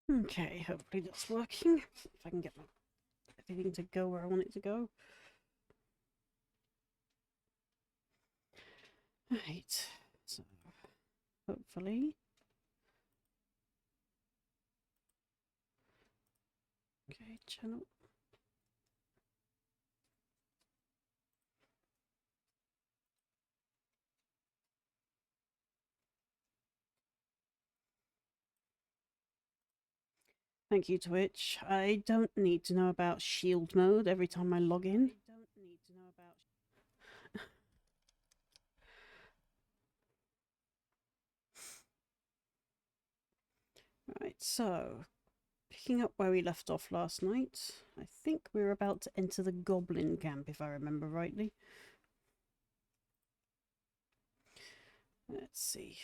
Okay, hopefully that's working. If I can get everything to go where I want it to go. Right, so hopefully. Okay, channel. Thank you, Twitch. I don't need to know about shield mode every time I log in. Right, so picking up where we left off last night, I think we were about to enter the goblin camp, if I remember rightly. Let's see.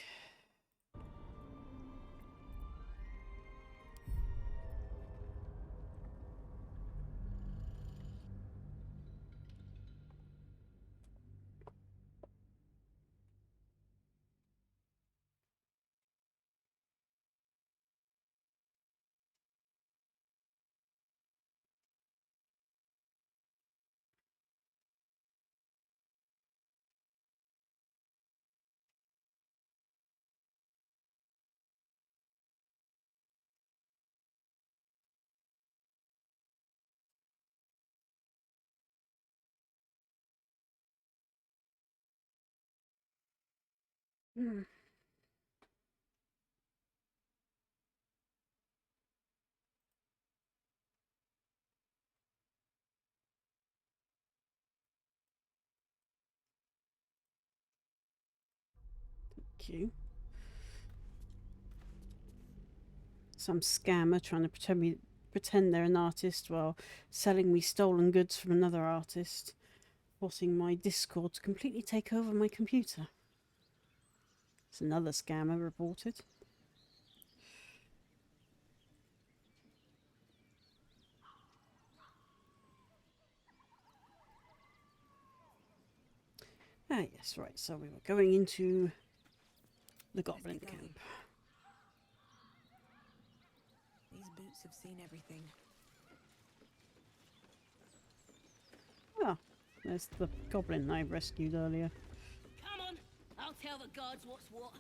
Hmm. Thank you. Some scammer trying to pretend they're an artist while selling me stolen goods from another artist, forcing my Discord to completely take over my computer. It's another scammer reported. Ah, yes, right. So we were going into the goblin camp. These boots have seen everything. Ah, there's the goblin I rescued earlier. Come on, I'll tell the gods what's what.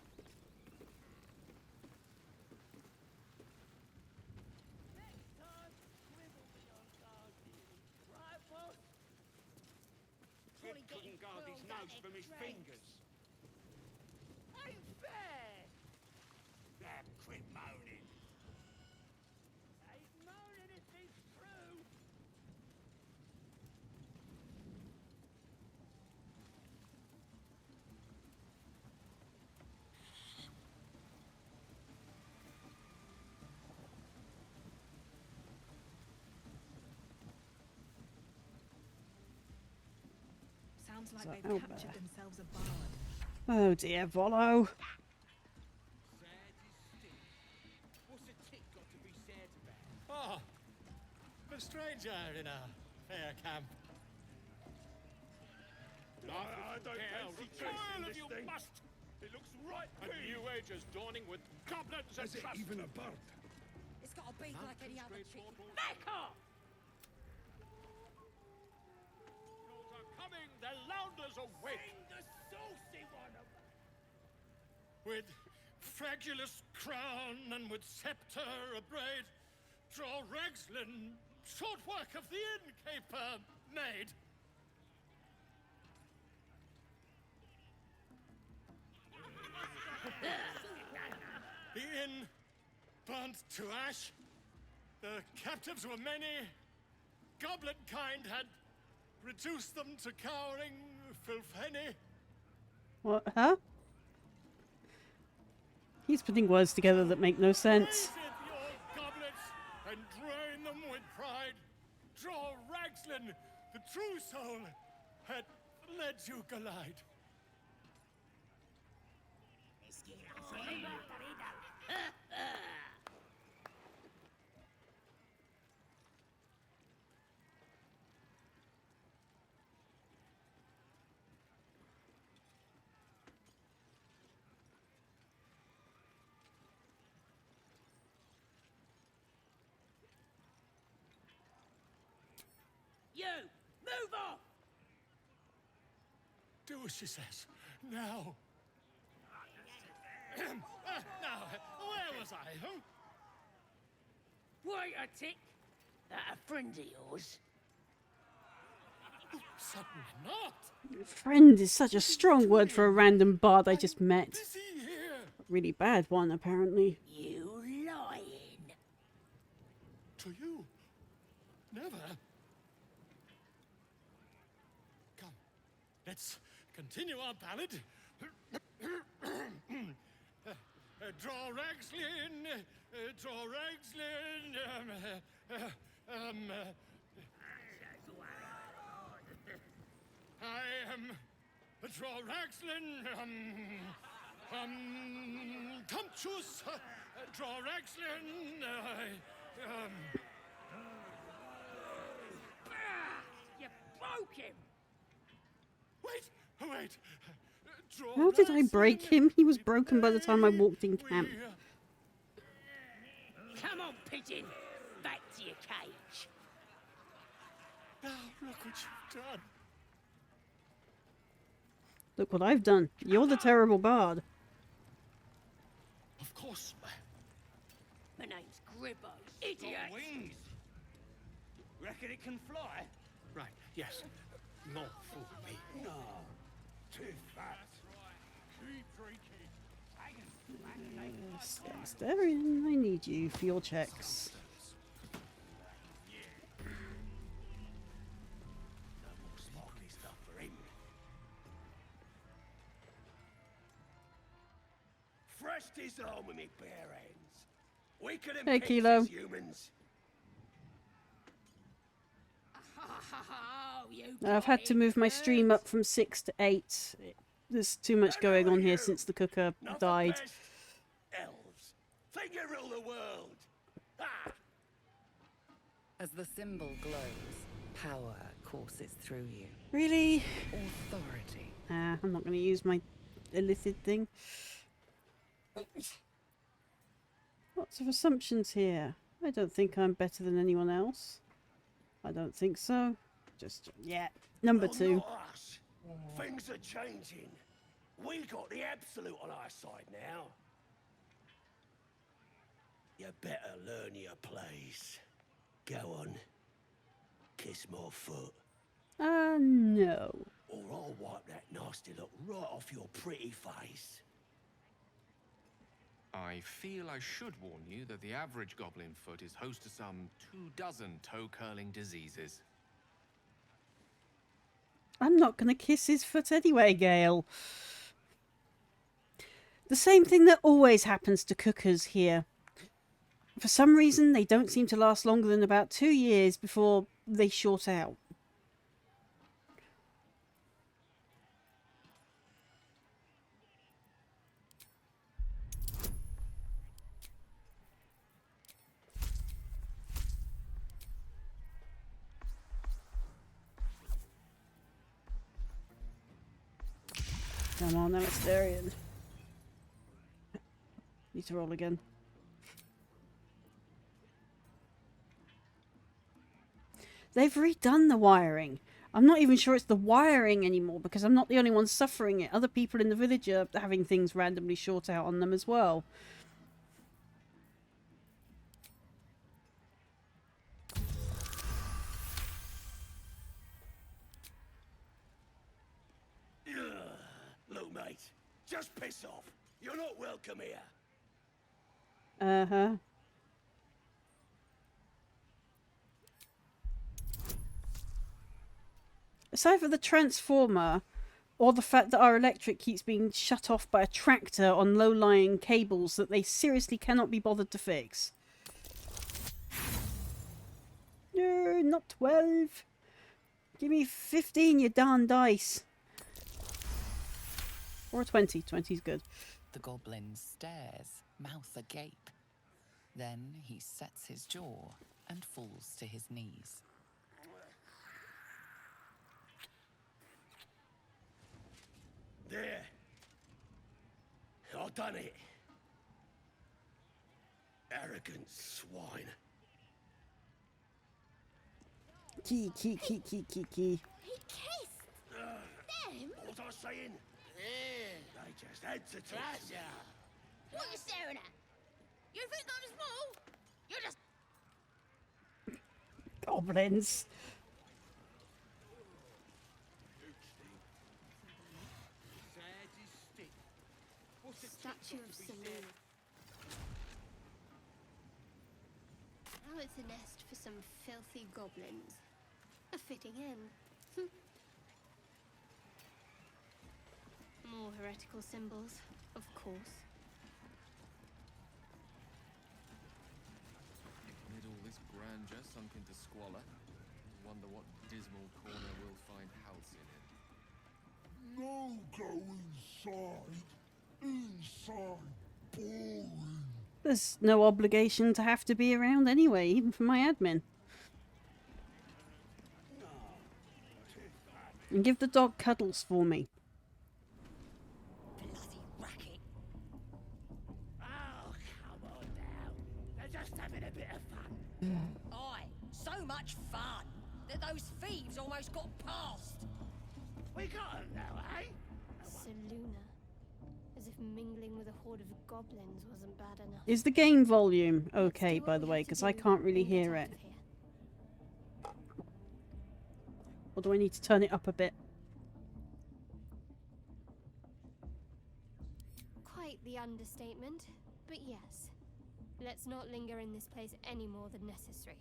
Kid couldn't guard his nose from his fingers. Ain't fair! Damn, quit moaning. Ain't moaning if it's true! Sounds like So, they've captured themselves a bard. Oh dear, Volo. Sad is still. What's a tick got to be sad about? Oh, a stranger in a fair camp. I don't fancy tracing this thing. Must. It looks right A new age is dawning with goblins and Is it trust. even a bird? It's got a beak like any other chicken. Back off! Trolls are coming, their louders awake. Bring the saucy one of With fragulous crown and with scepter abraid, draw Ragslin, short work of the innkeeper made. The inn burnt to ash. The captives were many. Goblin kind had reduced them to cowering filfhenny. What? Huh? He's putting words together that make no sense. Raise it, your goblets, and drain them with pride. Draw Ragslin, the true soul, had led you glide. You! Move off! Do as she says. Now. Now, where was I, huh? Wait a tick. That a friend of yours? Certainly not. Friend is such a strong word for a random bard I just met. Is he here? Really bad one, apparently. You lying. To you? Never. Come, let's continue our ballad. Draw Ragslin, draw Ragslin, I am draw Ragslin, Comptus, draw Ragslin, You broke him. Wait. Draw How did I break Ragslin, him? He was broken by the time I walked in camp. Come on, pigeon. Back to your cage. Now, look what you've done. Look what I've done. You're the terrible bard. Of course. My name's Gribbo. Idiot. Wings. Reckon it can fly? Right, yes. Not for me. No. Too fat. Keep drinking. Starion, I need you for your checks. No more sparkly stuff for him. Fresh disarm with me bare hands. Weaker than Hey, pigs Kilo. as humans. Oh, you I've had to got move my it, stream birds. up from 6 to 8. There's too much going on here since the cooker Not died. the best. Elves. Think you rule the world. Ah! As the symbol glows, power courses through you. Really? Authority. I'm not going to use my illicit thing. Lots of assumptions here. I don't think I'm better than anyone else. I don't think so. Just, yeah. Number Well, 2. not us. Things are changing. We got the absolute on our side now. You better learn your place. Go on. Kiss my foot. No. Or I'll wipe that nasty look right off your pretty face. I feel I should warn you that the average goblin foot is host to some 24 toe-curling diseases. I'm not going to kiss his foot anyway, Gale. The same thing that always happens to cookers here. For some reason, they don't seem to last longer than about 2 years before they short out. Come on, now it's Darian. Need to roll again. They've redone the wiring. I'm not even sure it's the wiring anymore because I'm not the only one suffering it. Other people in the village are having things randomly short out on them as well. Look, mate, just piss off. You're not welcome here. Uh-huh. It's either the transformer or the fact that our electric keeps being shut off by a tractor on low-lying cables that they seriously cannot be bothered to fix. No, not 12. Give me 15, you darn dice. Or a 20. 20's good. The goblin stares, mouth agape. Then he sets his jaw and falls to his knees. There. I've done it. Arrogant swine. Key. He kissed them. What was I saying? They just had to touch you. What are you staring at? You think I'm small? You're just Goblins. Statue of Selena. Oh, it's a nest for some filthy goblins. A fitting end. More heretical symbols, of course. Amid all this grandeur sunk into squalor, wonder what dismal corner we'll find Halcyon in. No, go inside. Inside. Boring. There's no obligation to have to be around anyway, even for my admin. And give the dog cuddles for me. bloody racket. Oh, come on now. They're just having a bit of fun. Aye, so much fun that those thieves almost got past. We got them now, eh? Seluna. As if mingling with a horde of goblins wasn't bad enough. Is the game volume Let's okay, do by what the we way? have to Because I do can't really and get hear out it. of here. Or do I need to turn it up a bit? Quite the understatement, but yes. Let's not linger in this place any more than necessary.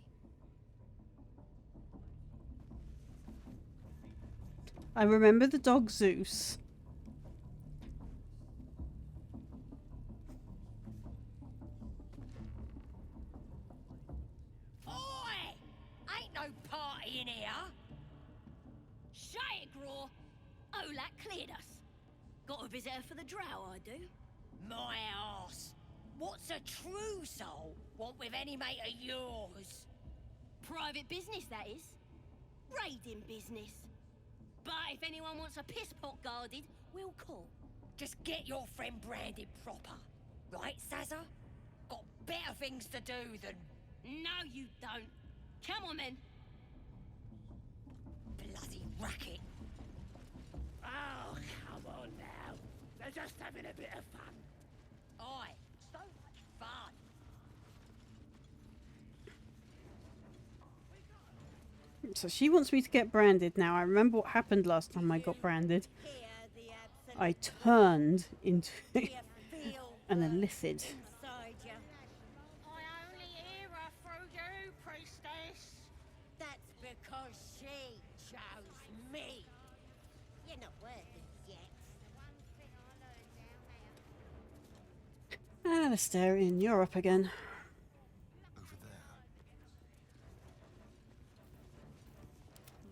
I remember the dog Zeus. Oi! Ain't no party in here. Shut it, Graw. Olak cleared us. Got a visitor for the drow, I do. My arse. What's a true soul want with any mate of yours? Private business, that is. Raiding business. But if anyone wants a piss pot guarded, we'll call. Just get your friend branded proper. Right, Sazza? Got better things to do than... No, you don't. Come on, then. Bloody racket. Oh, come on now. They're just having a bit of fun. Aye, so much fun. So she wants me to get branded now. I remember what happened last time I got branded. Hear the absolute I turned into you feel an burn illithid. inside you. I only hear her through you, priestess. That's because she chose me. You're not worth it yet. Alistair in Europe again. Over there.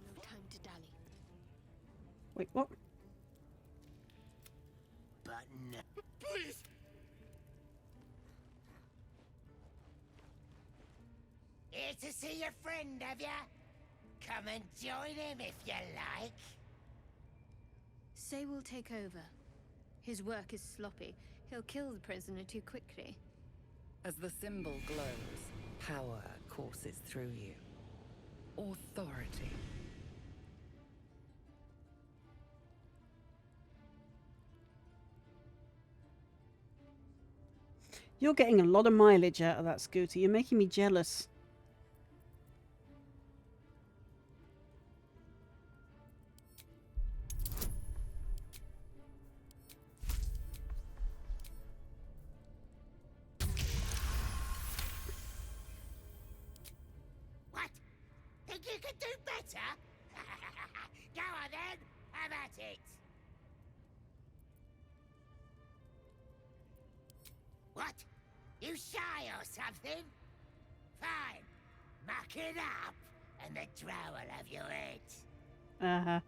No time to dally. Wait, what? But no. Please! Here to see your friend, have ya? Come and join him if you like. Say we'll take over. His work is sloppy. He'll kill the prisoner too quickly. As the symbol glows, power courses through you. Authority. You're getting a lot of mileage out of that scooter. You're making me jealous. What? Think you could do better? Go on then. Have at it. What? You shy or something? Fine. Muck it up, and the drow will have your head. Uh-huh.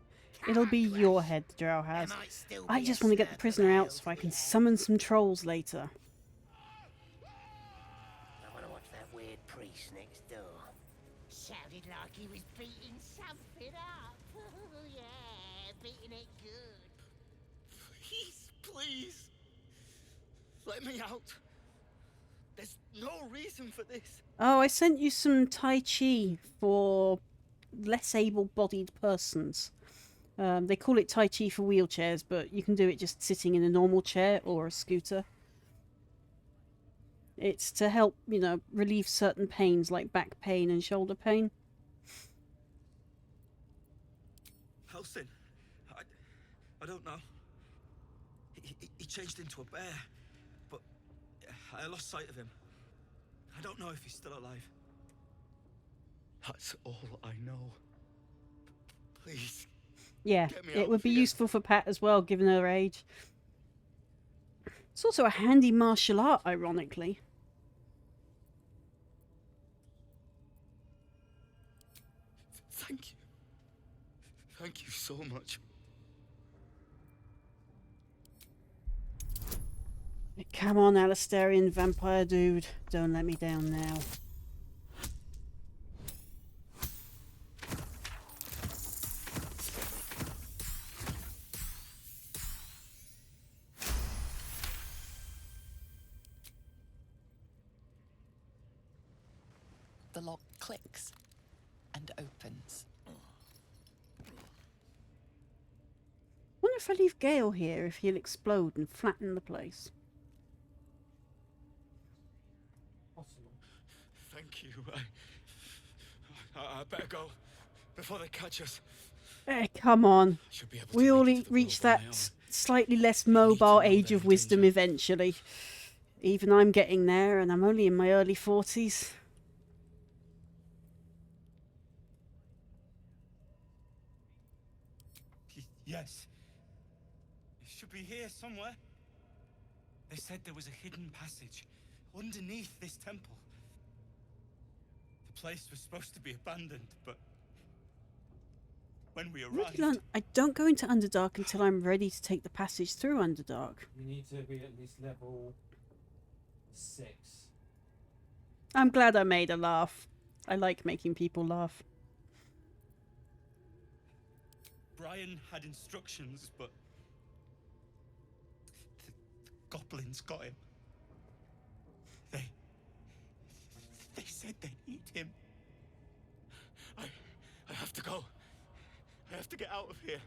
It'll be Can't your rush. head the drow There has. might still I be just a want to get the slurp of prisoner out ale so to I be can had. summon some trolls later. I want to watch that weird priest next door. Sounded like he was beating something up. Yeah, beating it good. Please, please. Let me out. There's no reason for this. Oh, I sent you some Tai Chi for less able-bodied persons. They call it Tai Chi for wheelchairs, but you can do it just sitting in a normal chair or a scooter. It's to help, you know, relieve certain pains like back pain and shoulder pain. Halsin, I don't know. He changed into a bear, but I lost sight of him. I don't know if he's still alive. That's all I know. Please. Yeah, Get me it out would of be here. useful for Pat as well, given her age. It's also a handy martial art, ironically. Thank you. Thank you so much. Come on, Alasterian vampire dude. Don't let me down now. The lock clicks and opens. Wonder if I leave Gale here, if he'll explode and flatten the place. Thank you. I better go before they catch us. Come on. Should be able to We all make it to the reach grove on my that own. slightly less to mobile know age they're of in wisdom danger. eventually. Even I'm getting there, and I'm only in my early 40s. Yes. It should be here somewhere. They said there was a hidden passage underneath this temple. The place was supposed to be abandoned, but when we Really arrived... learn, I don't go into Underdark until I'm ready to take the passage through Underdark. You need to be at least level 6. I'm glad I made her laugh. I like making people laugh. Brian had instructions, but the goblins got him. They said they'd eat him. I have to go. I have to get out of here.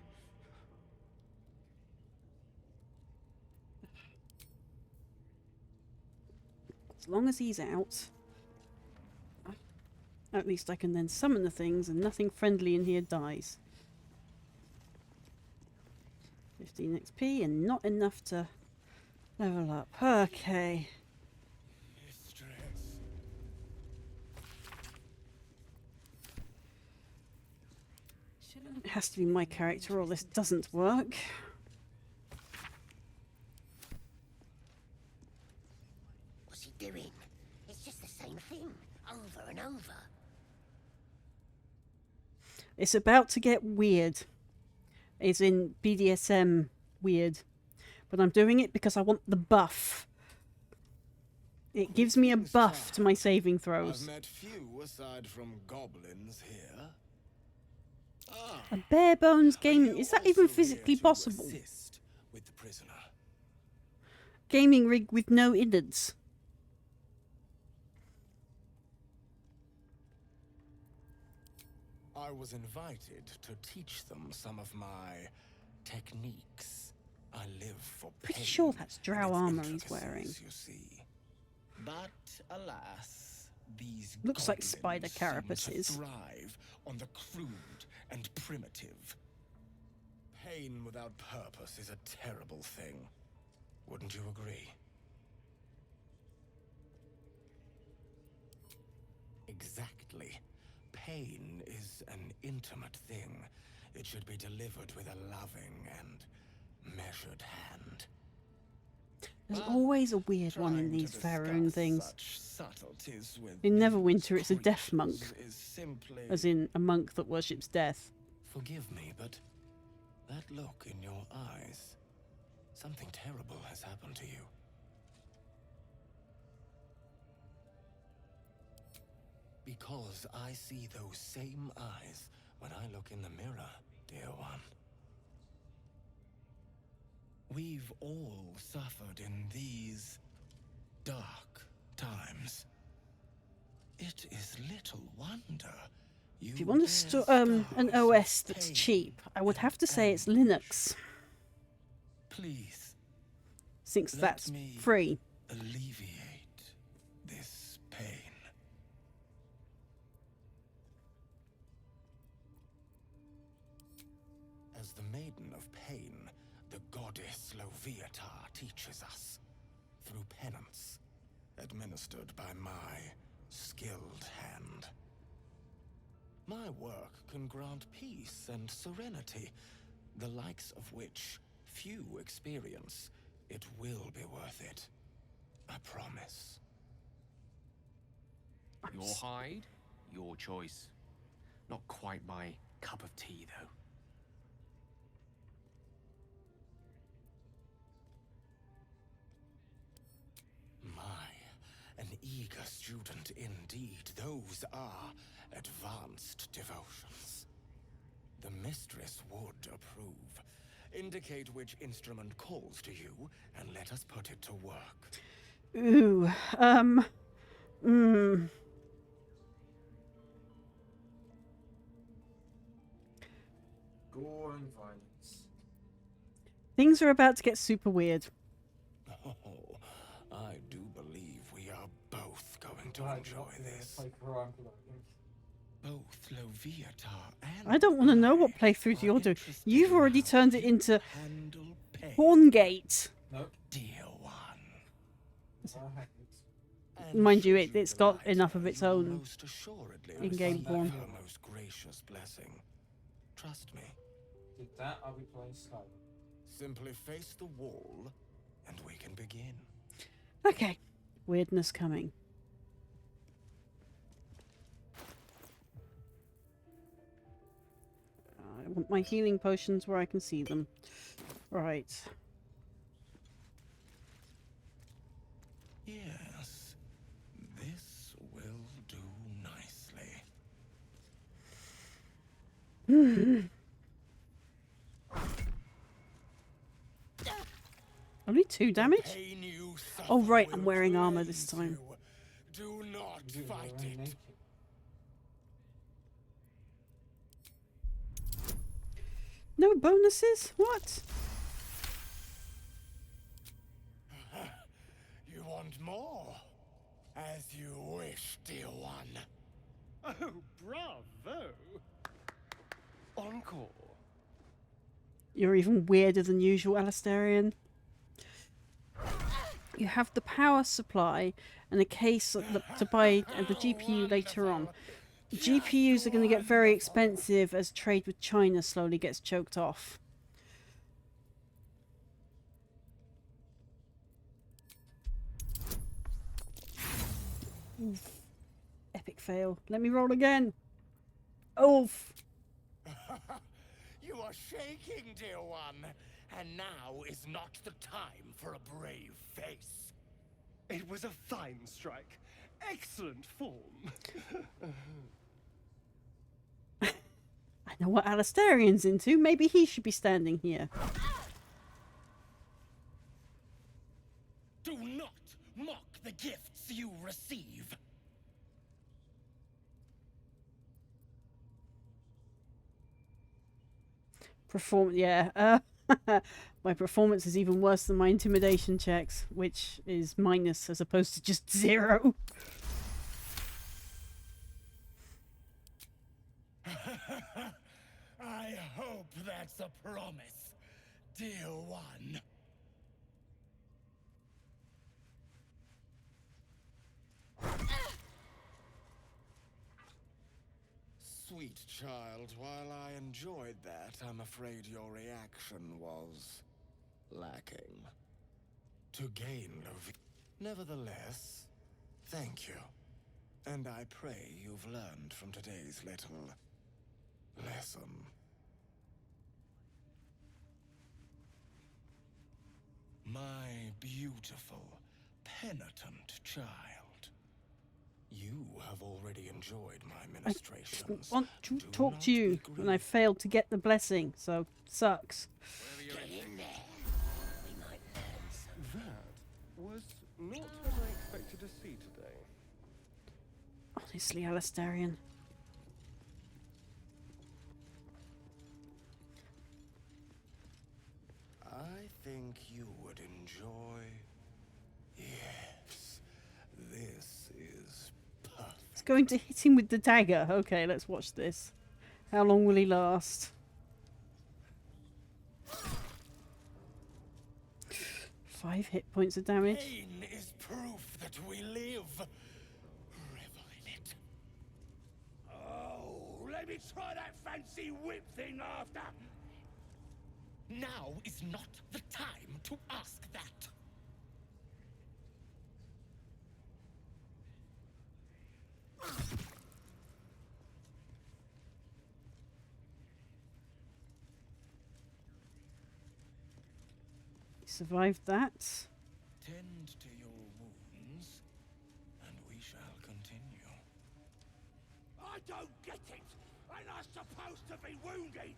As long as he's out, at least I can then summon the things and nothing friendly in here dies. 15 XP and not enough to level up. Okay. It has to be my character or this doesn't work. What's he doing? It's just the same thing, over and over. It's about to get weird. It's in BDSM weird. But I'm doing it because I want the buff. It gives me a buff to my saving throws. I've met few aside from goblins here. Ah, A bare bones are gaming. you Is that even also physically here to possible? assist with the prisoner? Gaming rig with no innards. I was invited to teach them some of my techniques. I live for Pretty pain sure that's and drow its armor he's wearing. intricacies, you see. But alas, these Looks like goblins spider seem to carapaces. thrive on the crude and primitive. Pain without purpose is a terrible thing. Wouldn't you agree? Exactly. Pain is an intimate thing. It should be delivered with a loving and measured hand. There's always a weird one in Trying to these Faerun discuss things. such subtleties with In these Neverwinter, it's a death monk. creatures is simply... As in a monk that worships death. Forgive me, but that look in your eyes, something terrible has happened to you. Because I see those same eyes when I look in the mirror, dear one. We've all suffered in these dark times. It is little wonder If you want an OS that's cheap, I would have to say it's Linux, Please, since let that's me free. alleviate this pain. As the Maiden of Pain, the goddess Loviatar teaches us through penance, administered by my skilled hand. My work can grant peace and serenity, the likes of which few experience. It will be worth it. I promise. Your hide, your choice. Not quite my cup of tea, though. An eager student indeed. Those are advanced devotions. The mistress would approve. Indicate which instrument calls to you, and let us put it to work. Ooh, Gore and violence. Things are about to get super weird. Oh, I do believe we are both going to Right, enjoy this. play for Ryan Blood. Both Loviatar and I don't want to know what playthroughs are you're doing. interested You've in already how turned it you into handle pain, Horngate. Nope. dear one. I haven't. And Mind you, should it's got delight enough her, of its you will own most assuredly in-game receive porn. her most gracious blessing. Trust me. Did that, I'll be playing slow. Simply face the wall, and we can begin. Okay, weirdness coming. I want my healing potions where I can see them. Right. Yes, this will do nicely. Only 2 damage? Pain you suffer Oh right, I'm will wearing armor this cleanse time. you. Do not You do fight very it. naked. No bonuses? What? You want more? As you wish, dear one. Oh, bravo! Encore. You're even weirder than usual, Alistarian. You have the power supply and a case to buy the GPU later on. GPUs are going to get very expensive as trade with China slowly gets choked off. Oof. Epic fail. Let me roll again. Oof. You are shaking, dear one. And now is not the time for a brave face. It was a fine strike. Excellent form. I know what Alistarian's into. Maybe he should be standing here. Do not mock the gifts you receive. Yeah. My performance is even worse than my intimidation checks, which is minus as opposed to just 0. I hope that's a promise, dear one. Sweet child, while I enjoyed that, I'm afraid your reaction was lacking. To gain nevertheless, thank you. And I pray you've learned from today's little lesson. My beautiful, penitent child. You have already enjoyed my I ministrations. just want to Do talk not to you, be and I failed to get the blessing, so sucks. Get in there. We might learn something. That was not what I expected to see today. Honestly, Alistarian. going to hit him with the dagger. Okay, let's watch this. How long will he last? 5 hit points of damage. Pain is proof that we live. Revel in it. Oh, let me try that fancy whip thing after. Now is not the time to ask that. He survived that. Tend to your wounds, and we shall continue. I don't get it. Ain't I supposed to be wounded?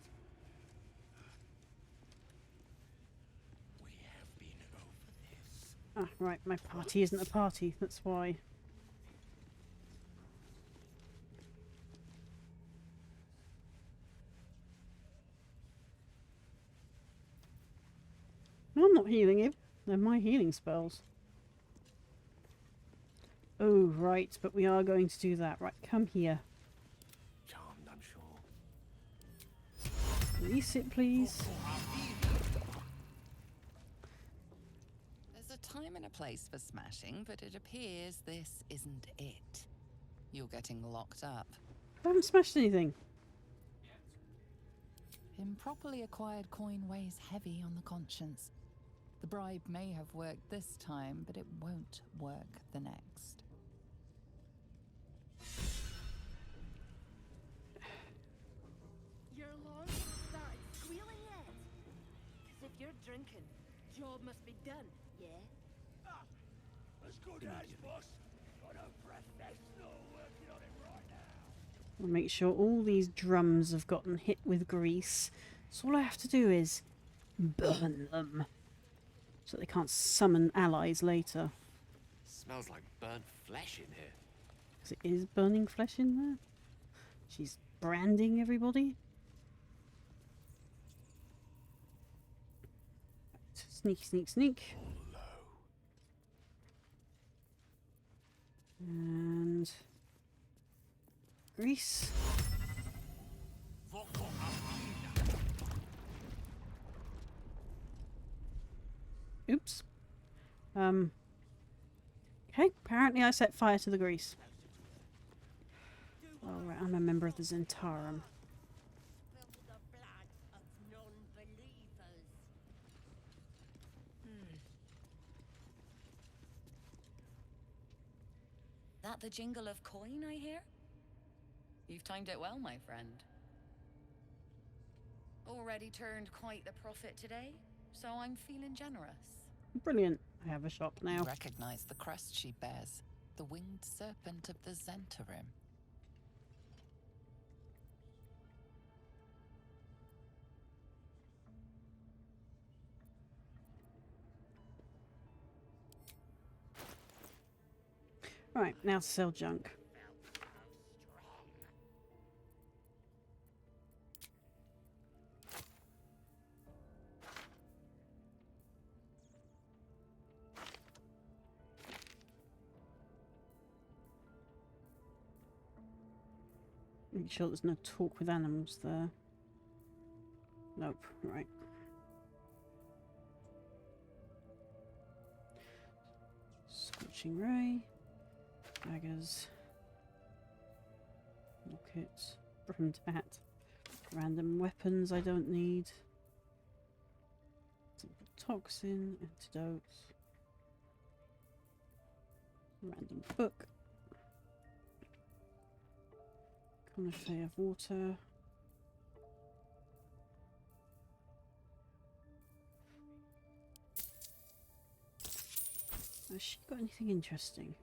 We have been over this. Ah, right, my party isn't a party, that's why. No, I'm not healing him. They're my healing spells. Oh, right, but we are going to do that. Right, come here. Charmed, I'm sure. Release it, please. There's a time and a place for smashing, but it appears this isn't it. You're getting locked up. I haven't smashed anything. Improperly acquired coin weighs heavy on the conscience. The bribe may have worked this time, but it won't work the next. Your alarm started squealing yet? 'Cause if you're drinking, job must be done, yeah? As good as, boss. Got a professional working on it right now. I'll make sure all these drums have gotten hit with grease. So all I have to do is burn them. So they can't summon allies later. Smells like burnt flesh in here. Because it is burning flesh in there. She's branding everybody. Sneak, sneak, sneak. And grease. Oops. Okay, apparently I set fire to the grease. Alright, I'm a member of the Zentarum. Spill the blood of non-believers. That the jingle of coin I hear? You've timed it well, my friend. Already turned quite the profit today, so I'm feeling generous. Brilliant. I have a shop now. Recognize the crest she bears, the winged serpent of the Zentarim. Right, now to sell junk. Make sure there's no talk with animals there. Nope, right. Scorching ray. Daggers. Rockets. Brimmed hat. Random weapons I don't need. Toxin. Antidote. Random book. Conifay of water. Has she got anything interesting?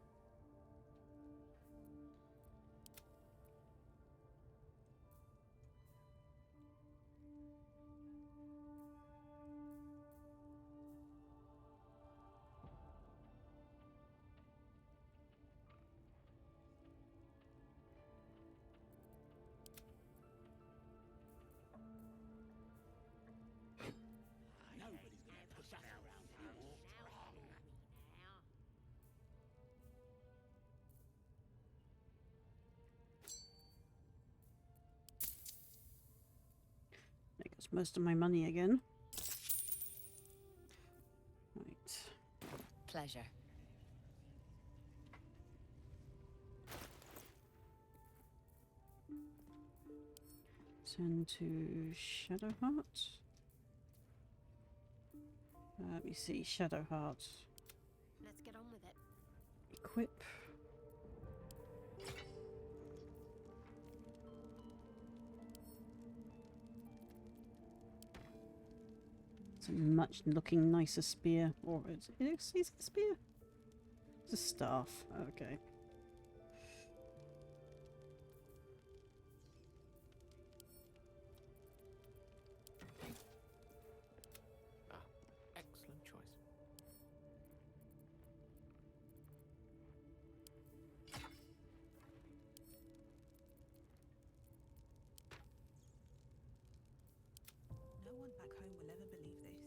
That's most of my money again. Right. Pleasure. Turn to Shadowheart. Let me see, Shadowheart. Let's get on with it. Equip. It's a much looking nicer spear. Or is it a spear? It's a staff. Okay. Ah, excellent choice. No one back home will ever believe this.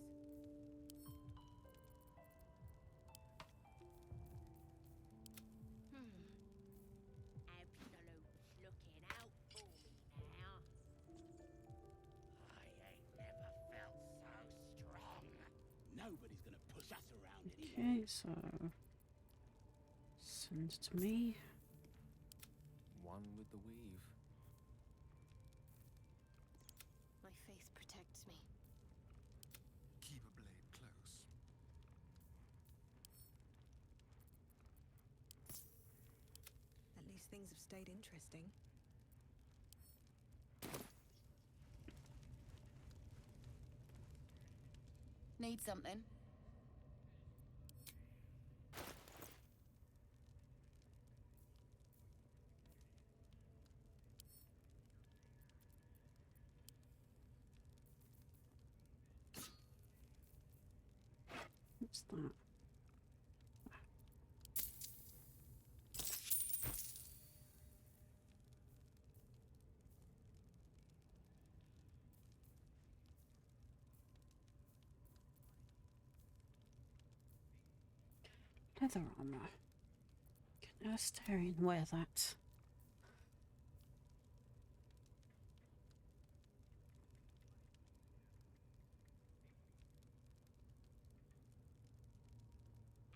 Absolute looking out for me now. I ain't never felt so strong. Nobody's gonna push us around anymore. Okay, so send it to me. One with the weave. My faith protects me. Keep a blade close. At least things have stayed interesting. Need something? What's that? Leather armor. Can Astarian wear that?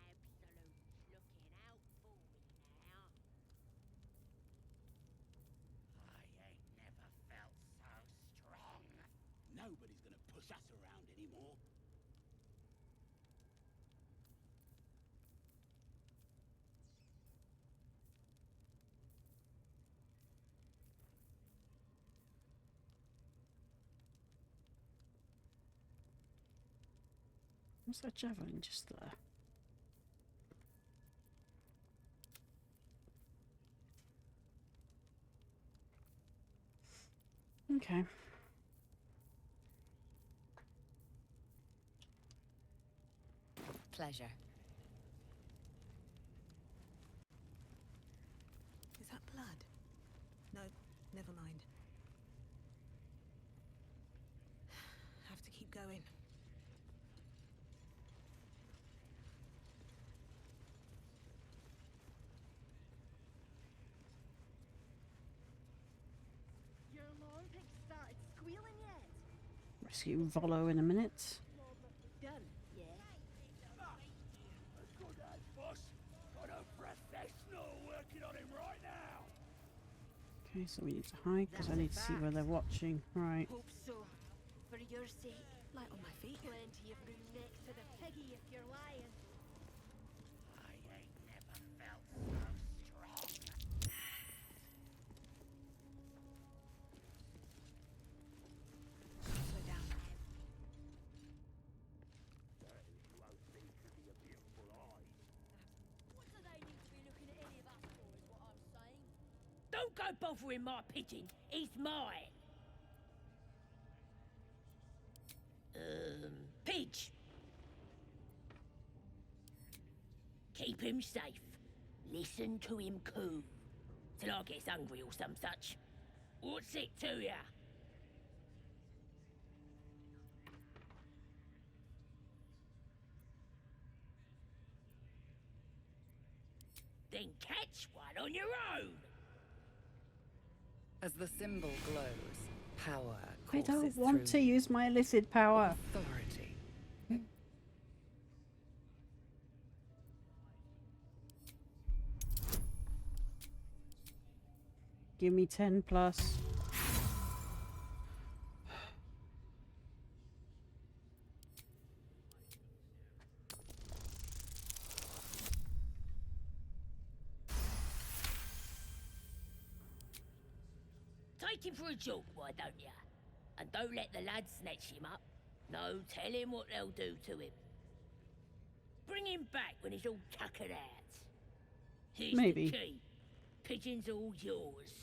Absolute looking out for me now. I ain't never felt so strong. Nobody's gonna push us around anymore. What's that javelin just there? Okay. Pleasure. Is that blood? No, never mind. Have to keep going. Your alarm pig started squealing yet? Rescue Volo in a minute. Done, yeah. Good as boss. Got a professional working on him right now. Okay, so we need to hide because I need to see where they're watching. Right. Hope so. For your sake. Light on my feet. Plenty of room next to the piggy if you're lying. I ain't never felt so strong. Slow down. What do they need to be looking at any of us for, is what I'm saying? Don't go bothering my pigeon. He's mine. Pidge. Keep him safe. Listen to him coo. Till I gets hungry or some such. What's it to ya? Then catch one on your own. As the symbol glows, power I courses don't want to through use my illicit power. authority. Give me 10 plus. Take him for a joke, why don't ya? And don't let the lads snatch him up. No, tell him what they'll do to him. Bring him back when he's all tuckered out. Here's Maybe. the key. Pigeon's all yours.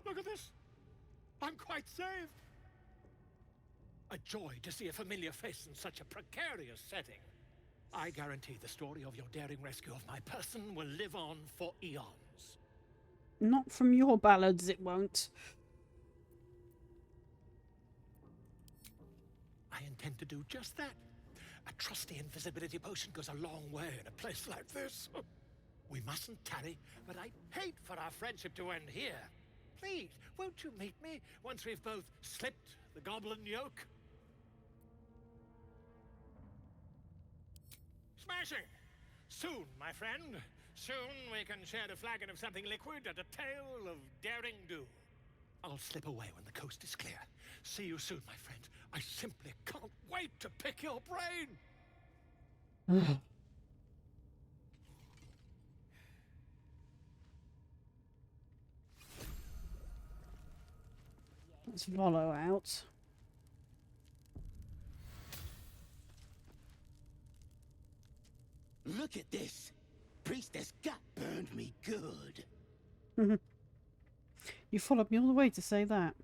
Look at this! I'm quite saved! A joy to see a familiar face in such a precarious setting. I guarantee the story of your daring rescue of my person will live on for eons. Not from your ballads, it won't. I intend to do just that. A trusty invisibility potion goes a long way in a place like this. We mustn't tarry, but I'd hate for our friendship to end here. Please, won't you meet me once we've both slipped the goblin yoke? Smashing! Soon, my friend. Soon we can share a flagon of something liquid and a tale of daring do. I'll slip away when the coast is clear. See you soon, my friend. I simply can't wait to pick your brain! Let's follow out. Look at this. Priestess gut burned me good. You followed me all the way to say that.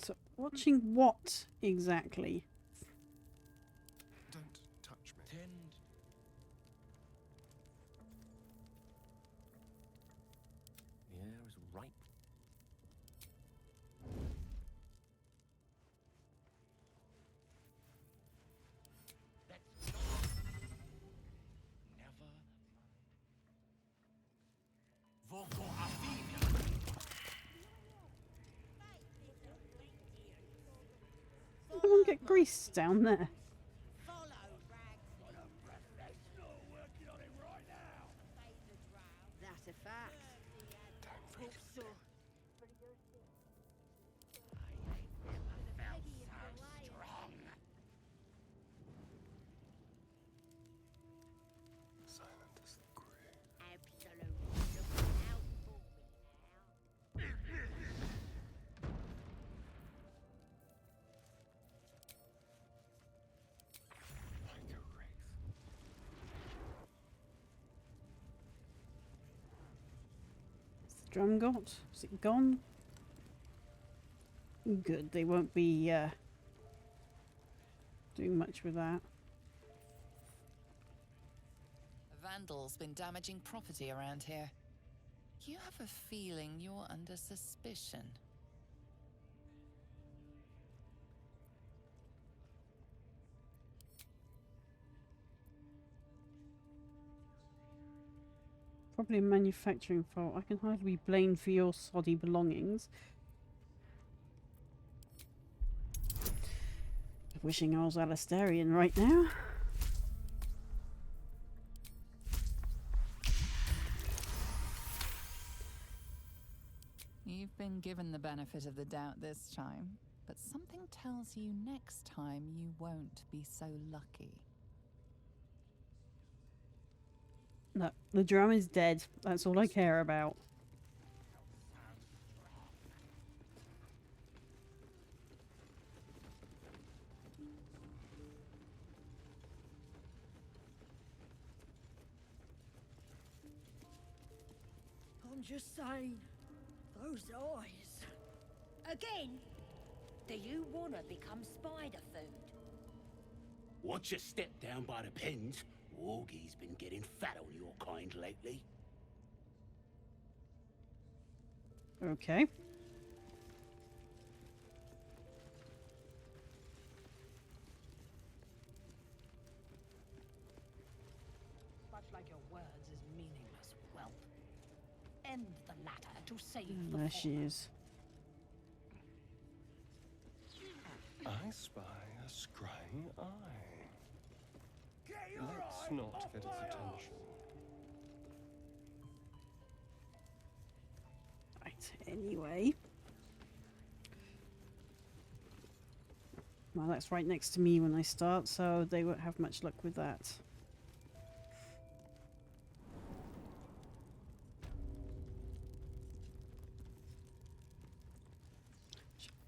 So, watching what exactly? Don't touch me. Tend. The air is ripe. Never. Everyone get grease down there. That's a fact. Silent as the grave. Absolutely. Look out for me Like a wraith. What's the drum got? Is it gone? Good, they won't be doing much with that. A vandal's been damaging property around here. You have a feeling you're under suspicion. Probably a manufacturing fault. I can hardly be blamed for your soddy belongings. Wishing I was Alistarian right now. You've been given the benefit of the doubt this time, but something tells you next time you won't be so lucky. No, the drum is dead. That's all I care about. I'm just saying, those eyes. Again? Do you wanna become spider food? Watch your step down by the pens. Wargie's been getting fat on your kind lately. Okay. Much like your words is meaningless, whelp. End the latter to save the There she former. is. I spy a scrying eye. Let's not get its attention. Right, anyway. Well, that's right next to me when I start, so they won't have much luck with that.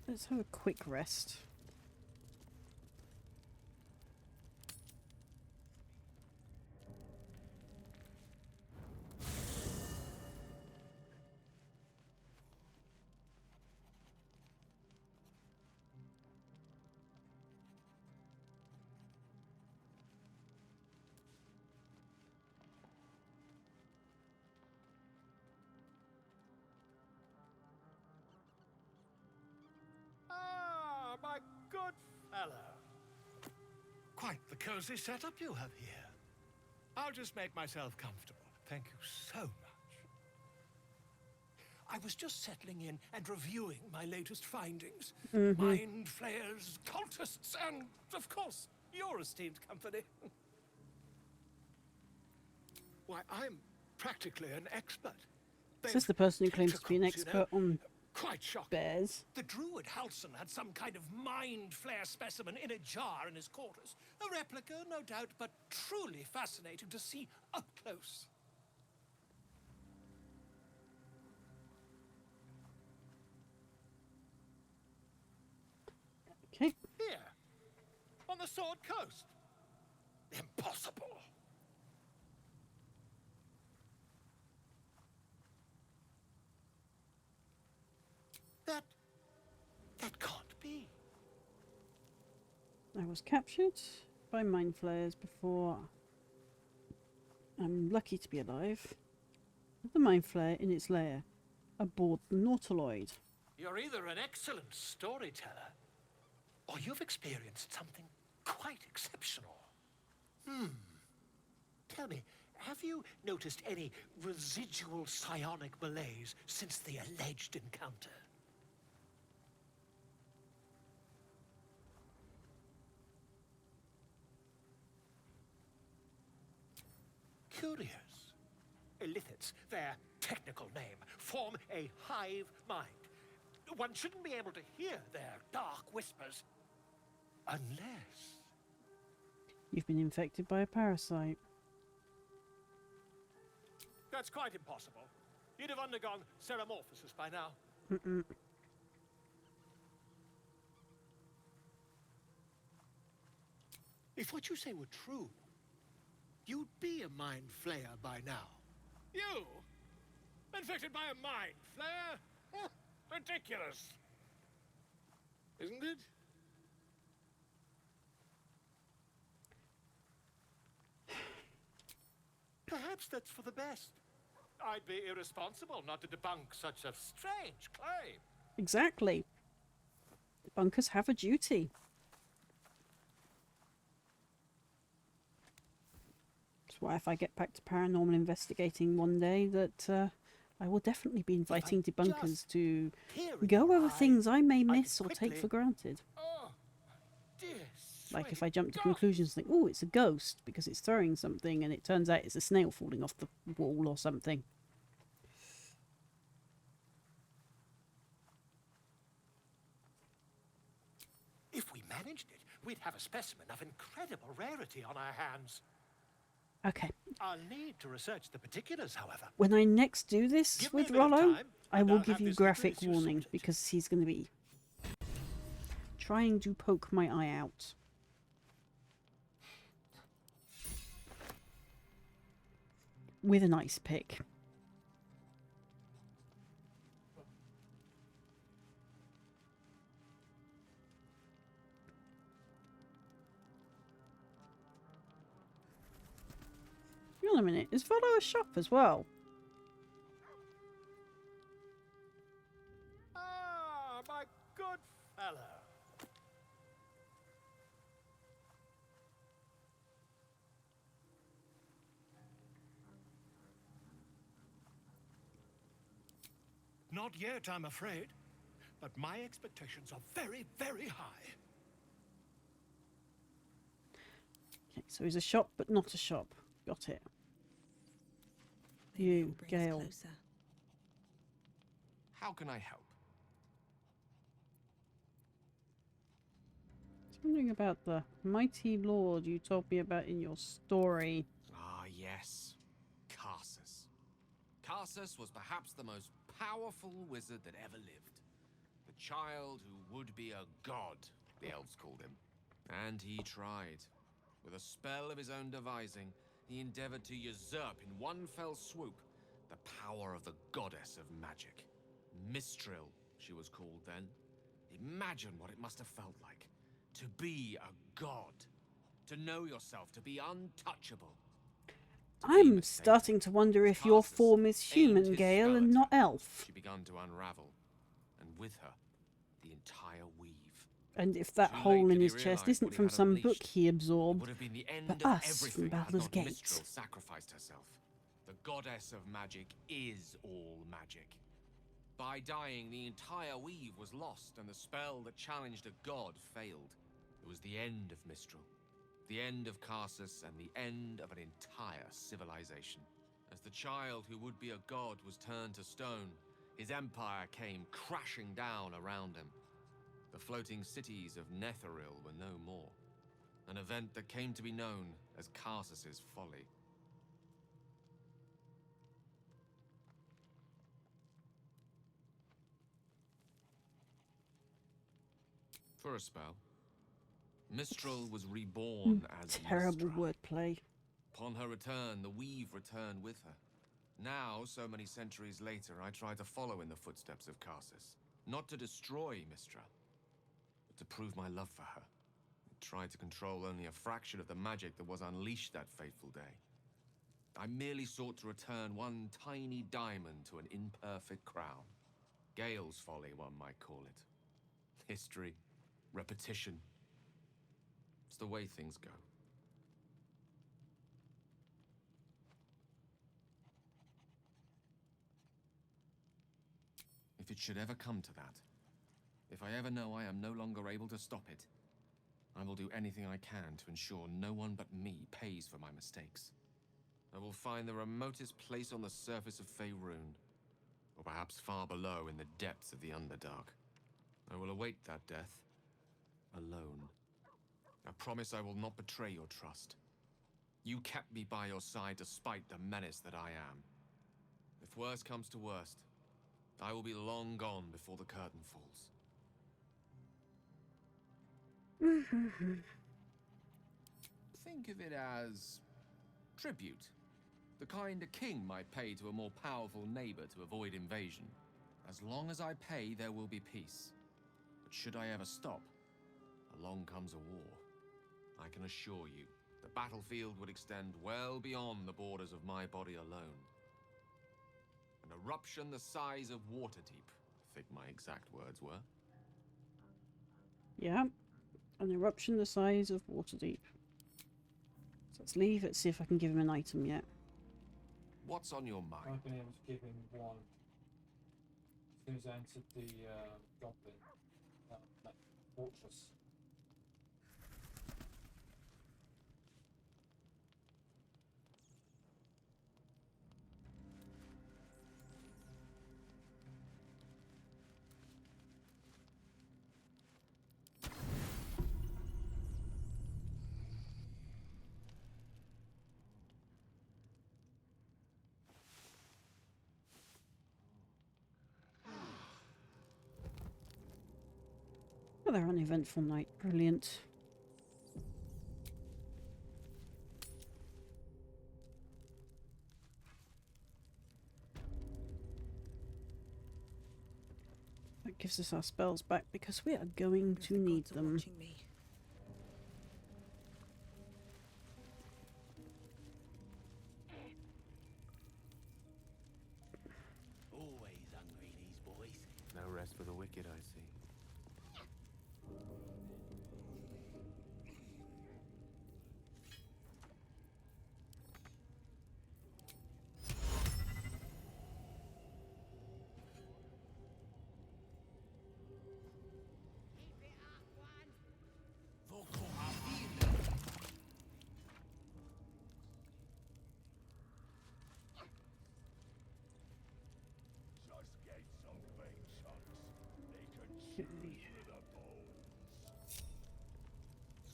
Let's have a quick rest. Ah, my good fellow. Quite the cozy setup you have here. I'll just make myself comfortable. Thank you so much. I was just settling in and reviewing my latest findings. Mind flayers, cultists, and, of course, your esteemed company. Why, I'm practically an expert. This is the person who claims to be an Tentacles, you know? expert on Quite shocking. bears. The druid Halson had some kind of mind flare specimen in a jar in his quarters. A replica, no doubt, but truly fascinating to see up close. Okay. Here, on the Sword Coast. Impossible. That can't be. I was captured by mind flayers before. I'm lucky to be alive. With the mind flare in its lair aboard the Nautiloid. You're either an excellent storyteller, or you've experienced something quite exceptional. Tell me, have you noticed any residual psionic malaise since the alleged encounter? Curious. Illithids, their technical name, form a hive mind. One shouldn't be able to hear their dark whispers unless... You've been infected by a parasite. That's quite impossible. You'd have undergone ceramorphosis by now. If what you say were true, you'd be a mind flayer by now. You? Infected by a mind flare? Ridiculous. Isn't it? Perhaps that's for the best. I'd be irresponsible not to debunk such a strange claim. Exactly. Bunkers have a duty. That's why if I get back to paranormal investigating one day, that I will definitely be inviting debunkers to go over things I may miss or take for granted. Oh, dear Like if I jump to conclusions, think, oh, it's a ghost because it's throwing something, and it turns out it's a snail falling off the wall or something. If we managed it, we'd have a specimen of incredible rarity on our hands. Okay. I'll need to research the particulars, however. When I next do this Give me with a bit of Rollo, time, I and will I'll give have you this graphic little issue warning sorted. because he's going to be trying to poke my eye out. With an ice pick. on a minute. Is Volo a shop as well? Ah, my good fellow. Not yet, I'm afraid. But my expectations are very, very high. Okay, so he's a shop, but not a shop. Got it. Maybe You, it'll bring us Gale. closer. How can I help? Something about the mighty lord you told me about in your story. Ah, yes. Karsus. Karsus was perhaps the most powerful wizard that ever lived. The child who would be a god, the elves called him. And he tried. With a spell of his own devising, he endeavored to usurp in one fell swoop the power of the goddess of magic. Mistral, she was called then. Imagine what it must have felt like. To be a god. To know yourself, to be untouchable. I'm starting to wonder if your form is human, Gale, and not elf. She began to unravel, and with her, the entire weave. And if that hole in his chest isn't from some book he absorbed, Would have been the end but of us from everything had Baldur's not Gate. Mistral sacrificed herself. The goddess of magic is all magic. By dying, the entire weave was lost, and the spell that challenged a god failed. It was the end of Mistral. The end of Karsus and the end of an entire civilization. As the child who would be a god was turned to stone, his empire came crashing down around him. The floating cities of Netheril were no more. An event that came to be known as Karsus's folly. For a spell, Mistral was reborn as Terrible Mistral. wordplay. Upon her return, the weave returned with her. Now, so many centuries later, I try to follow in the footsteps of Karsus. Not to destroy Mistral, but to prove my love for her. I tried to control only a fraction of the magic that was unleashed that fateful day. I merely sought to return one tiny diamond to an imperfect crown. Gale's folly, one might call it. History, repetition. It's the way things go. If it should ever come to that, if I ever know I am no longer able to stop it, I will do anything I can to ensure no one but me pays for my mistakes. I will find the remotest place on the surface of Faerun, or perhaps far below in the depths of the Underdark. I will await that death, alone. I promise I will not betray your trust. You kept me by your side despite the menace that I am. If worst comes to worst, I will be long gone before the curtain falls. Think of it as tribute. The kind a king might pay to a more powerful neighbor to avoid invasion. As long as I pay, there will be peace. But should I ever stop, along comes a war. I can assure you, the battlefield would extend well beyond the borders of my body alone. An eruption the size of Waterdeep, I think my exact words were. Yeah, an eruption the size of Waterdeep. So let's leave. Let's see if I can give him an item yet. What's on your mind? I've been able to give him one as soon as I entered the goblin fortress. Another uneventful night. Brilliant. That gives us our spells back because we are going to need them. Watching me. paradise for the wicked, I see.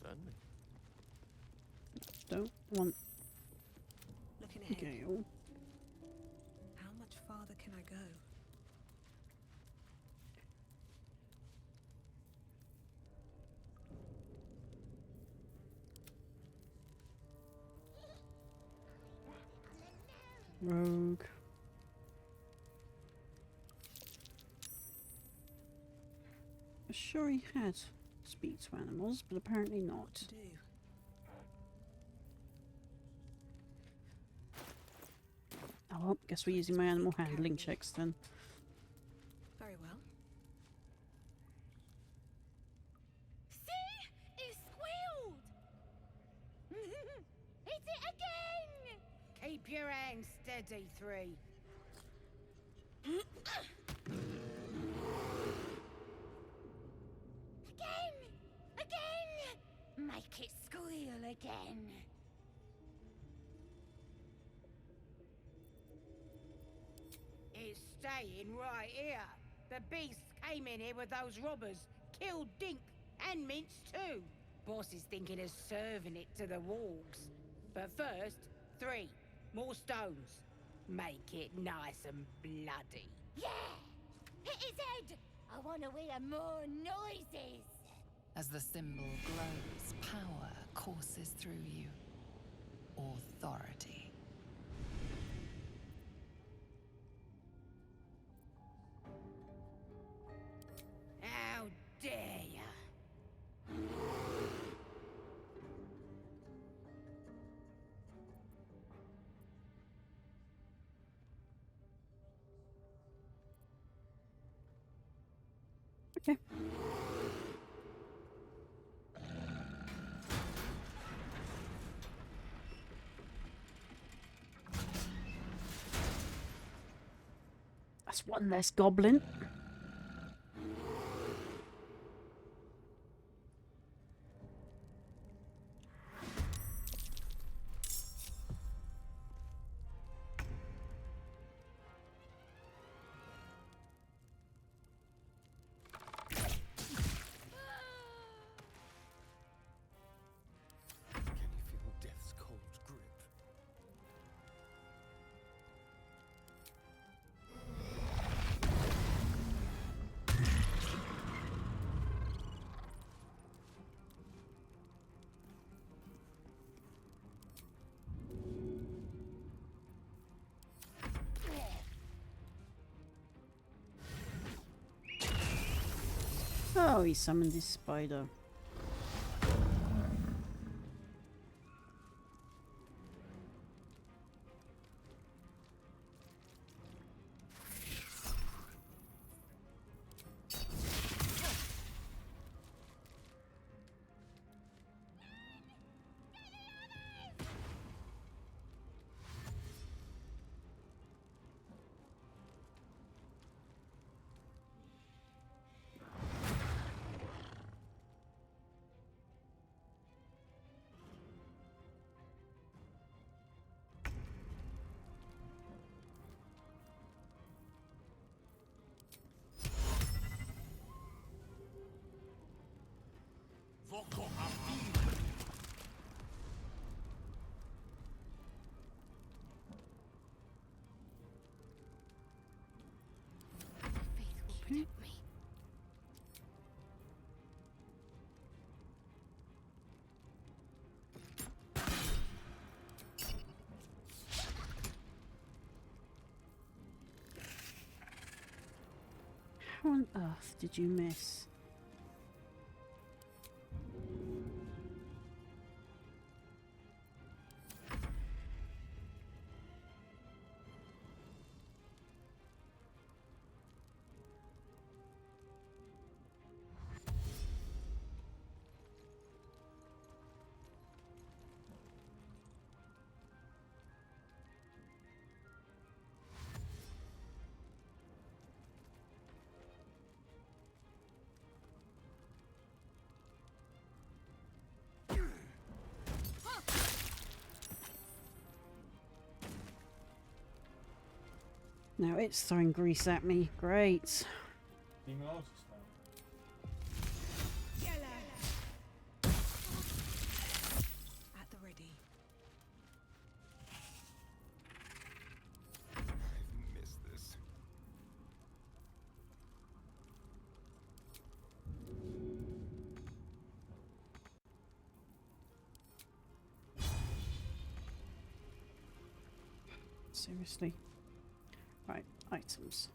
Certainly. Don't want Looking ahead. Gale. How much farther can I go? Rogue. Sure he had speak to animals, but apparently not. To do. Oh, well, guess we're using my animal handling checks then. Very well. See? It squealed! Hit it again! Keep your hands steady, Three. Again! Make it squeal again. It's staying right here. The beast came in here with those robbers, killed Dink and Minch too. Boss is thinking of serving it to the wargs. But first, 3 more stones. Make it nice and bloody. Yeah! Hit his head! I want to hear more noises! As the symbol glows, power courses through you. Authority. How dare ya? Okay. That's one less goblin. Can you feel death's cold grip? Oh, he summoned his spider. Faith will protect me. How on earth did you miss? Now it's throwing grease at me. Great. Female artist now. At the ready. I've missed this. Seriously. Right, items.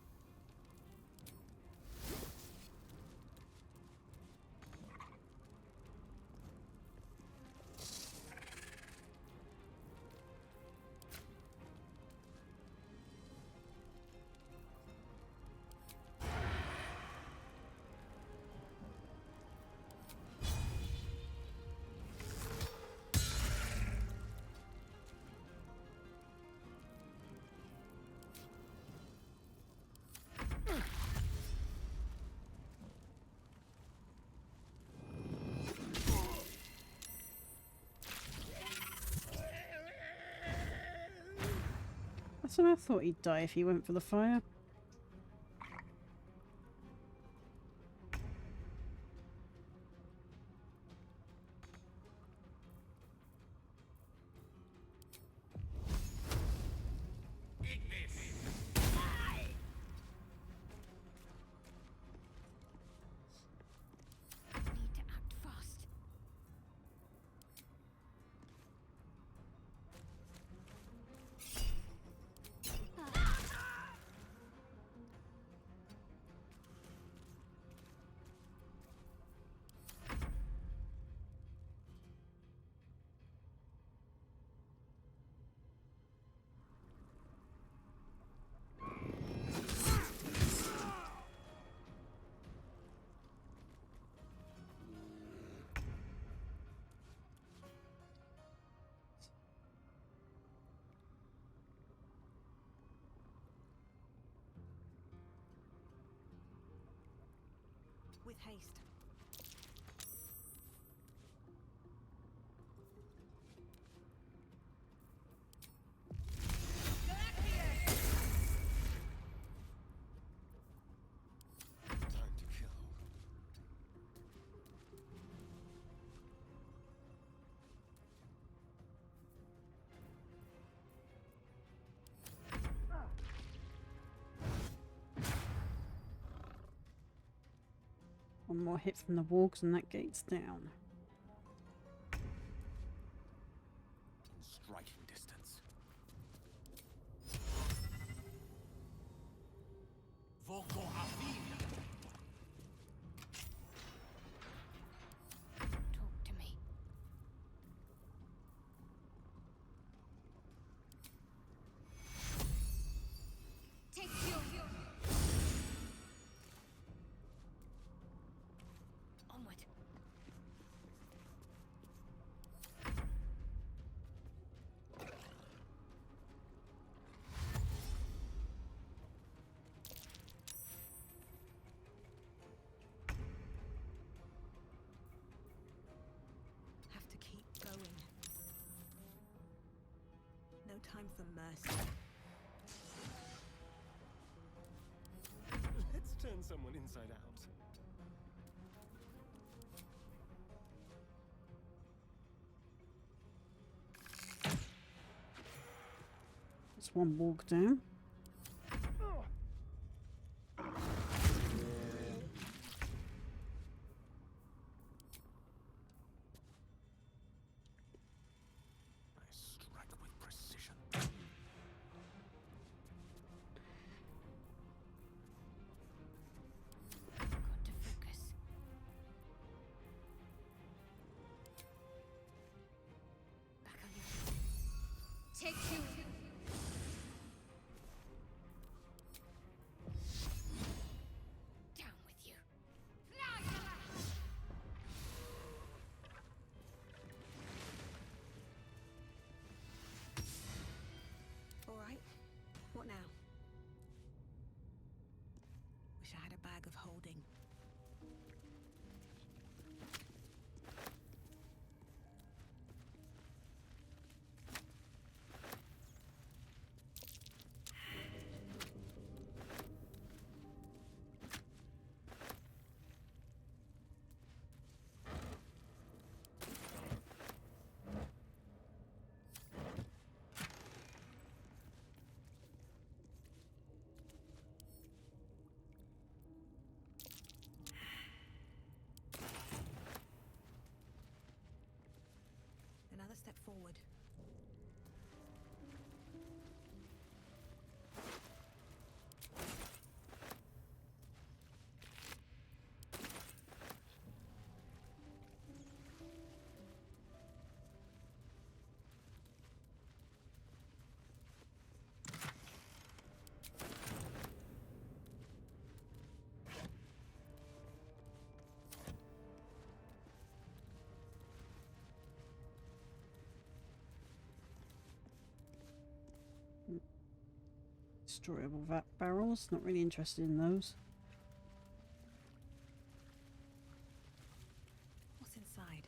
I thought he'd die if he went for the fire. Need to act fast. With haste. Time to kill. One more hit from the walls and that gate's down. In striking distance. Voco Avina. Talk to me. Take your onward. Have to keep going. No time for mercy. Let's turn someone inside out. That's one walk down. I strike with precision. Got to focus. Back on your feet. Take you. Another step forward. Destroyable barrels. Not really interested in those. What's inside?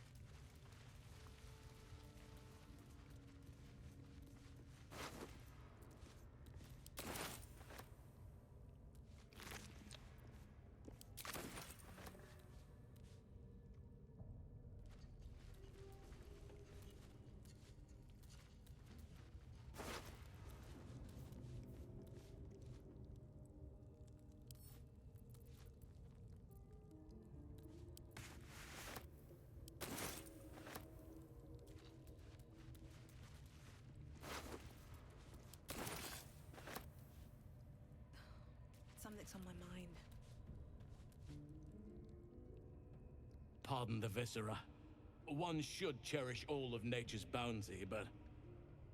Something's on my mind. Pardon the viscera. One should cherish all of nature's bounty, but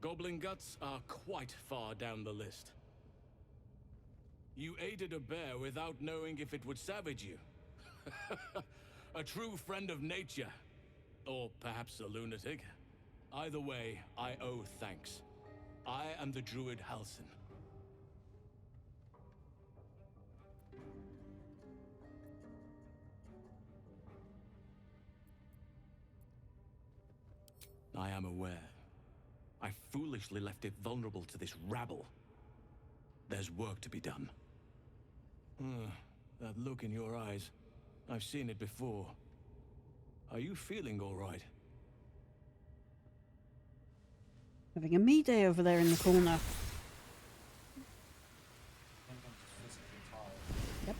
goblin guts are quite far down the list. You aided a bear without knowing if it would savage you. A true friend of nature. Or perhaps a lunatic. Either way, I owe thanks. I am the druid Halsin. I am aware. I foolishly left it vulnerable to this rabble. There's work to be done. That look in your eyes. I've seen it before. Are you feeling all right? Having a me day over there in the corner. I think I'm just physically tired. Yep.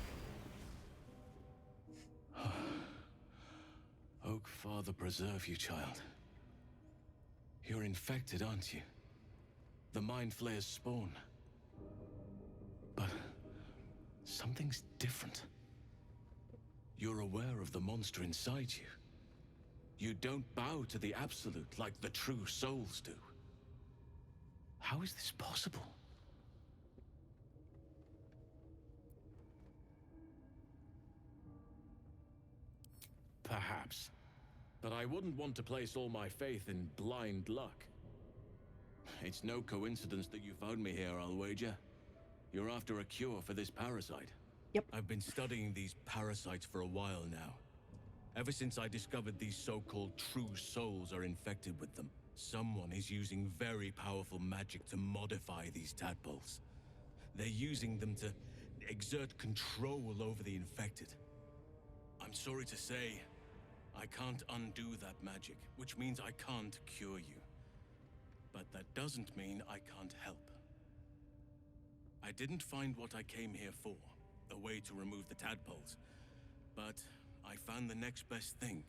Oak Father preserve you, child. You're infected, aren't you? The Mind Flayer's spawn. But something's different. You're aware of the monster inside you. You don't bow to the Absolute like the true souls do. How is this possible? Perhaps. But I wouldn't want to place all my faith in blind luck. It's no coincidence that you found me here, I'll wager. You're after a cure for this parasite. Yep. I've been studying these parasites for a while now. Ever since I discovered these so-called true souls are infected with them, someone is using very powerful magic to modify these tadpoles. They're using them to exert control over the infected. I'm sorry to say, I can't undo that magic, which means I can't cure you. But that doesn't mean I can't help. I didn't find what I came here for, a way to remove the tadpoles, but I found the next best thing.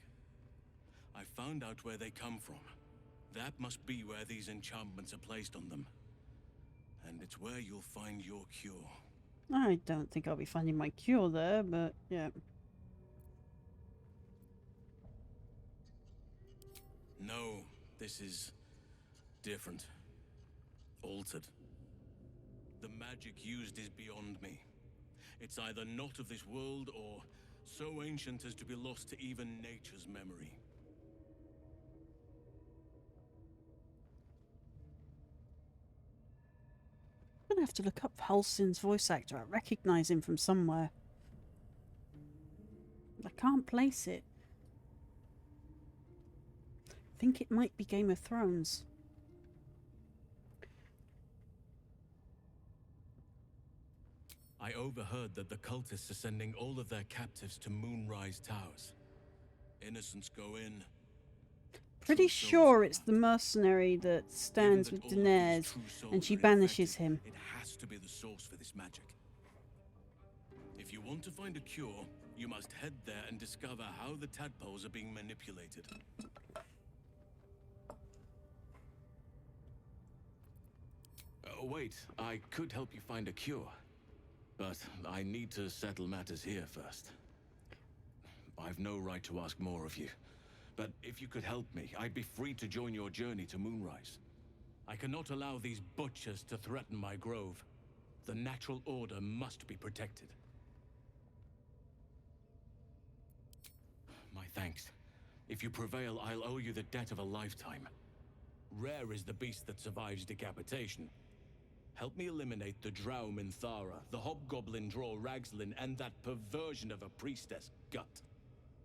I found out where they come from. That must be where these enchantments are placed on them. And it's where you'll find your cure. I don't think I'll be finding my cure there, but yeah. No, this is different. Altered. The magic used is beyond me. It's either not of this world or so ancient as to be lost to even nature's memory. I'm gonna have to look up Halsin's voice actor. I recognize him from somewhere. I can't place it. I think it might be Game of Thrones. I overheard that the cultists are sending all of their captives to Moonrise Towers. Innocents go in. Pretty sure it's the mercenary that stands with Daenerys and she banishes him. It has to be the source for this magic. If you want to find a cure, you must head there and discover how the tadpoles are being manipulated. Wait, I could help you find a cure. But I need to settle matters here first. I've no right to ask more of you. But if you could help me, I'd be free to join your journey to Moonrise. I cannot allow these butchers to threaten my grove. The natural order must be protected. My thanks. If you prevail, I'll owe you the debt of a lifetime. Rare is the beast that survives decapitation. Help me eliminate the Drow Minthara, the Hobgoblin Draw Ragslin, and that perversion of a priestess, Gut.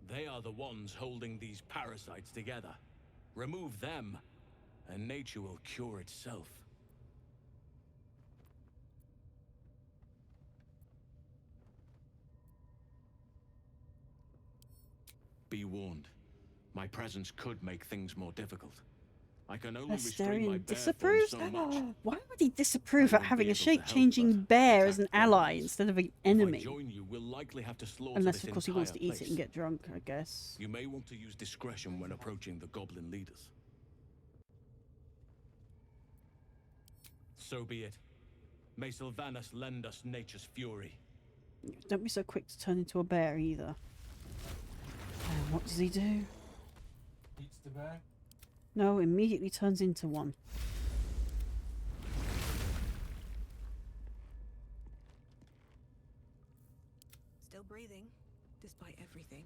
They are the ones holding these parasites together. Remove them, and nature will cure itself. Be warned. My presence could make things more difficult. I can only restrain my Astarion bear form disapproves? so much. Why would he disapprove I at won't having be a able to help, shape-changing but bear as an attack ally enemies. instead of an If I enemy? join you, we'll likely have to slaughter Unless, this of course, he wants to entire eat it and place. get drunk, I guess. You may want to use discretion when approaching the goblin leaders. So be it. May Sylvanas lend us nature's fury. Don't be so quick to turn into a bear either. And what does he do? Eats the bear. No, immediately turns into one. Still breathing, despite everything.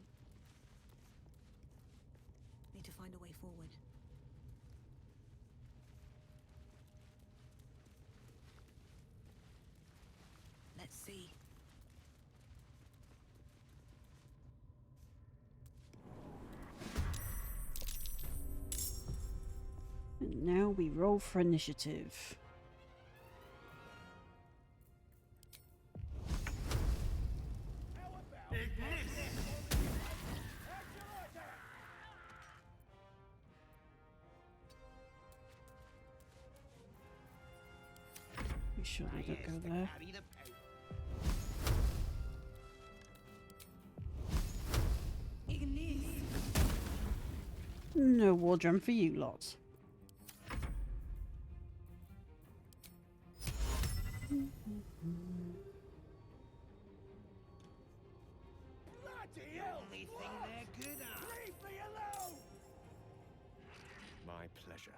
Need to find a way forward. Let's see. And now we roll for initiative. Be sure they don't go there. No war drum for you lot. My pleasure.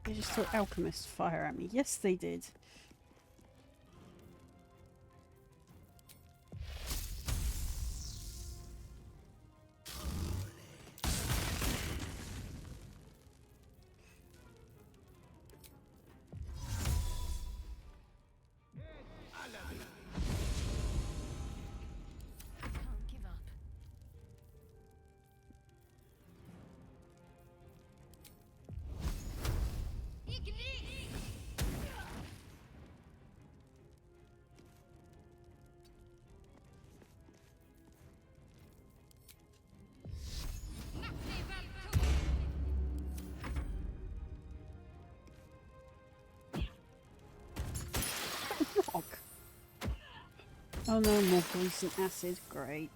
They just threw alchemist fire at me. Yes, they did. Can't give up. Rock. Oh no, more recent acid. Great.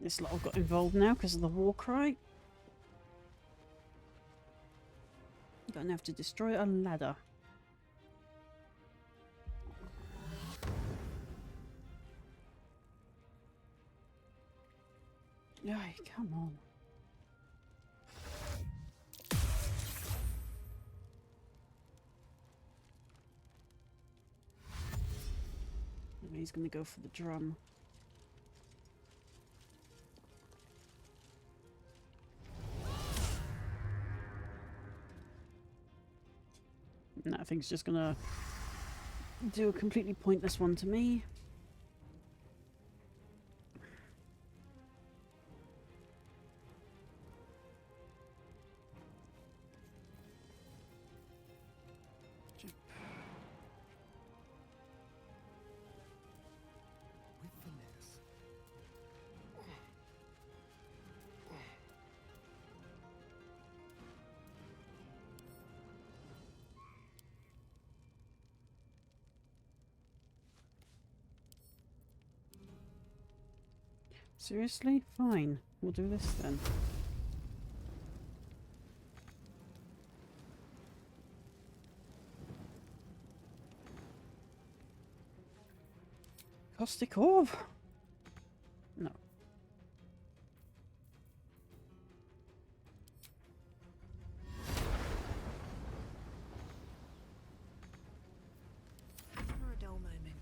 This lot have got involved now because of the war cry. Gonna have to destroy a ladder. Yay, come on. He's gonna go for the drum. No, I think it's just gonna do a completely pointless one to me. With finesse. Seriously? Fine. We'll do this then. Caustic orb? No. For a dull moment.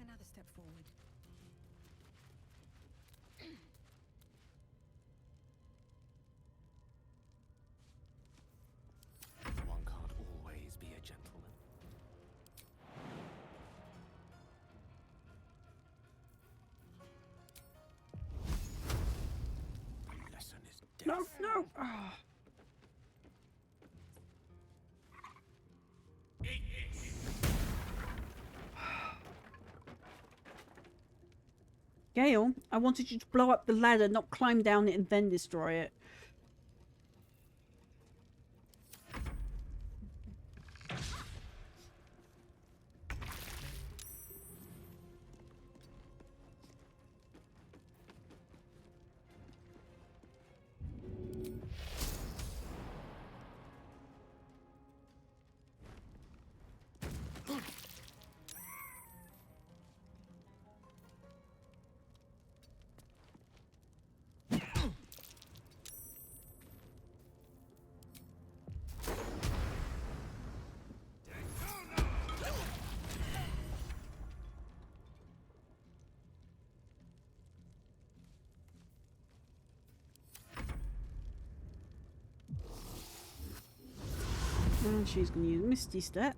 Another step forward. One can't always be a gentleman. The lesson is death. No, no! Ah. Gale, I wanted you to blow up the ladder, not climb down it and then destroy it. And she's going to use Misty Step.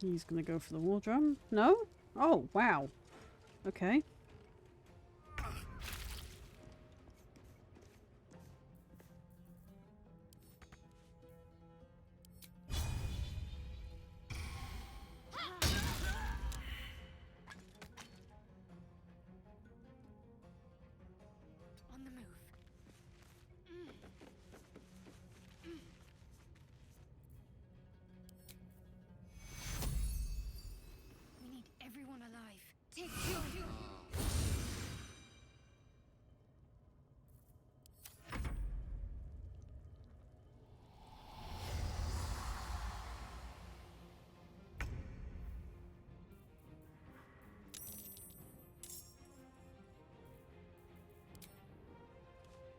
He's going to go for the war drum. No? Oh, wow. Okay. On the move. We need everyone alive. Take your...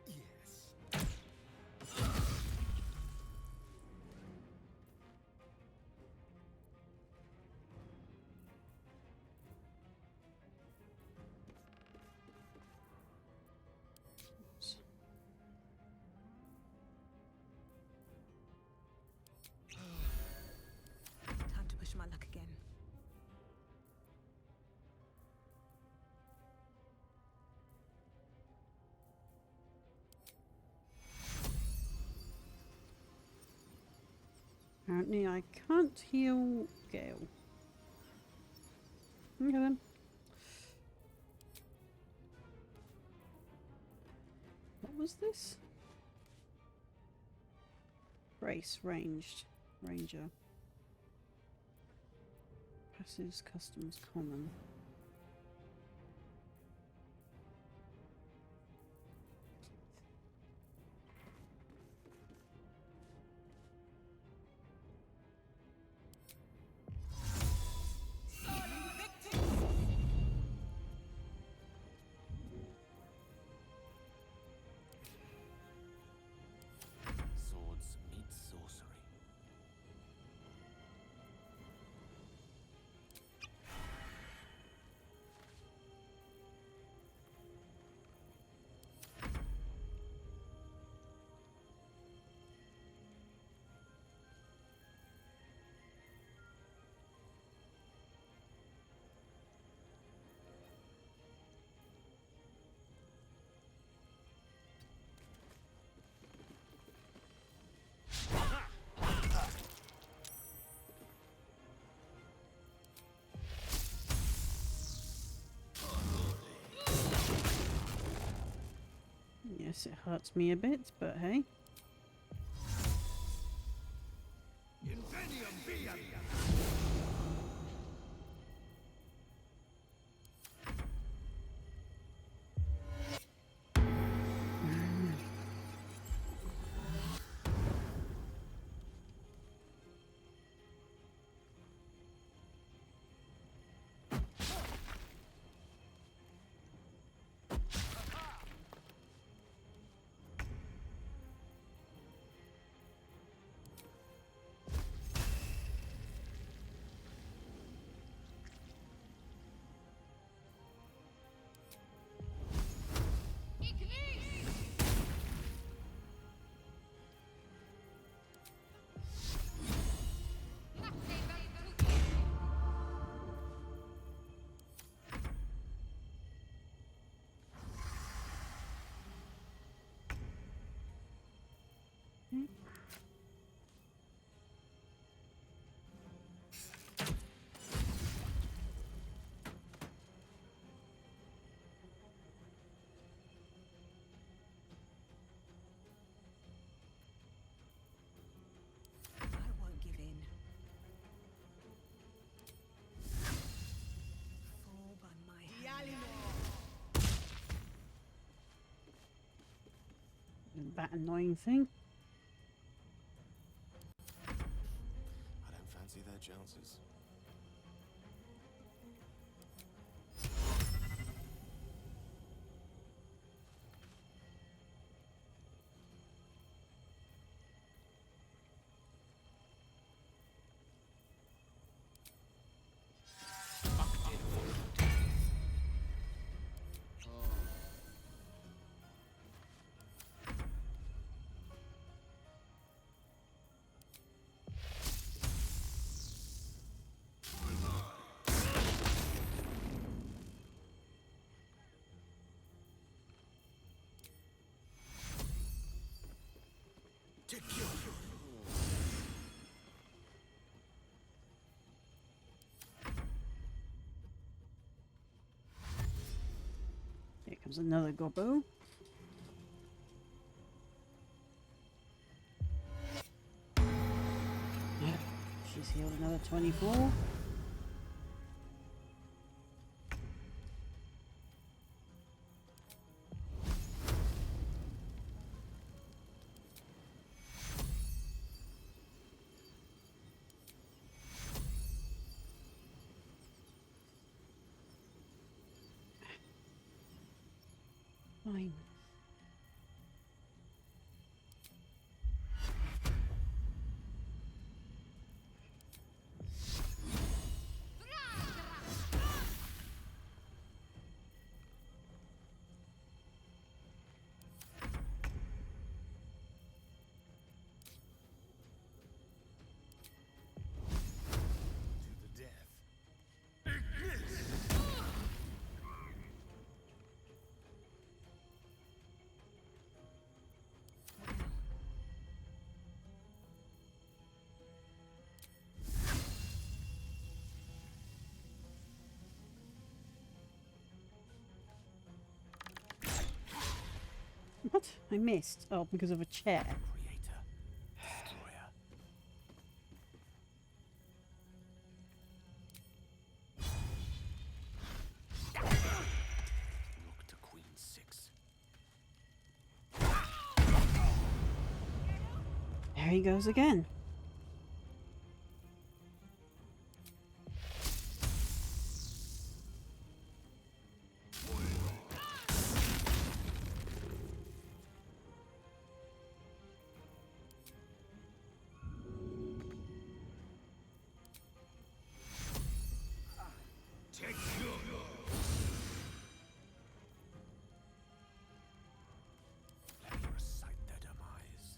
Yes. Time to push my luck again. Apparently I can't heal Gale. Okay then. What was this? Brace, ranged. Ranger. Passives, customs, common. guess it hurts me a bit, but hey. I won't give in. Fall by my hand. That annoying thing. I don't fancy their chances. Here comes another gobbo. Yep, she's healed another 24. Fine. To the death. What? I missed. Oh, because of a chair. Creator. Destroyer. Look to Queen 6. There he goes again. Let me recite their demise.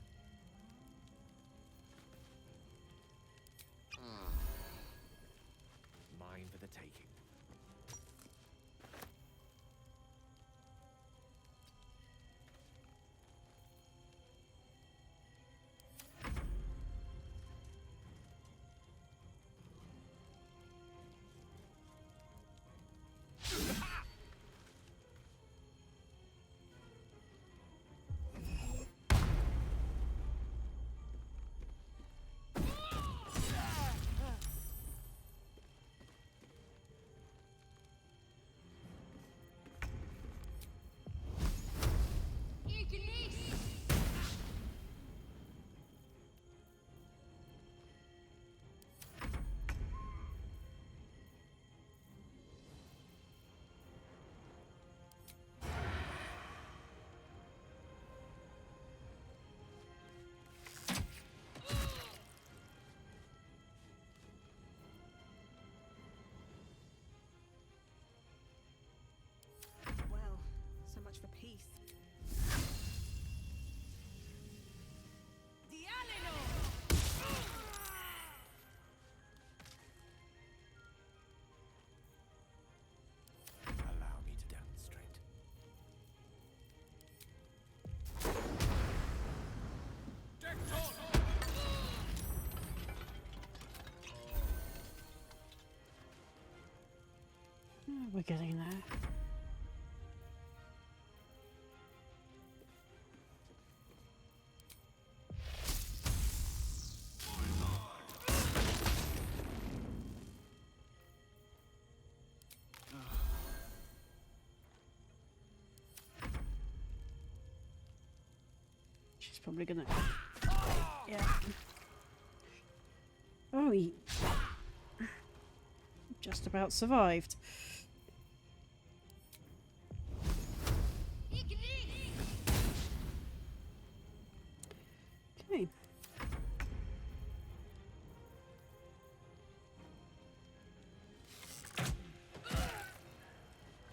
we're getting there. She's probably gonna... Yeah. Oh, he just about survived. Okay.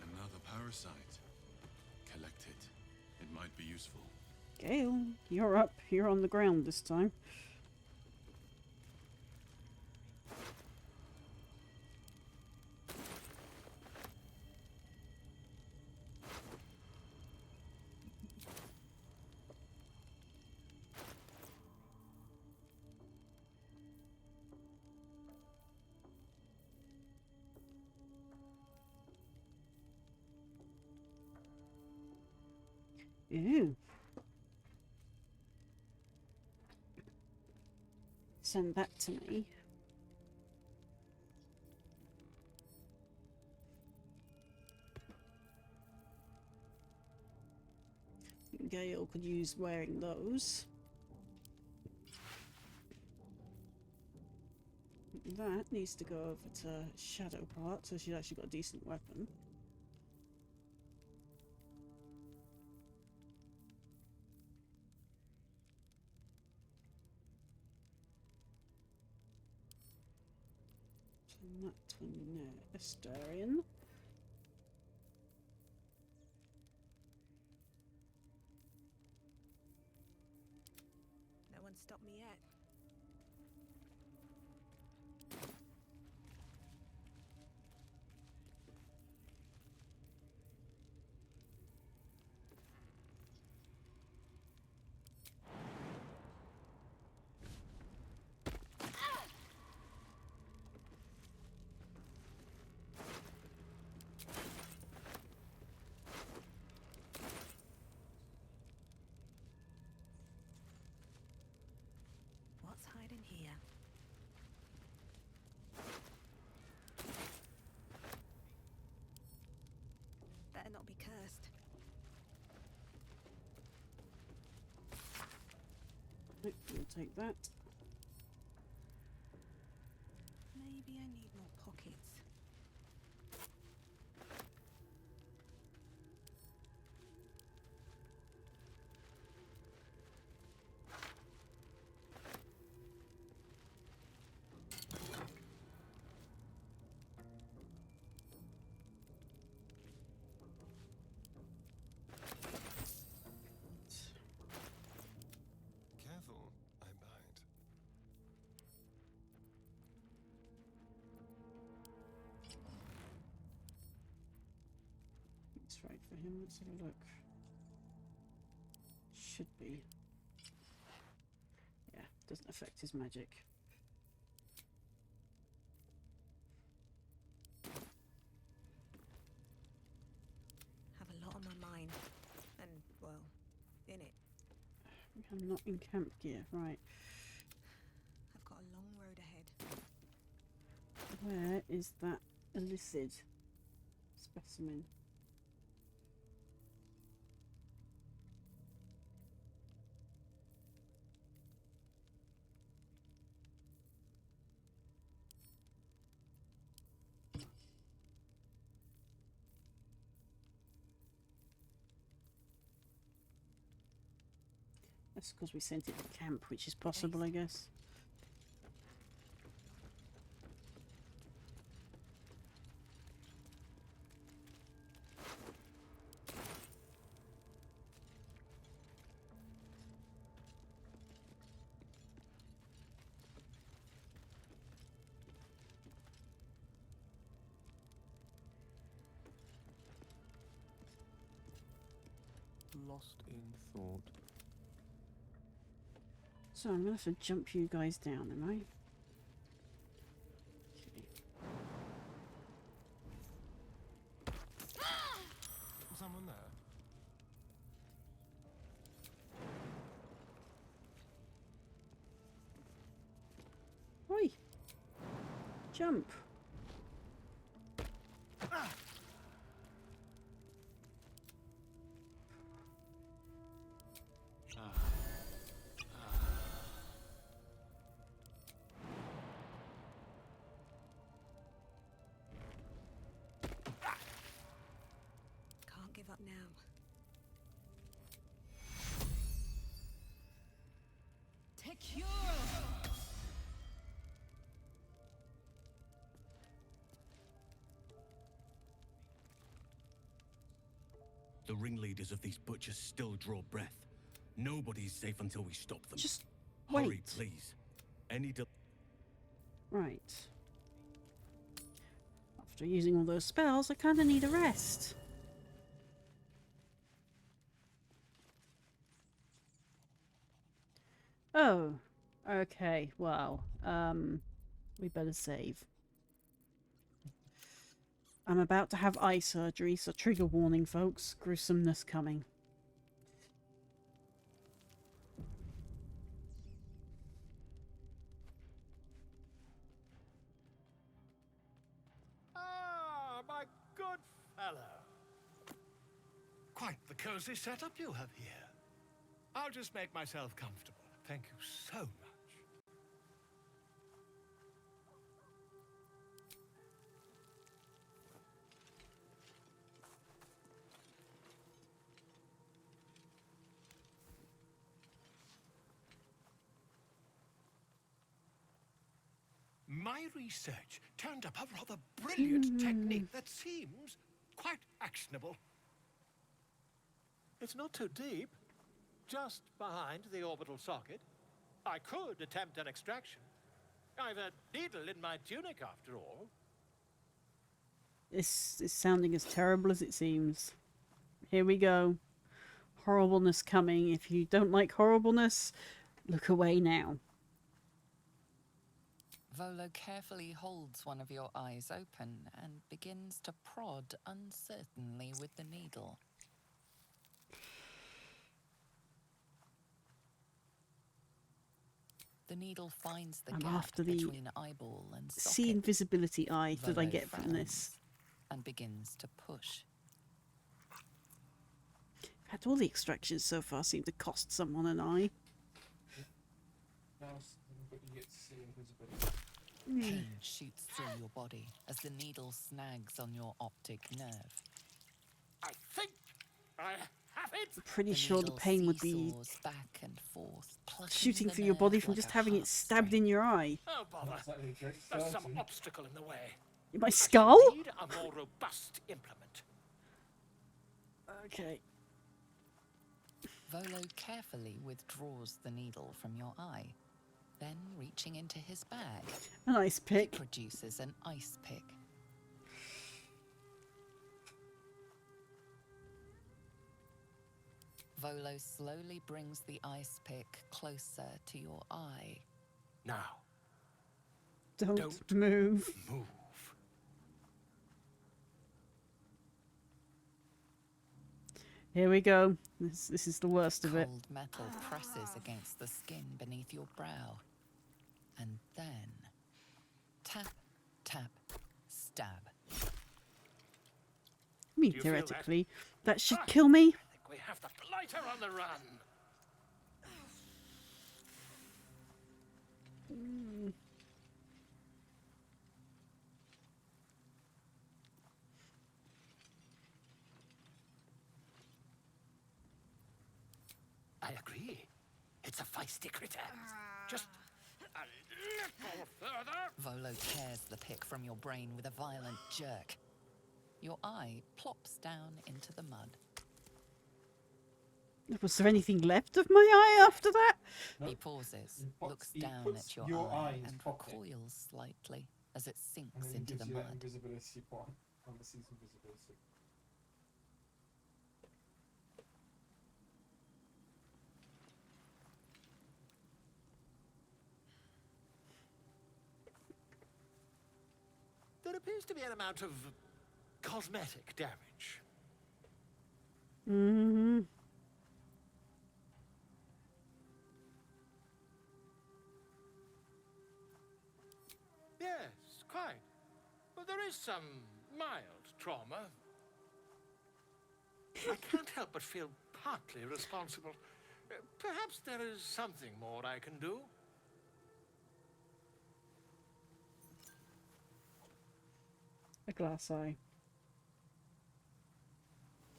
Another parasite. Collect it. It might be useful. Gale, you're up. You're on the ground this time. Ew. Send that to me. Gale could use wearing those. That needs to go over to Shadow Part, so she's actually got a decent weapon. That one there, Astarian. No one stopped me yet. What's hiding here? Better not be cursed. Nope, we'll take that. Maybe I need more pockets. Careful, I bite. It's right for him. Let's have a look. Should be. Yeah, doesn't affect his magic. Have a lot on my mind. And, well, in it. I'm not in camp gear, right. I've got a long road ahead. Where is that illicid specimen? That's because we sent it to camp, which is possible, I guess. Lost in thought. So I'm going to have to jump you guys down, am I? Okay. Jump. Can't give up now. The ringleaders of these butchers still draw breath. Nobody's safe until we stop them. Just hurry, wait. please. Any del- Right. After using all those spells, I kind of need a rest. Oh. Okay, well, we better save. I'm about to have eye surgery, so trigger warning, folks. Gruesomeness coming. Ah, my good fellow. Quite the cozy setup you have here. I'll just make myself comfortable. Thank you so much. My research turned up a rather brilliant technique that seems quite actionable. It's not too deep, just behind the orbital socket. I could attempt an extraction. I've a needle in my tunic, after all. This is sounding as terrible as it seems. Here we go. Horribleness coming. If you don't like horribleness, look away now. Volo carefully holds one of your eyes open and begins to prod uncertainly with the needle. The needle finds the I'm gap after the between eyeball and socket. See invisibility eye that I Volo get from this. frowns and begins to push. In fact, all the extractions so far seem to cost someone an eye. Now, but you get to see invisibility. Pain shoots through your body as the needle snags on your optic nerve. I think I have it. I'm pretty The sure the needle pain would be seesaws back and forth, plucking shooting the through your body nerve from like just a having it stabbed heartstring. in your eye. Oh, bother. That's like the trick. There's some 30. obstacle in the way. My skull? Need a more robust implement. Okay. Volo carefully withdraws the needle from your eye. Then, reaching into his bag, An ice he pick. produces an ice pick. Volo slowly brings the ice pick closer to your eye. Now, Don't move. move. Here we go. This is the worst of it. Cold metal presses against the skin beneath your brow. And then, tap, tap, stab. I mean, Do you feel that? theoretically, that should kill me. I think we have the blighter on the run. I agree. It's a feisty critter. Just a little further. Volo tears the pick from your brain with a violent jerk. Your eye plops down into the mud. Was there anything left of my eye after that? He Nope. pauses, He looks puts down at your eye eye in his and pocket. recoils slightly as it And sinks then he into gives the you that mud. invisibility point. Sees invisibility. There appears to be an amount of cosmetic damage. Mm-hmm. Yes, quite. Just some mild trauma. I can't help but feel partly responsible. Perhaps there is something more I can do. A glass eye.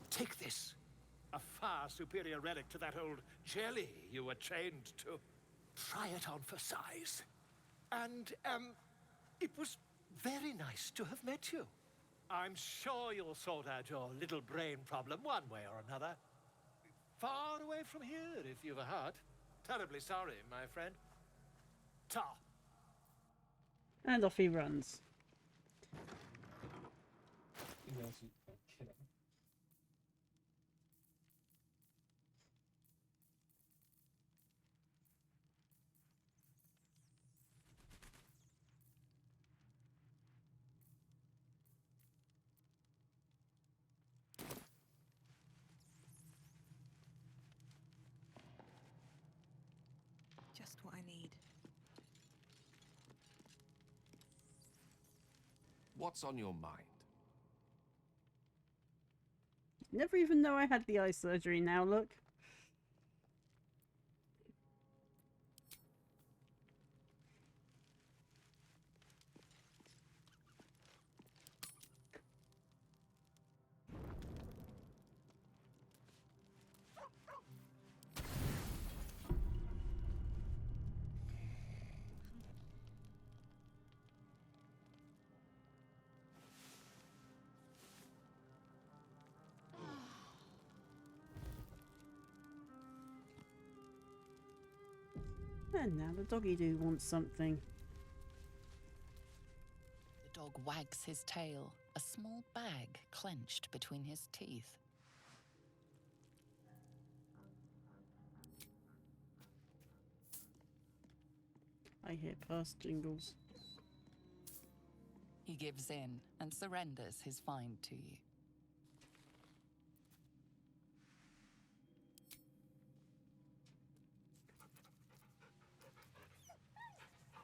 Take this. A far superior relic to that old jelly you were trained to. Try it on for size. And, it was very nice to have met you. I'm sure you'll sort out your little brain problem one way or another. Far away from here, if you've a heart. Terribly sorry, my friend. Ta. And off he runs. He knows you can kill him. Just what I need. What's on your mind? Never even know I had the eye surgery now, look. And now the doggy do wants something. The dog wags his tail, a small bag clenched between his teeth. I hear purse jingles. He gives in and surrenders his find to you.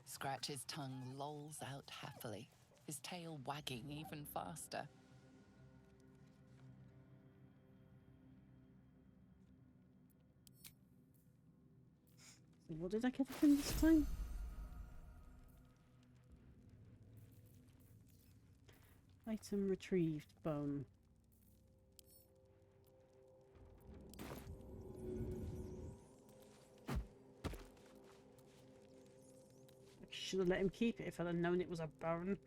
Scratch's tongue lolls out happily, his tail wagging even faster. So what did I get from this time? Item retrieved, bone. I should have let him keep it if I'd have known it was a bone.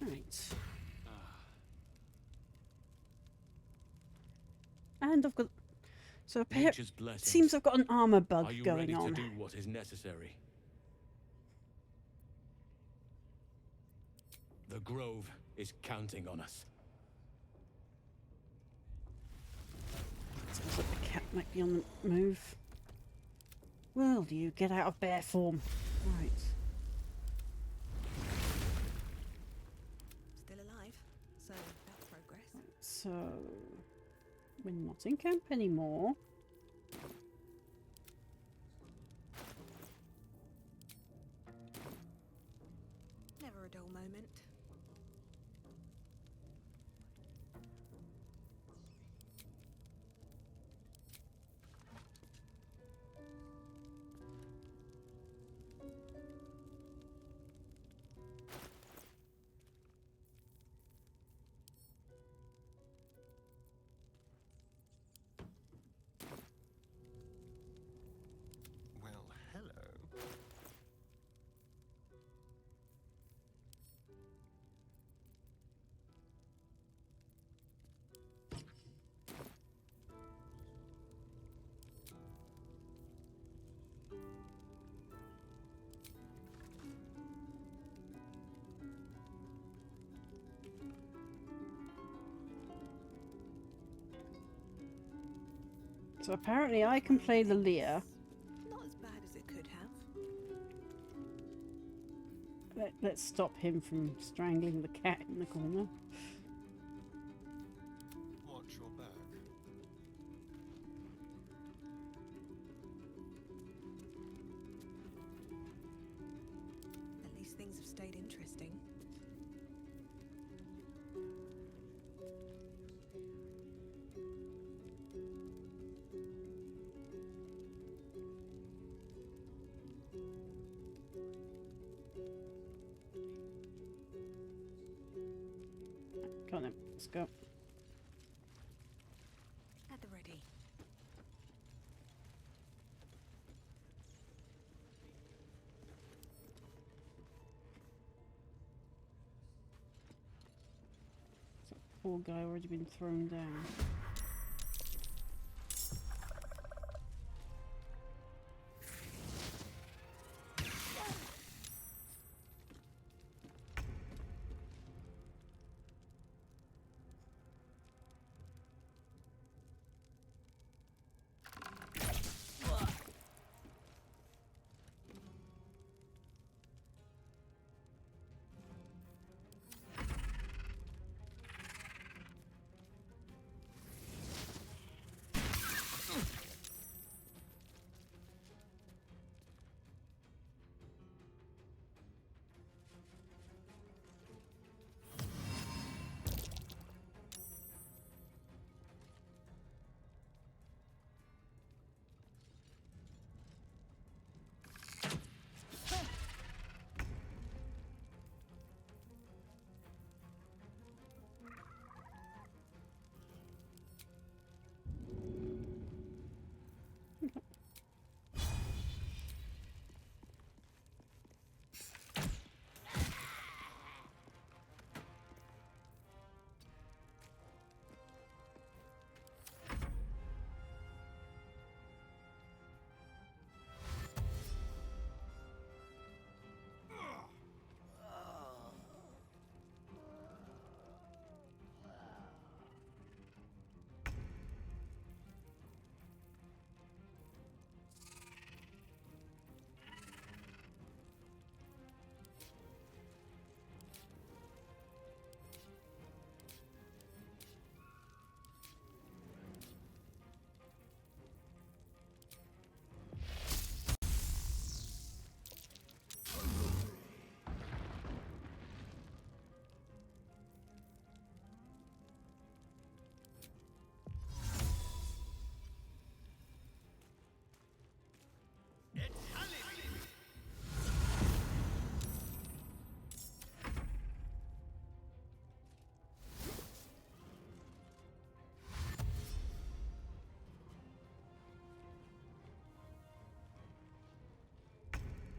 Right. And I've got... So Nature's it blessings. seems I've got an armor bug Are you going ready on. to do what is necessary? The Grove is counting on us. Sounds like the cat might be on the move. Will you get out of bear form? Right. Still alive, so that's progress. So we're not in camp anymore. Never a dull moment. Well, hello. So apparently I can play the lyre. Not as bad as it could have. Let's stop him from strangling the cat in the corner. Watch your back. At least things have stayed interesting. Come on then, let's go. At the ready. Poor guy already been thrown down.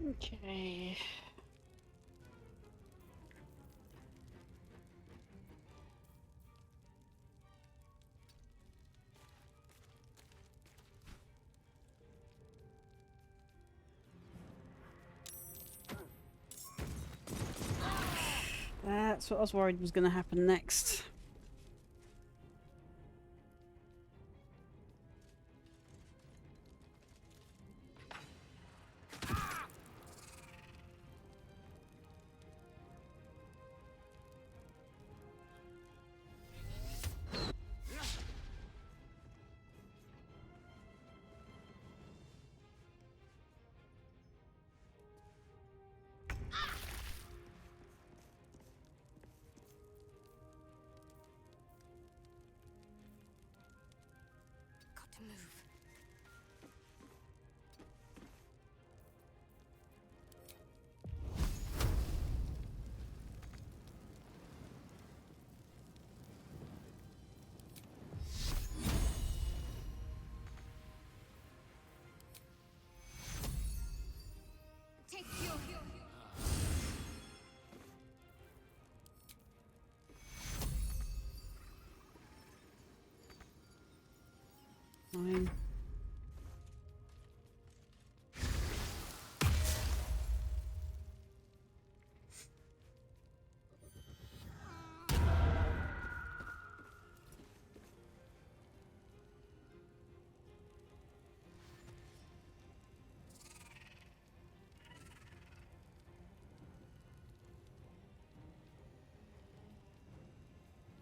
Okay. That's what I was worried was going to happen next.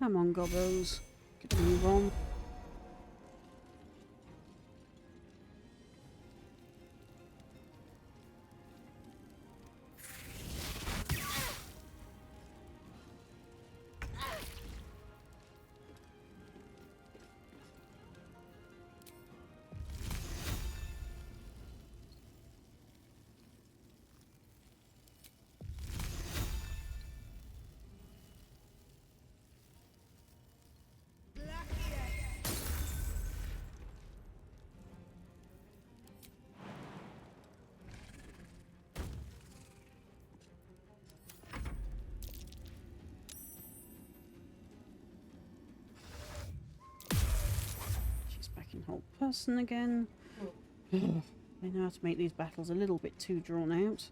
Come on, gobbos. Get a move on. She's back in whole person again. They know how to make these battles a little bit too drawn out.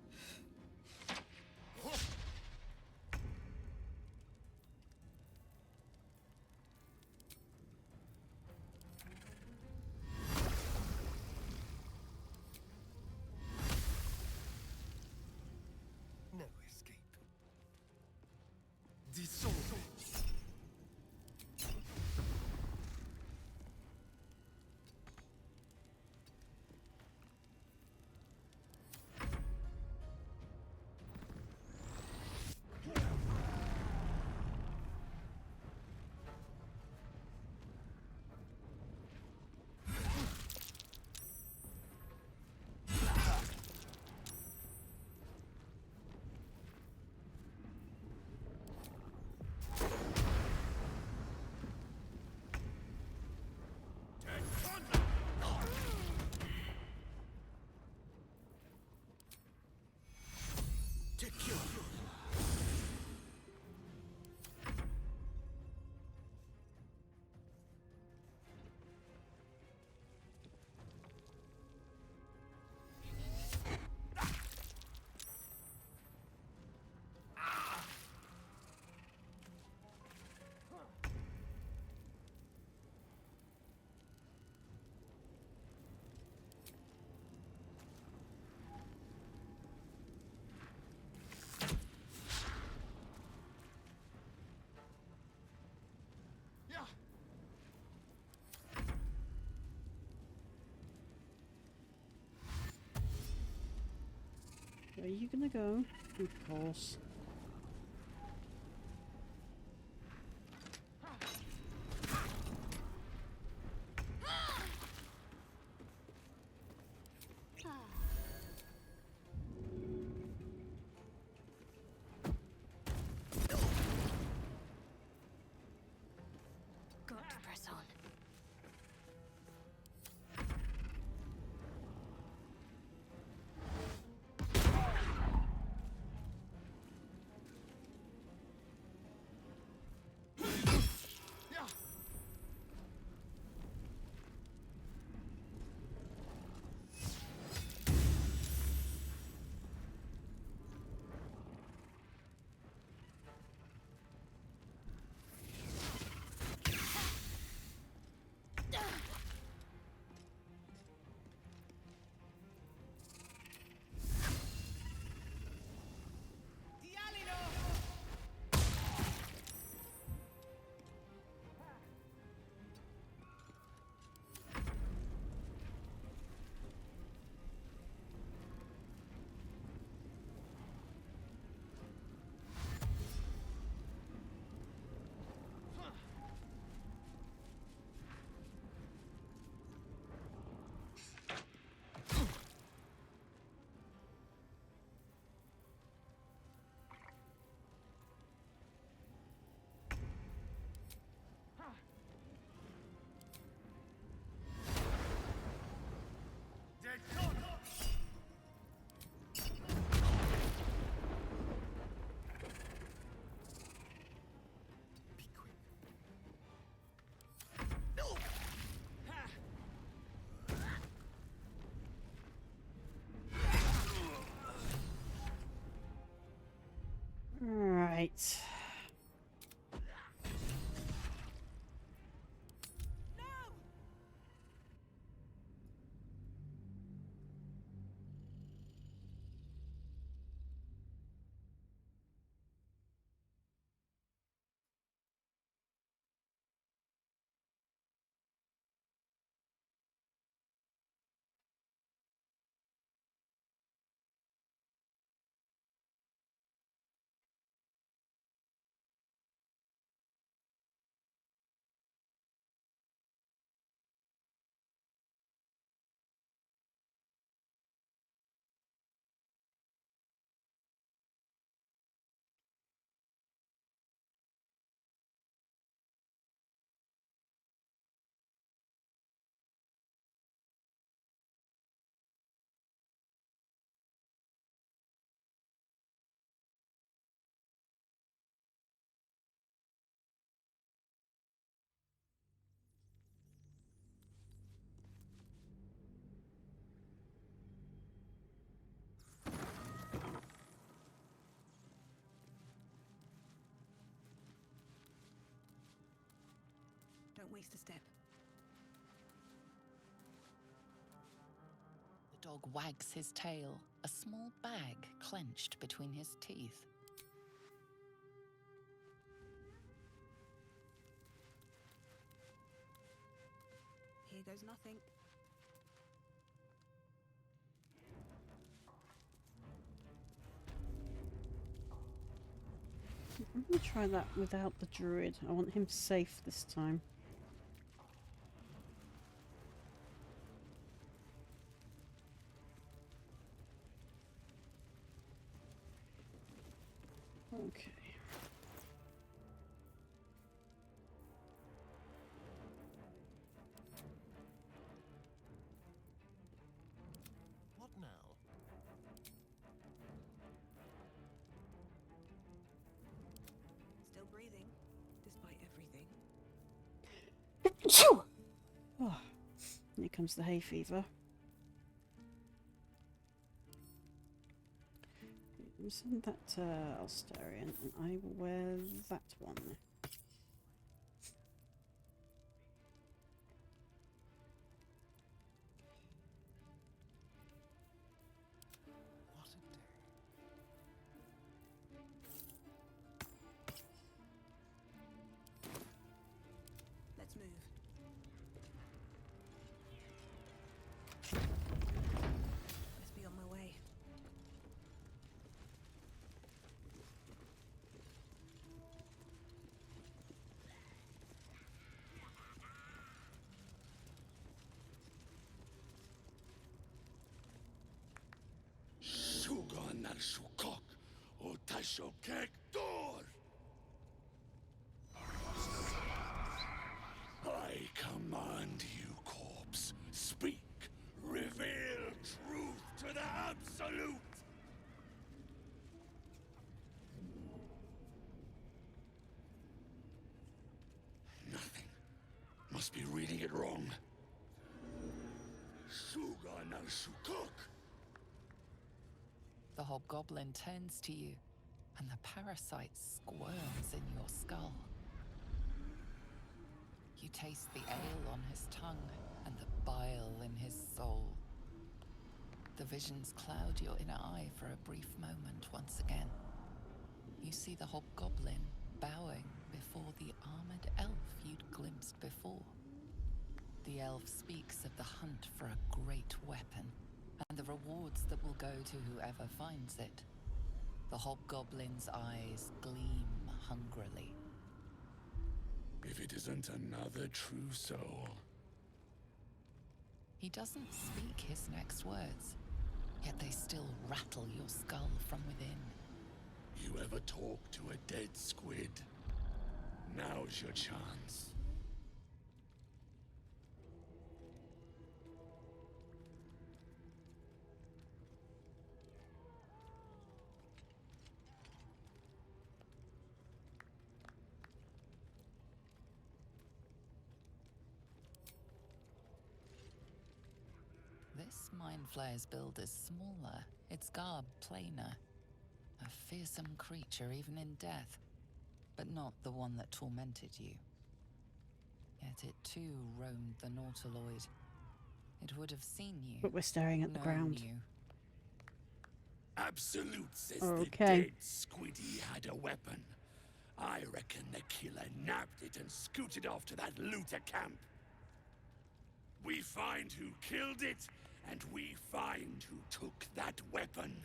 No escape. Dissolve. Where are you gonna go? Of course. Got to press on. Right. least a step. The dog wags his tail, a small bag clenched between his teeth. Here goes nothing. I'm gonna try that without the druid. I want him safe this time. Okay. What now? Still breathing, despite everything. Oh, here comes the hay fever. Send that to Alsterian, and I will wear that one. What a day. Let's move. Best be on my way. Shugon al Shukok, o Tashokek Dor! I command you, corpse. Speak. Reveal truth to the absolute. Nothing. Must be reading it wrong. Shugon al Shukok. The hobgoblin turns to you, and the parasite squirms in your skull. You taste the ale on his tongue and the bile in his soul. The visions cloud your inner eye for a brief moment once again. You see the hobgoblin bowing before the armored elf you'd glimpsed before. The elf speaks of the hunt for a great weapon and the rewards that will go to whoever finds it. The hobgoblin's eyes gleam hungrily. If it isn't another true soul. He doesn't speak his next words, yet they still rattle your skull from within. You ever talk to a dead squid? Now's your chance. This mind flayer's build is smaller, its garb plainer. A fearsome creature even in death, but not the one that tormented you. Yet it too roamed the Nautiloid. It would have seen you. But we're staring at the known ground. you. Absolute says Okay. the dead squiddy had a weapon. I reckon the killer nabbed it and scooted off to that looter camp. We find who killed it, and we find who took that weapon.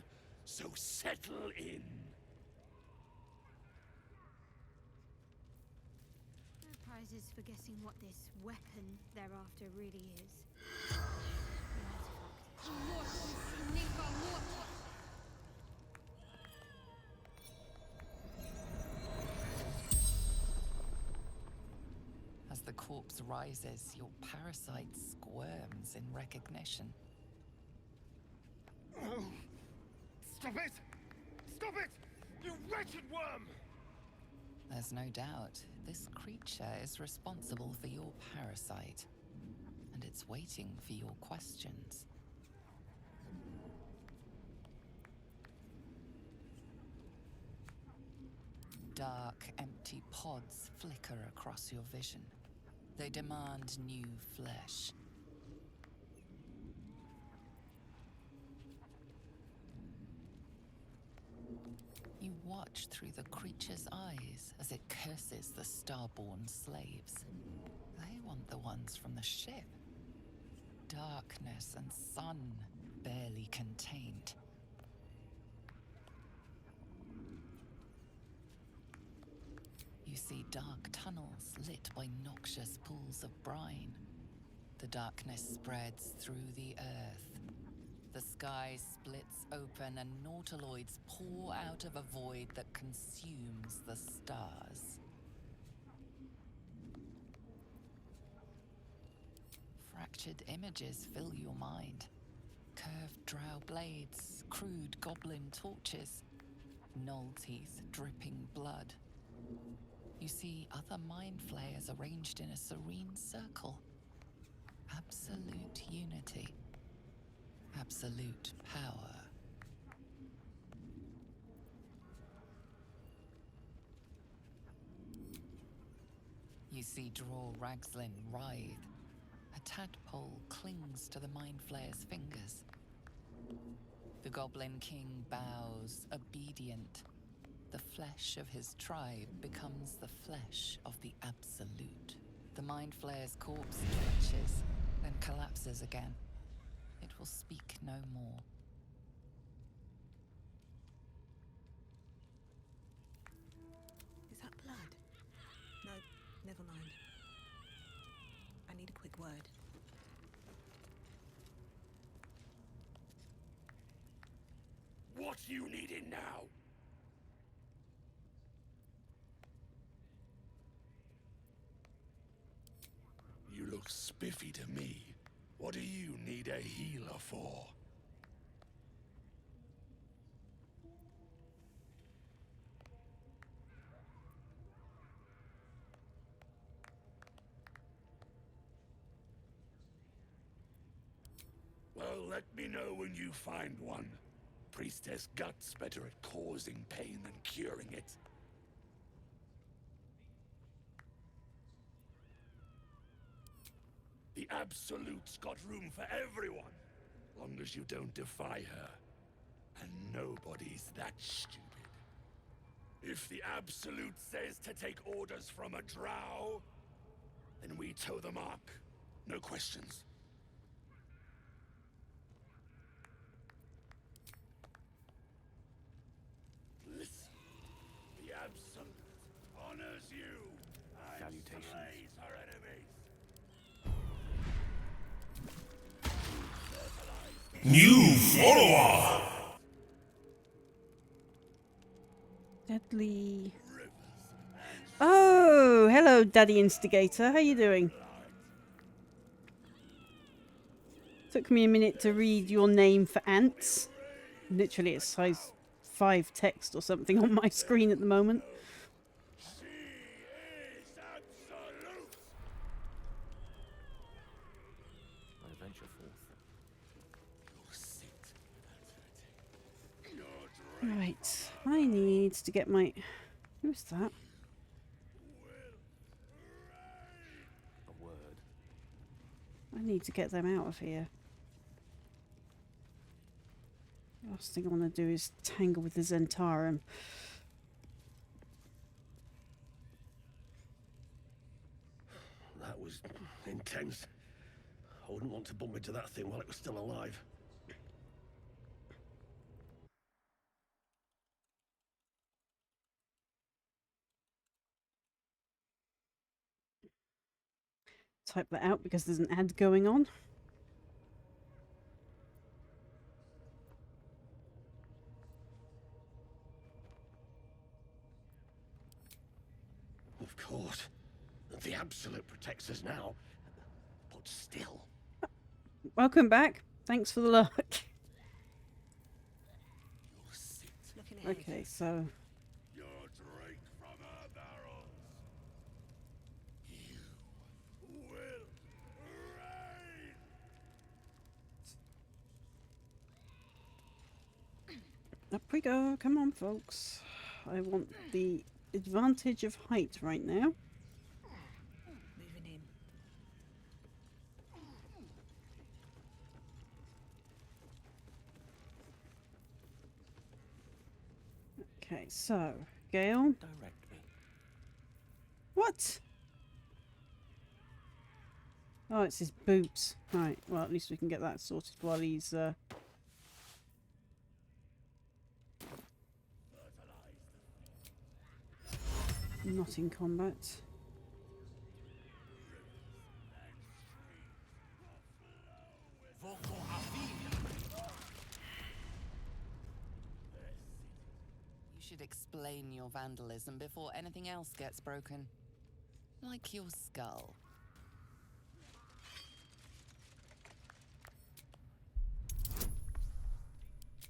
So settle in. No prizes for guessing what this weapon thereafter really is. As the corpse rises, your parasite squirms in recognition. Stop it! Stop it! You wretched worm! There's no doubt, this creature is responsible for your parasite, and it's waiting for your questions. Dark, empty pods flicker across your vision. They demand new flesh. You watch through the creature's eyes as it curses the starborn slaves. They want the ones from the ship. Darkness and sun, barely contained. You see dark tunnels lit by noxious pools of brine. The darkness spreads through the earth. The sky splits open and nautiloids pour out of a void that consumes the stars. Fractured images fill your mind. Curved drow blades, crude goblin torches, gnoll teeth dripping blood. You see other mind flayers arranged in a serene circle. Absolute unity. Absolute power. You see Draw Ragslin writhe. A tadpole clings to the mind flayer's fingers. The Goblin King bows, obedient. The flesh of his tribe becomes the flesh of the Absolute. The mind flayer's corpse twitches, then collapses again. It will speak no more. Is that blood? No, never mind. I need a quick word. What you needing now? You look spiffy to me. What do you need a healer for? Well, let me know when you find one. Priestess Gut's better at causing pain than curing it. The Absolute's got room for everyone, long as you don't defy her. And nobody's that stupid. If the Absolute says to take orders from a drow, then we toe the mark. No questions. Listen, the Absolute honors you and slays her enemies. New follower! Deadly. Oh, hello, Daddy Instigator. How you doing? Took me a minute to read your name for ants. Literally, it's size 5 text or something on my screen at the moment. She is Absolute! I venture forth. Right, I need to get my... Who's that? A word. I need to get them out of here. The last thing I want to do is tangle with the Zentarum. That was intense. I wouldn't want to bump into that thing while it was still alive. Type that out because there's an ad going on. Of course. The Absolute protects us now. But still. Welcome back. Thanks for the luck. Looking ahead. Okay, so... Your drink from her barrels. You will reign. Up we go. Come on, folks. I want the advantage of height right now. Moving in. Okay, so Gale. Direct me. What? Oh, it's his boots. Right. Well, at least we can get that sorted while he's not in combat. You should explain your vandalism before anything else gets broken. Like your skull.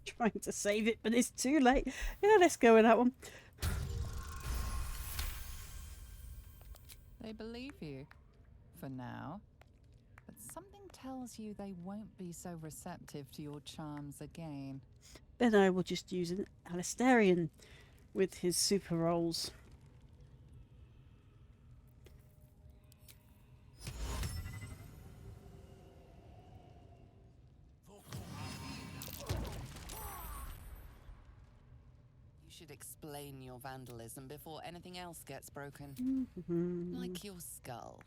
Trying to save it, but it's too late. Yeah, let's go with that one. They believe you. For now. But something tells you they won't be so receptive to your charms again. Then I will just use an Alistarian with his super rolls. You should explain your vandalism before anything else gets broken. Like your skull.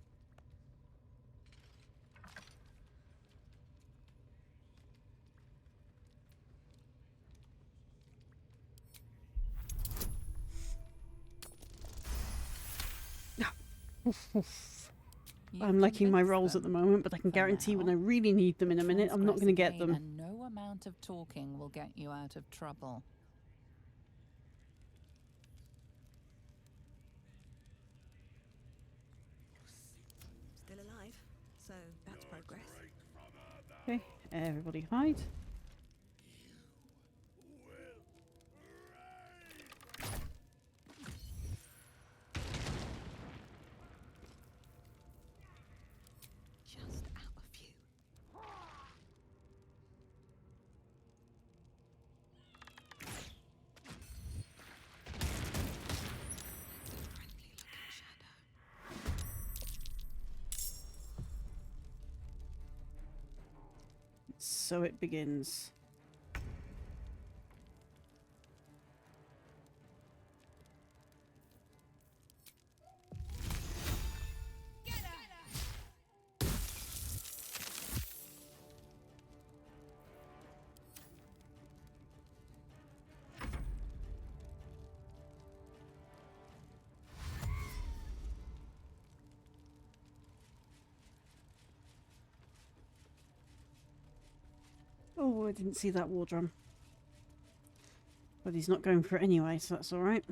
I'm liking my rolls at the moment, but I can guarantee when I really need them in a minute, I'm not going to get them. And no amount of talking will get you out of trouble. Still alive, so that's progress. Okay, everybody hide. Just out of view. Friendly looking shadow. So it begins. Oh, I didn't see that war drum. But he's not going for it anyway, so that's alright.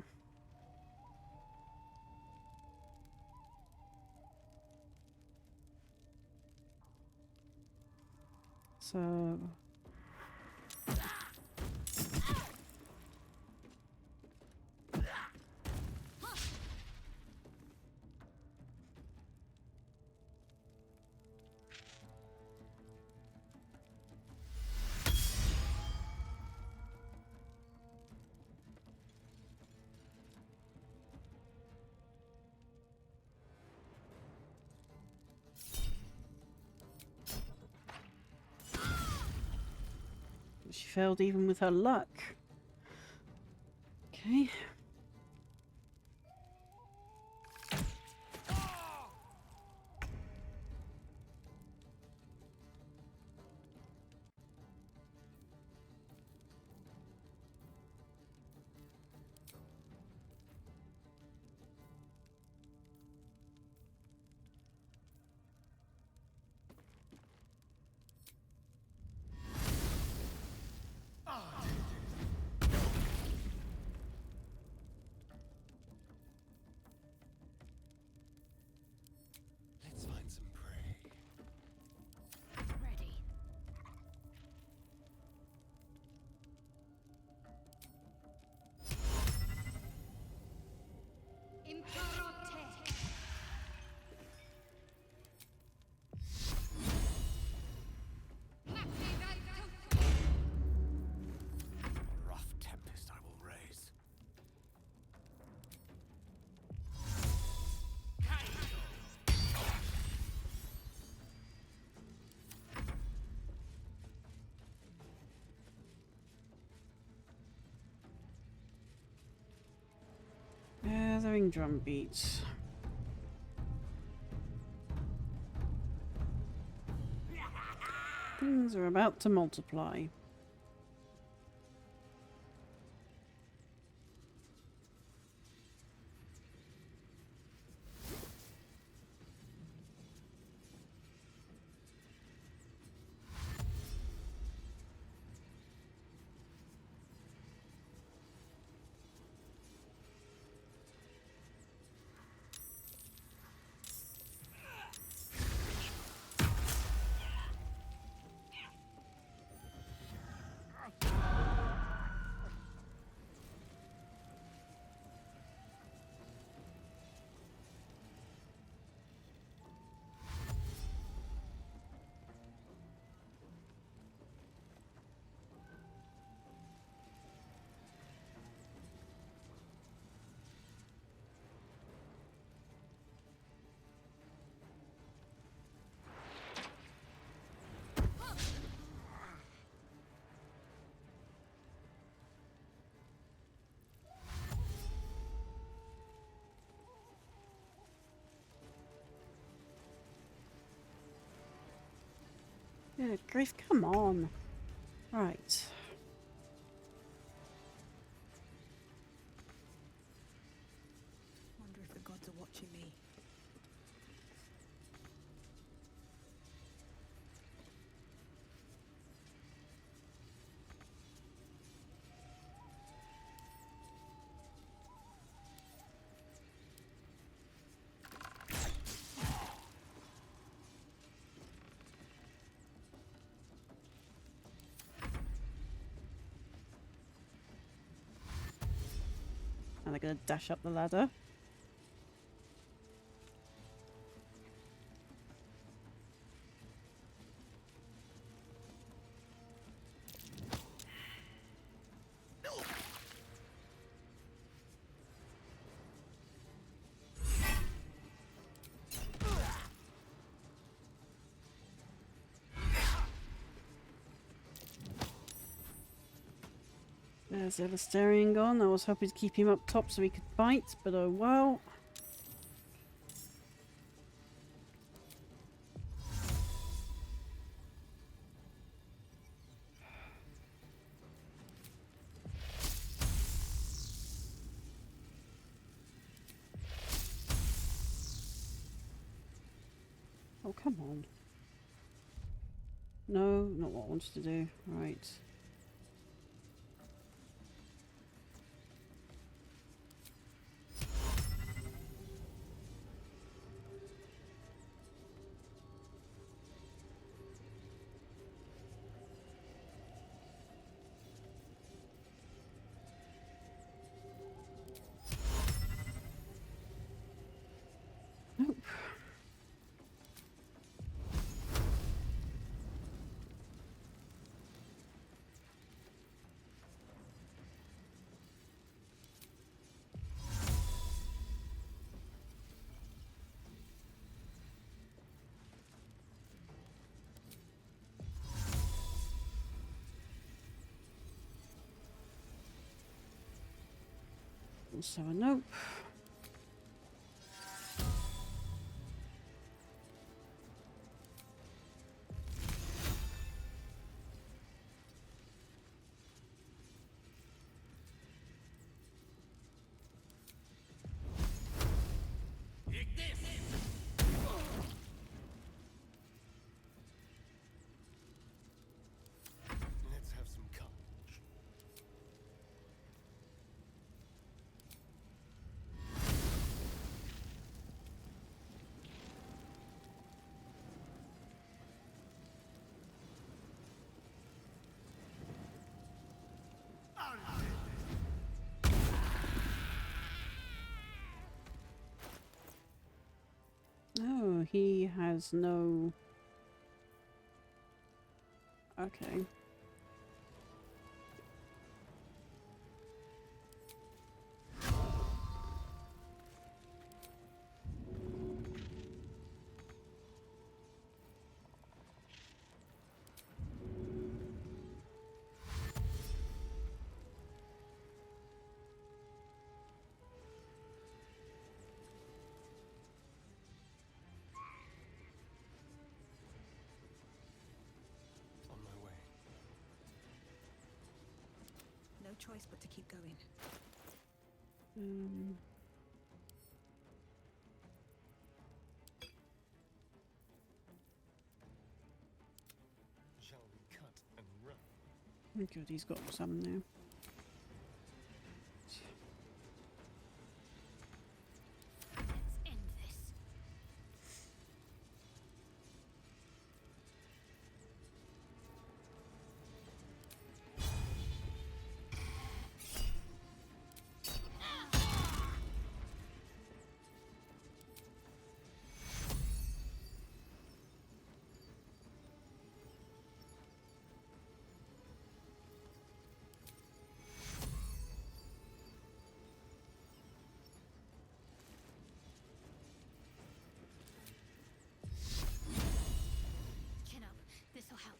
So... She failed even with her luck. Okay. Hearing drum beats. Things are about to multiply. Good grief, come on. Right. Wonder if the gods are watching me. And they're going to dash up the ladder. There's Elistarion gone. I was hoping to keep him up top so he could bite, but oh well. Oh, come on. No, not what I wanted to do. Right. Nope. So a nope. Let's have some courage. Oh, he has no... Okay. choice but to keep going. Shall we cut and run? Oh god, he's got some now. Let's end this. Chin up. This'll help.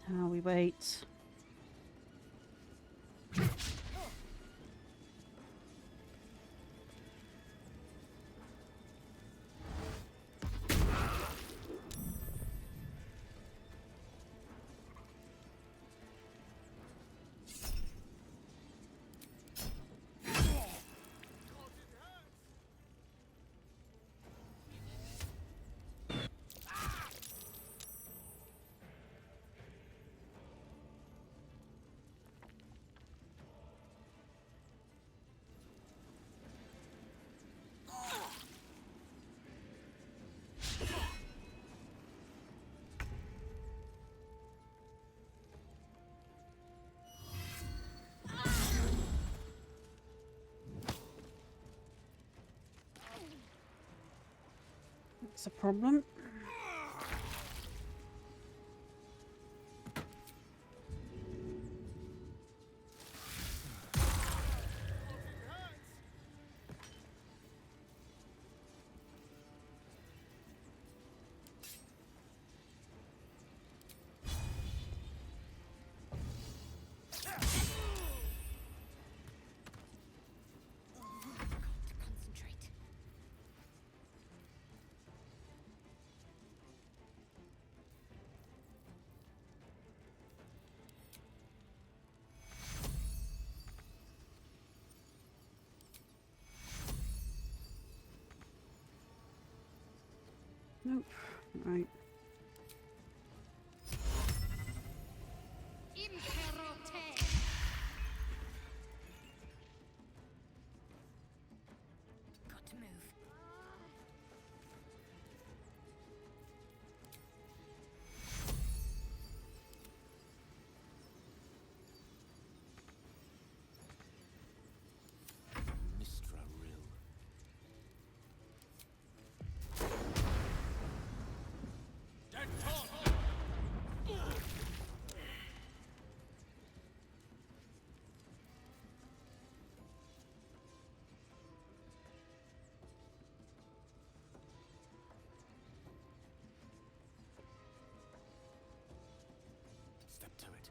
How we wait. That's a problem. Concentrate. Nope. Right. Got to move. Mistra Rill. Step to it.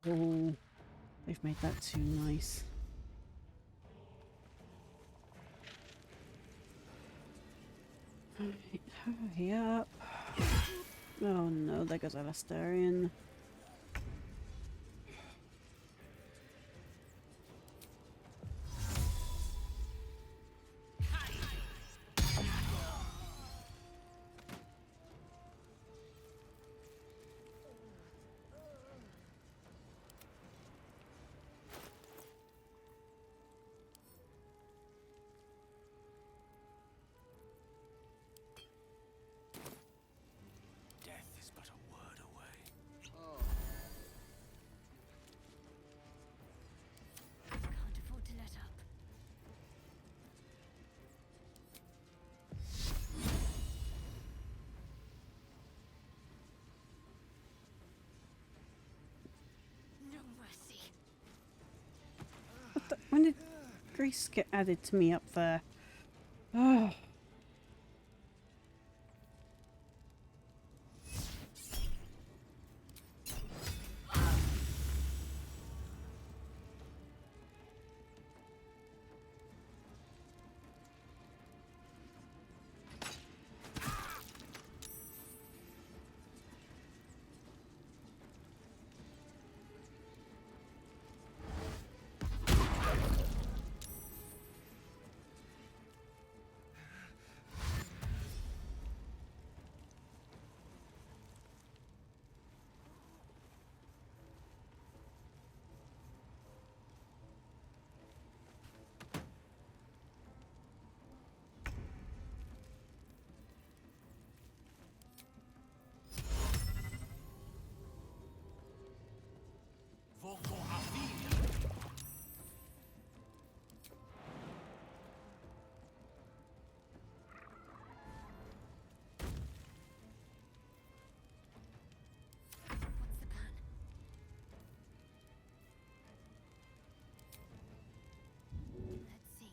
Oh, they've made that too nice. Right, hurry up. Oh no, there goes Alastarian. Death is but a word away. Can't afford to let up. No mercy. When did Grease get added to me up there? Oh. What's the plan? Let's see.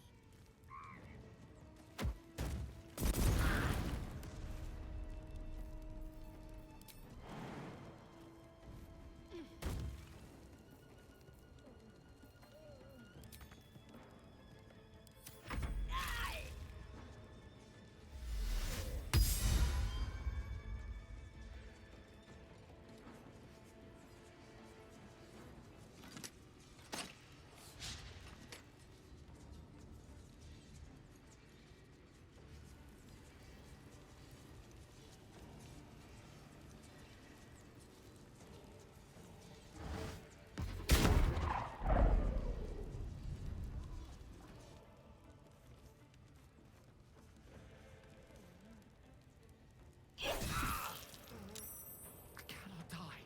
I cannot die.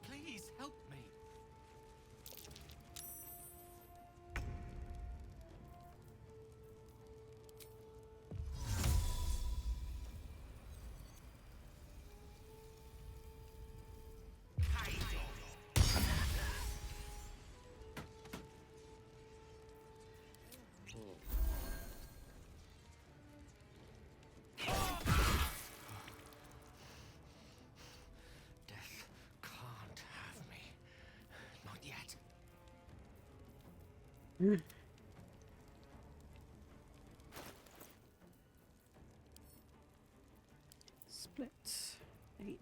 Please help me. Death can't have me. Not yet. Split. 8.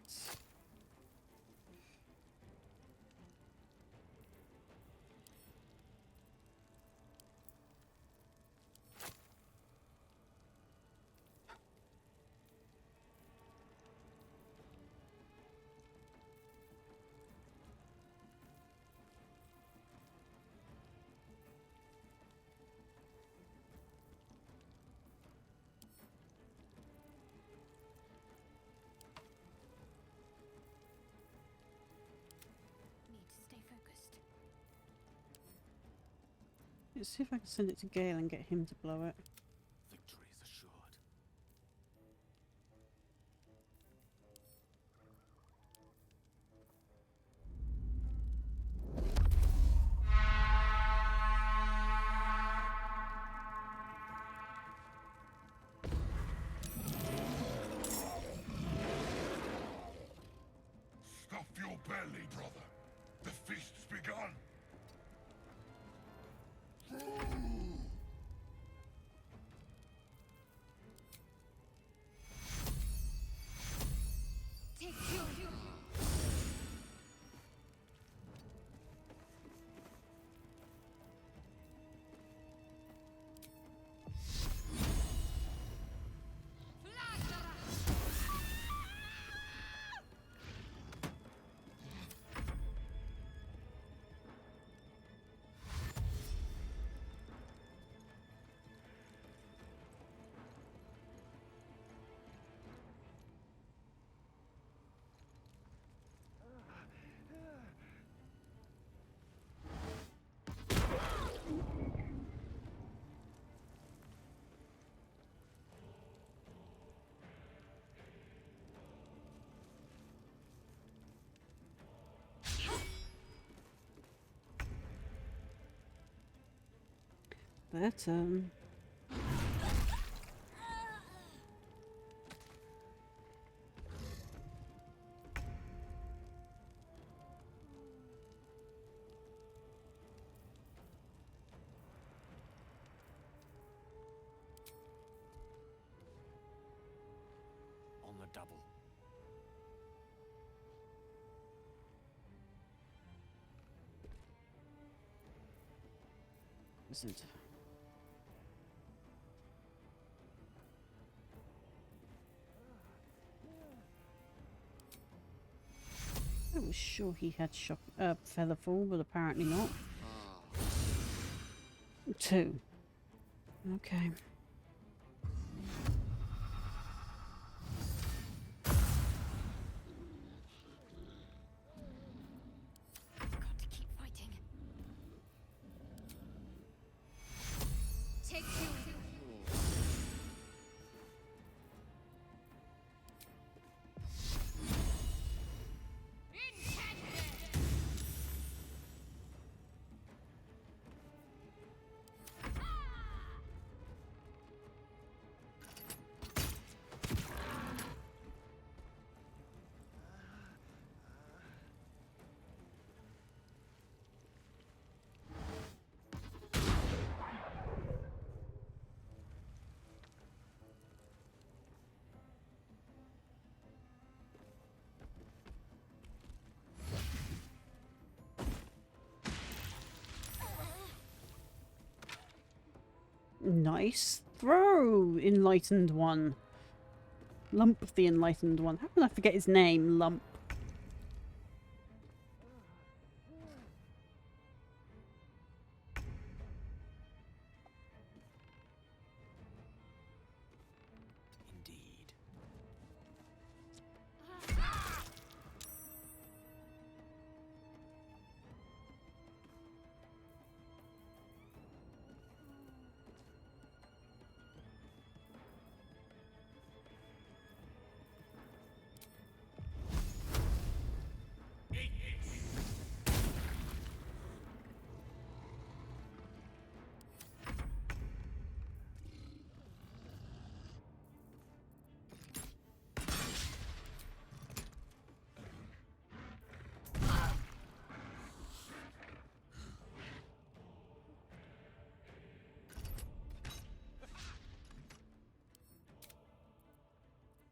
Need to stay focused. Let's see if I can send it to Gale and get him to blow it. Victory is assured. Stuff your belly, brother. The feast's begun. Their turn. On the double. Wizard. I was sure he had Featherfall, but apparently not. 2. Okay. Got to keep fighting. Take 2. Nice throw, Enlightened One. Lump the Enlightened One. How can I forget his name? Lump. Indeed.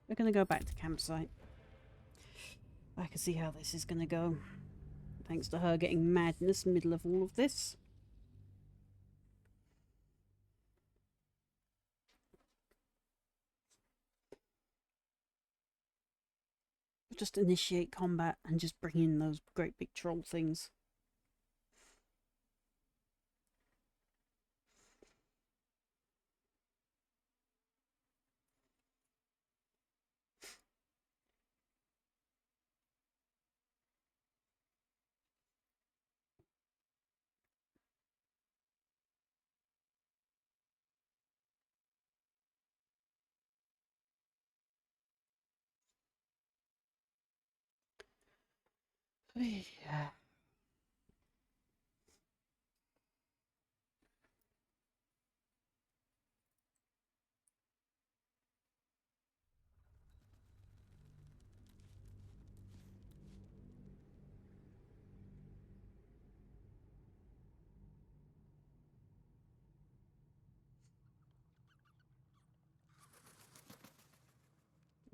We're going to go back to campsite. I can see how this is going to go. Thanks to her getting madness in the middle of all of this. Just initiate combat and just bring in those great big troll things. Yeah.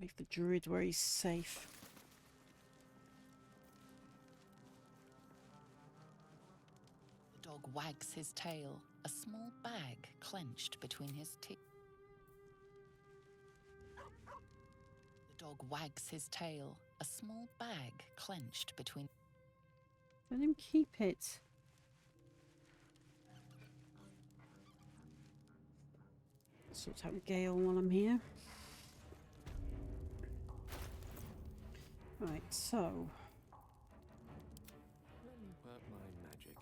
Leave the druid where he's safe. The dog wags his tail, a small bag clenched between his teeth. The dog wags his tail, a small bag clenched between. Let him keep it. Sort out Gale while I'm here. Right, so Let me work my magic.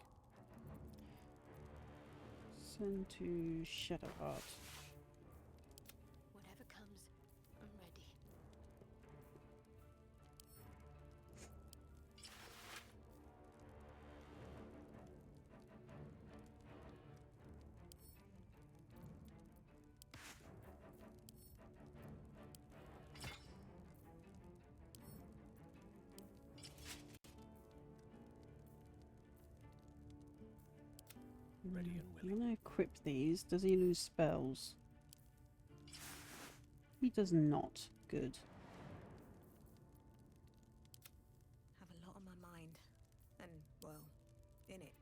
send to Shadowheart. Whatever comes, I'm ready. ready and I'm willing. gonna equip these. Does he lose spells? He does not. Good. Have a lot on my mind. And, well, in it.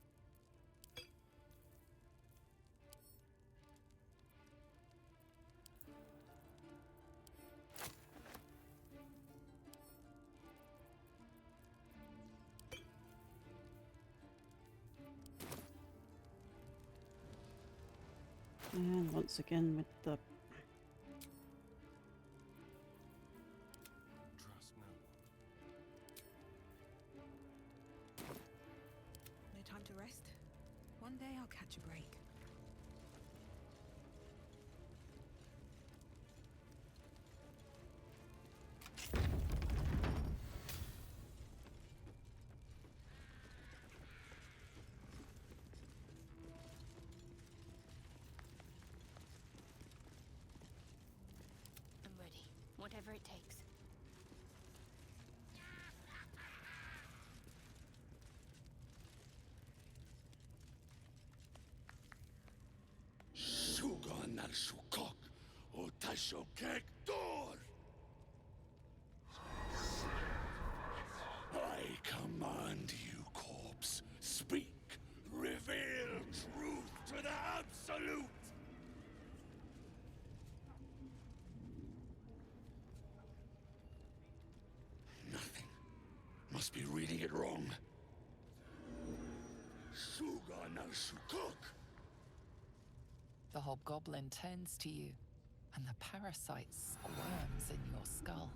And once again with the... Trust no one. No time to rest? One day I'll catch a break. I'm ready. Whatever it takes. Sugan al Sukok, Otasho Kek Dor. I command you, corpse. Speak. Reveal truth to the absolute. Nothing. Must be reading it wrong. Sugan al Sukok. The hobgoblin turns to you, and the parasite squirms in your skull.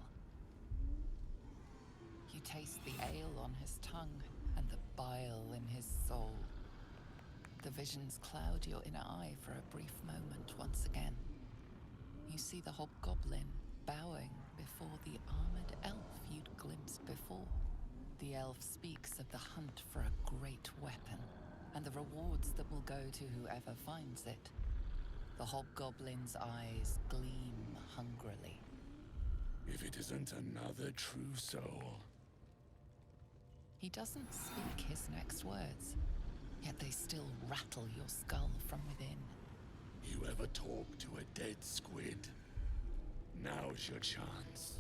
You taste the ale on his tongue and the bile in his soul. The visions cloud your inner eye for a brief moment once again. You see the hobgoblin bowing before the armored elf you'd glimpsed before. The elf speaks of the hunt for a great weapon and the rewards that will go to whoever finds it. The hobgoblin's eyes gleam hungrily. If it isn't another true soul. He doesn't speak his next words, yet they still rattle your skull from within. You ever talk to a dead squid? Now's your chance.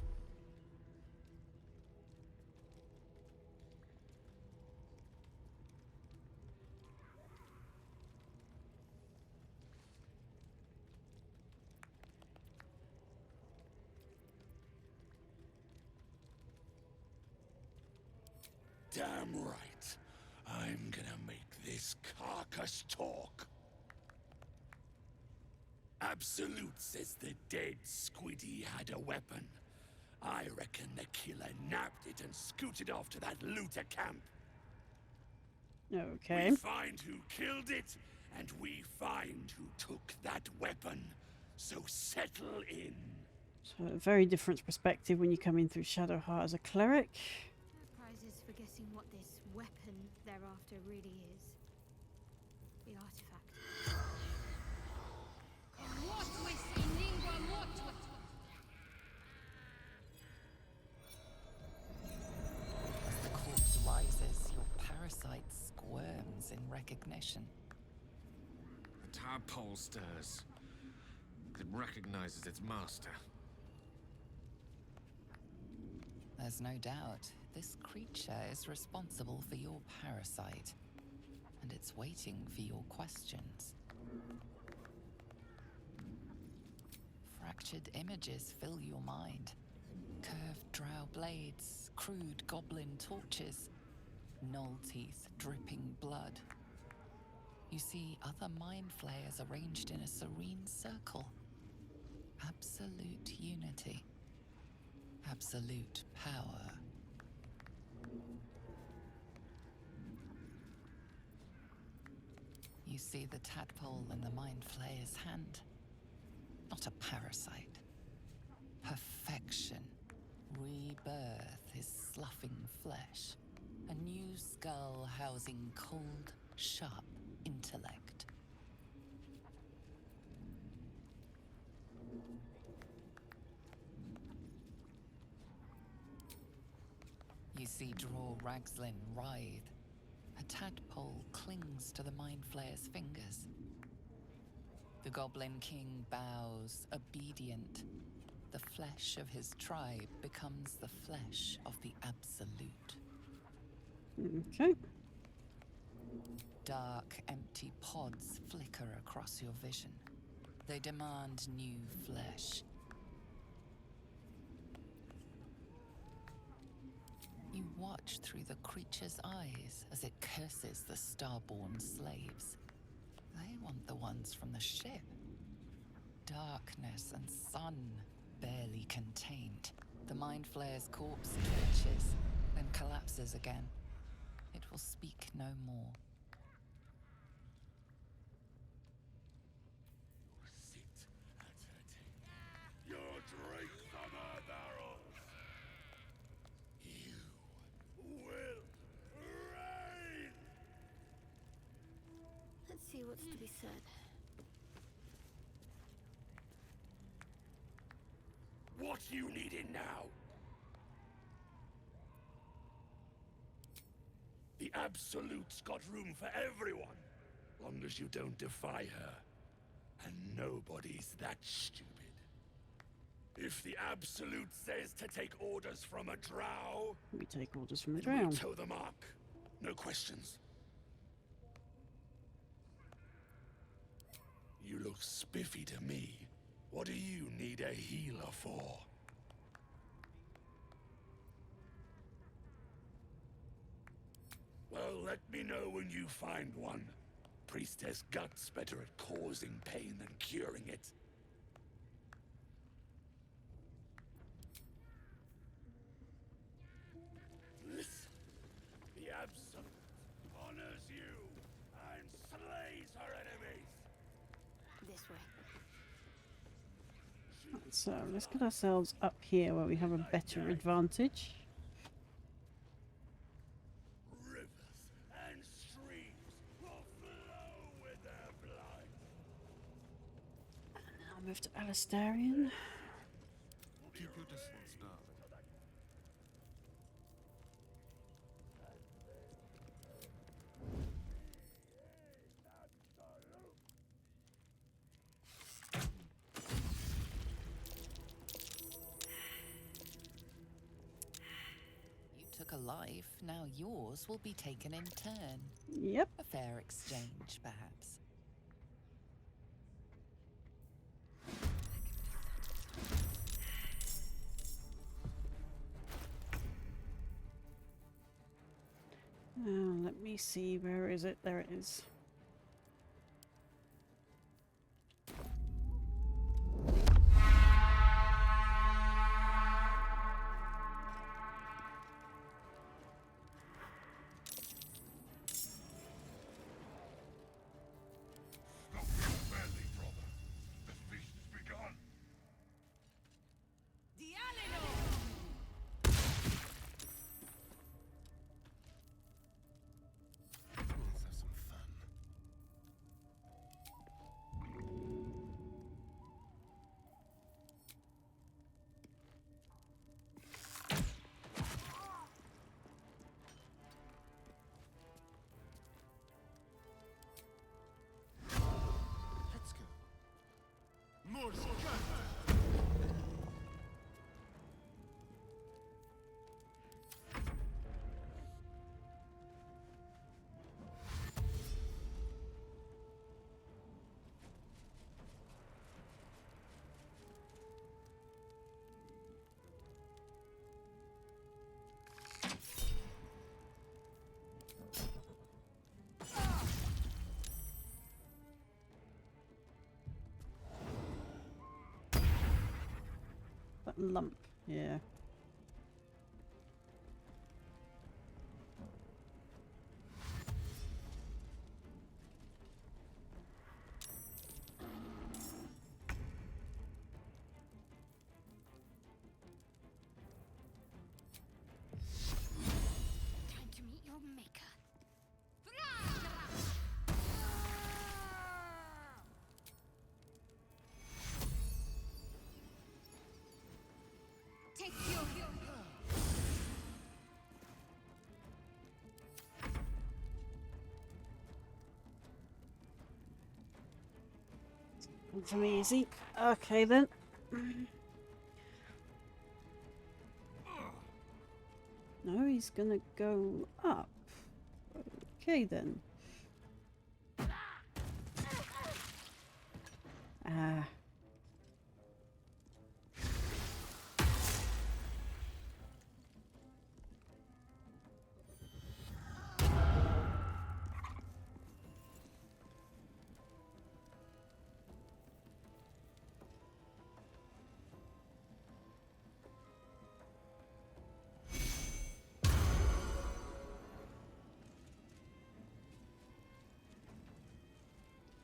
Damn right. I'm gonna make this carcass talk. Absolute says the dead squiddy had a weapon. I reckon the killer nabbed it and scooted off to that looter camp. Okay. We find who killed it, and we find who took that weapon. So settle in. So a very different perspective when you come in through Shadowheart as a cleric. Prizes for guessing what this weapon thereafter really is. The artifact. As the corpse rises, your parasite squirms in recognition. The tadpole stirs. It recognizes its master. There's no doubt this creature is responsible for your parasite, and it's waiting for your questions. Fractured images fill your mind. Curved drow blades, crude goblin torches, gnoll teeth dripping blood. You see other mind flayers arranged in a serene circle. Absolute unity. Absolute power. You see the tadpole in the mind flayer's hand. Not a parasite. Perfection. Rebirth is sloughing flesh. A new skull housing cold, sharp intellect. You see Draw Ragslin writhe. A tadpole clings to the mind flayer's finger. The Goblin King bows, obedient. The flesh of his tribe becomes the flesh of the Absolute. Okay. Dark, empty pods flicker across your vision. They demand new flesh. You watch through the creature's eyes as it curses the starborn slaves. They want the ones from the ship. Darkness and sun, barely contained. The Mind Flayer's corpse twitches, then collapses again. It will speak no more. Sit at her table. Your drink from her barrels. You will reign. Let's see what's to be said. What you needing now? The Absolute's got room for everyone, long as you don't defy her. And nobody's that stupid. If the Absolute says to take orders from a drow, We take orders from the then drow. we toe the mark. No questions. You look spiffy to me. What do you need a healer for? Well, let me know when you find one. Priestess Gut's better at causing pain than curing it. Listen, the Absolute honors you and slays her enemies. This way. So let's get ourselves up here where we have a better advantage. Rivers and streams will flow with their blood. And then I'll move to Alistarian. Keep your distance, darling. You took a life, now yours will be taken in turn. Yep. A fair exchange, perhaps. Let me see, where is it? There it is. Badly, brother. The feast has begun. Let's have some fun. Let's go. More That lump, yeah. Time to meet your maker. Take your It's easy. Okay then. No, he's gonna go up. Okay then. Ah.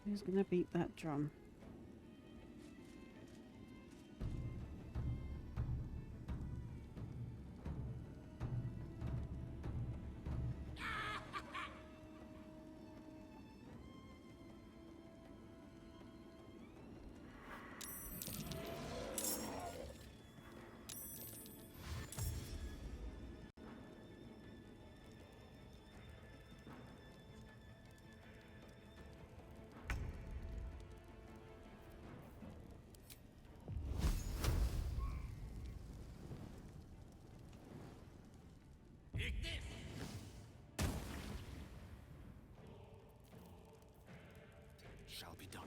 Who's gonna beat that drum? Shall be done.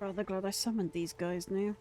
Rather glad I summoned these guys now.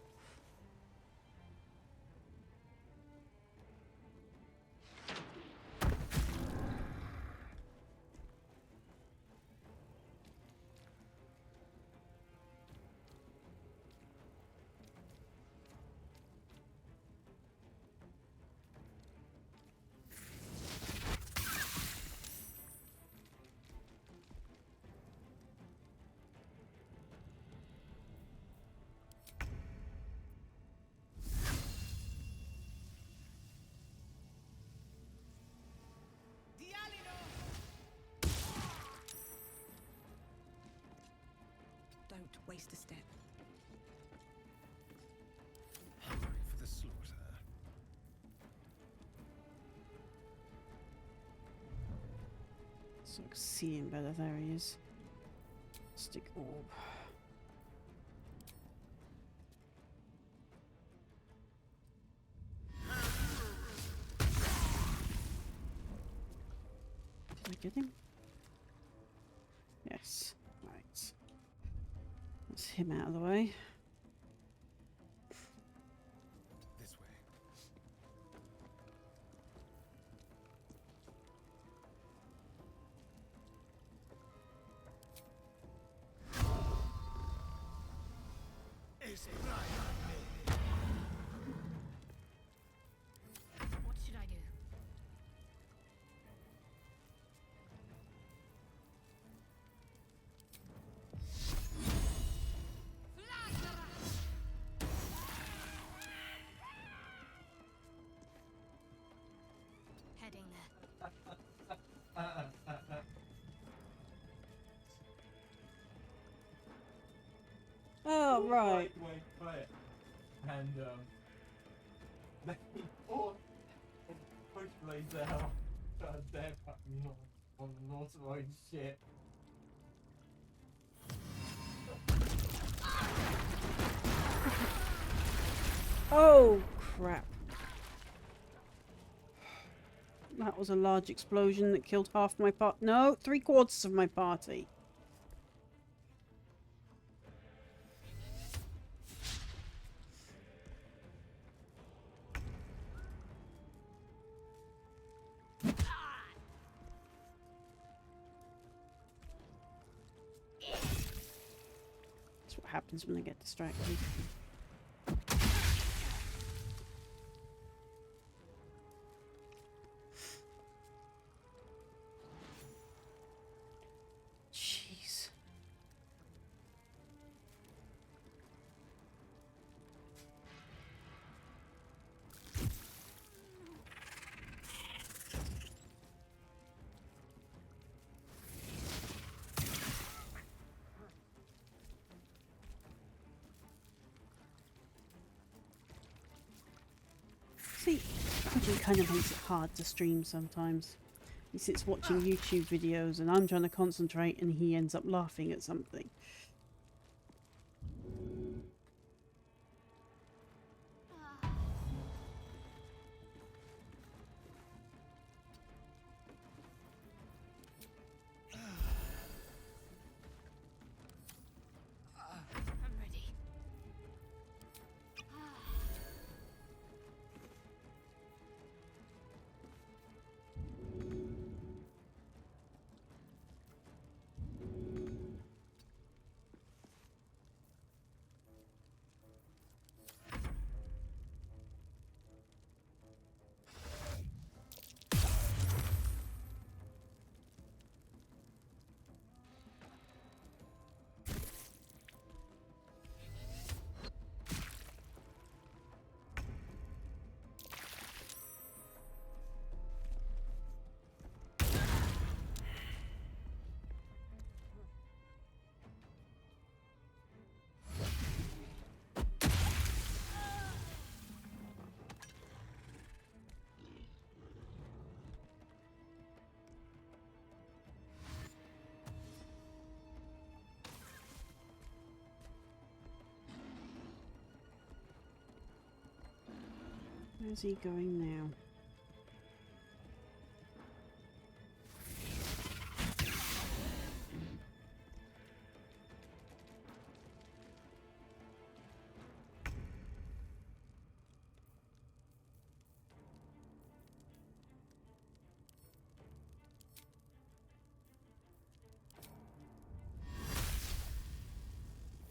Don't waste a step. Hungry for the slaughter. So I can see him better. There he is. Stick orb. Did I get him? Yes. Right. That's him out of the way. This way. What should I do? Heading there. Oh, right. Wait. And, they fought and push blades out. God damn fucking on the North Road shit. Oh, crap. That was a large explosion that killed half my part. No, 3/4 of my party. That's what happens when I get distracted. Jeez. It kind of makes it hard to stream sometimes. He sits watching YouTube videos and I'm trying to concentrate and he ends up laughing at something. I'm ready. Where's he going now?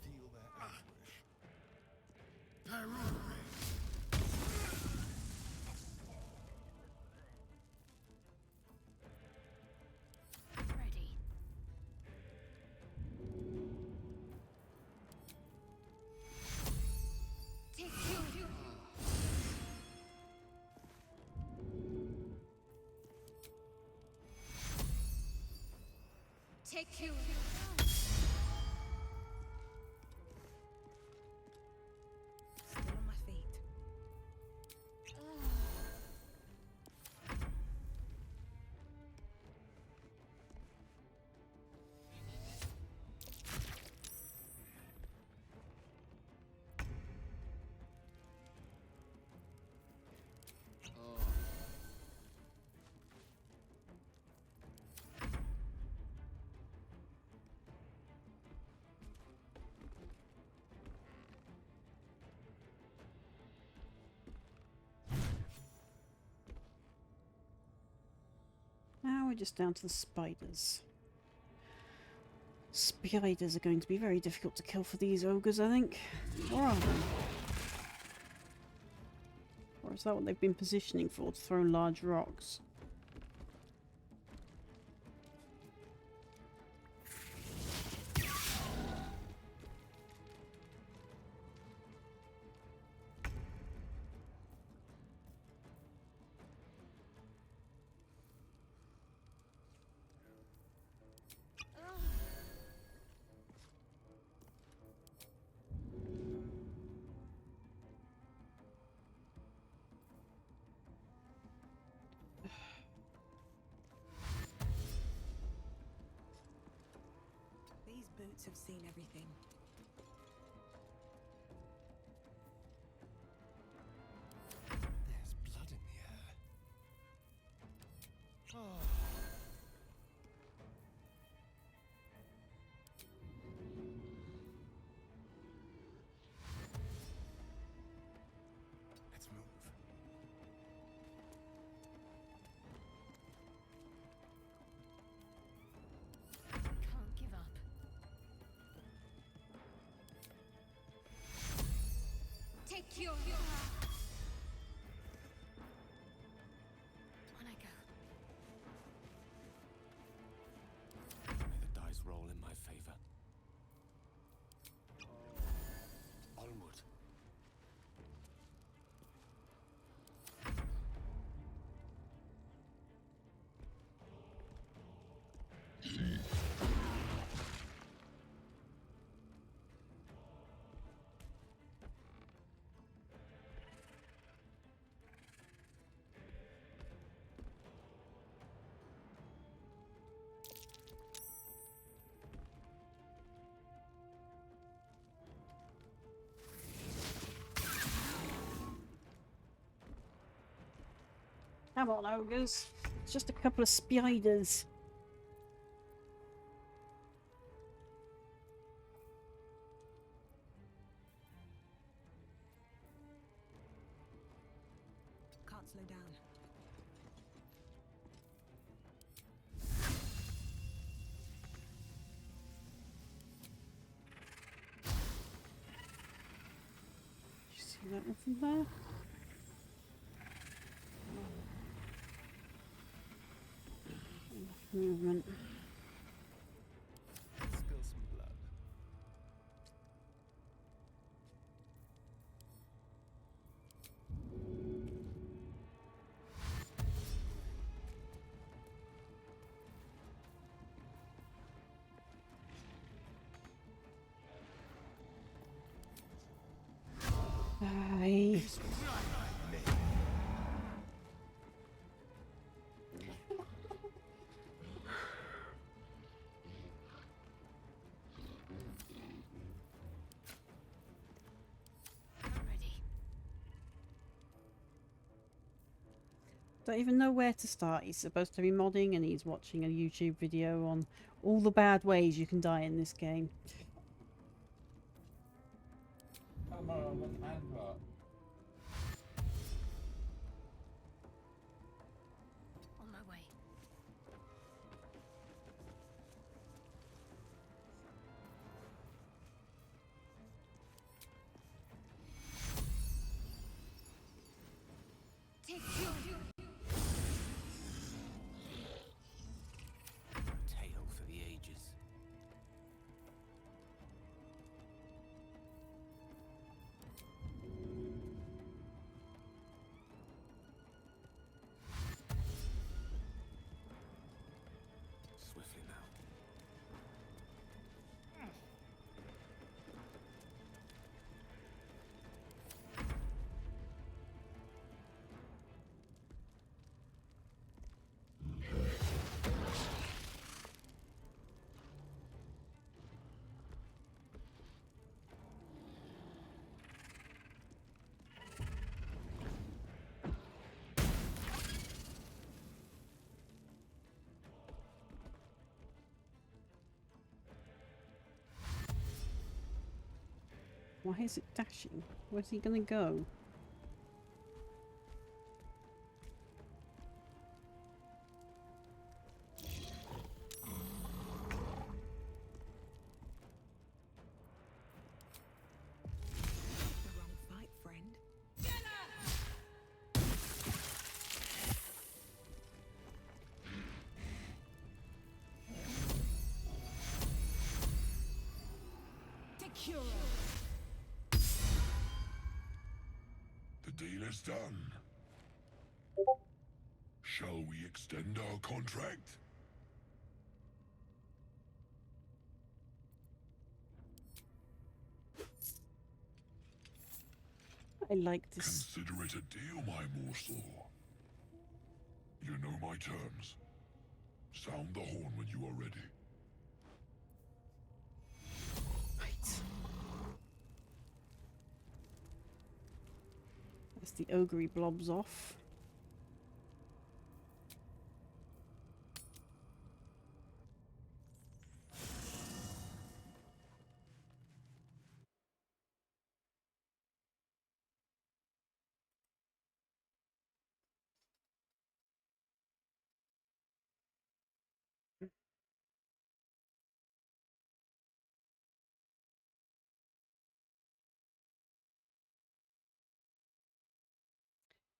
Feel their anguish. Ready. Take you. Take you. Still on my feet. Now we're just down to the spiders. Spiders are going to be very difficult to kill for these ogres, I think. Or are they? Or is that what they've been positioning for, to throw large rocks? These boots have seen everything. There's blood in the air. Oh. Let's move. Can't give up. Come on, ogres. It's just a couple of spiders. Can't slow down. You see that nothing there? Enough movement. Spill some blood. Aye. Don't even know where to start. He's supposed to be modding and he's watching a YouTube video on all the bad ways you can die in this game. Come on, I'm an advert. On my way. Take you. Tale for the ages. Swiftly now. Why is it dashing? Where's he gonna go? The wrong fight, friend. Secure. The deal is done. Shall we extend our contract? I like this. Consider it a deal, my morsel. You know my terms. Sound the horn when you are ready. Right. As the ogre blobs off.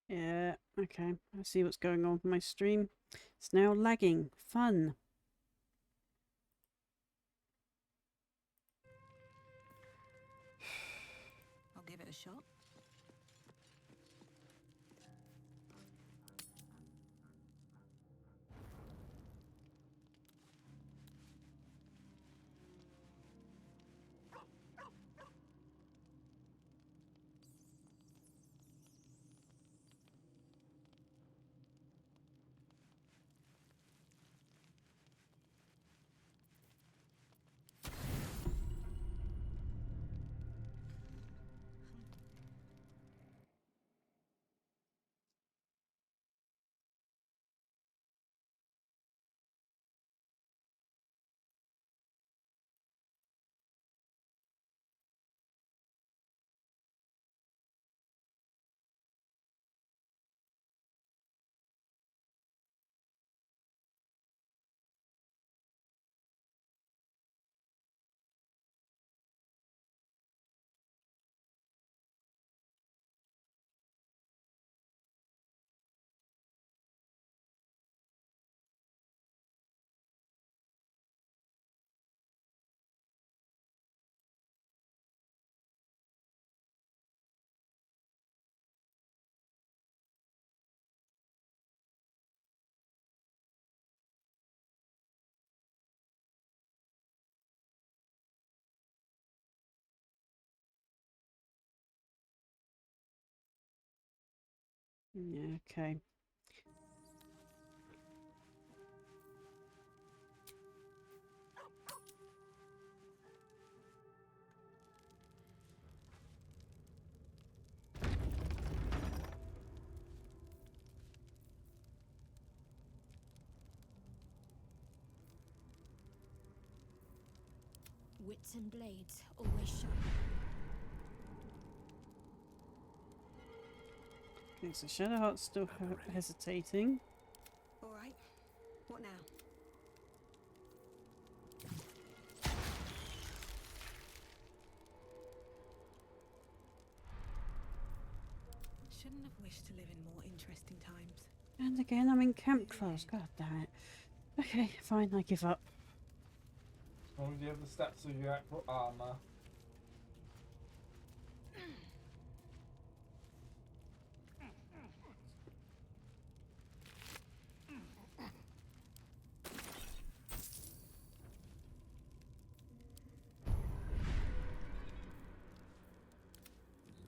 Yeah, okay. I see what's going on with my stream. It's now lagging. Fun. I'll give it a shot. Yeah, okay. Wits and blades always sharp. Okay, so Shadowheart's still hesitating. All right. What now? Shouldn't have wished to live in more interesting times. And again, I'm in camp clothes. God damn it. Okay, fine, I give up. As long as you have the stats of your actual armor.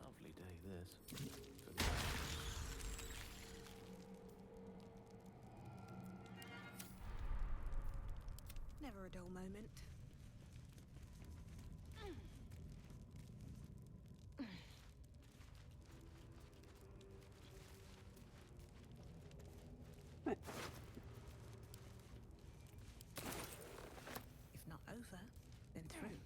Lovely day, this. Never a dull moment. Right. If not over, then through.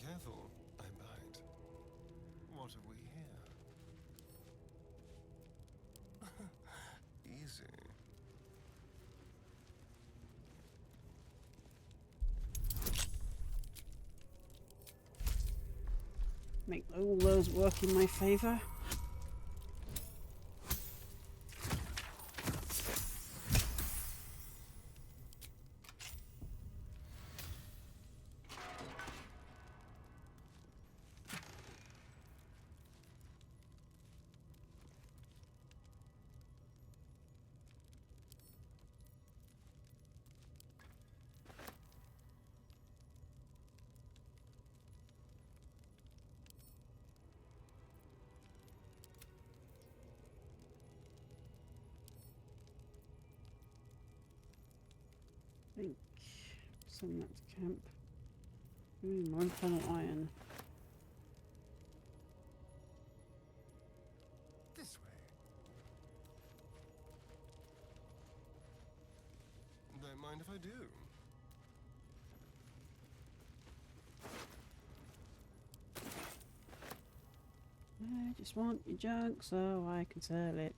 Careful, I bite. What have we here? Easy. Make all those work in my favour. I think send that to camp. One panel iron. This way. Don't mind if I do. I just want your junk so I can sell it.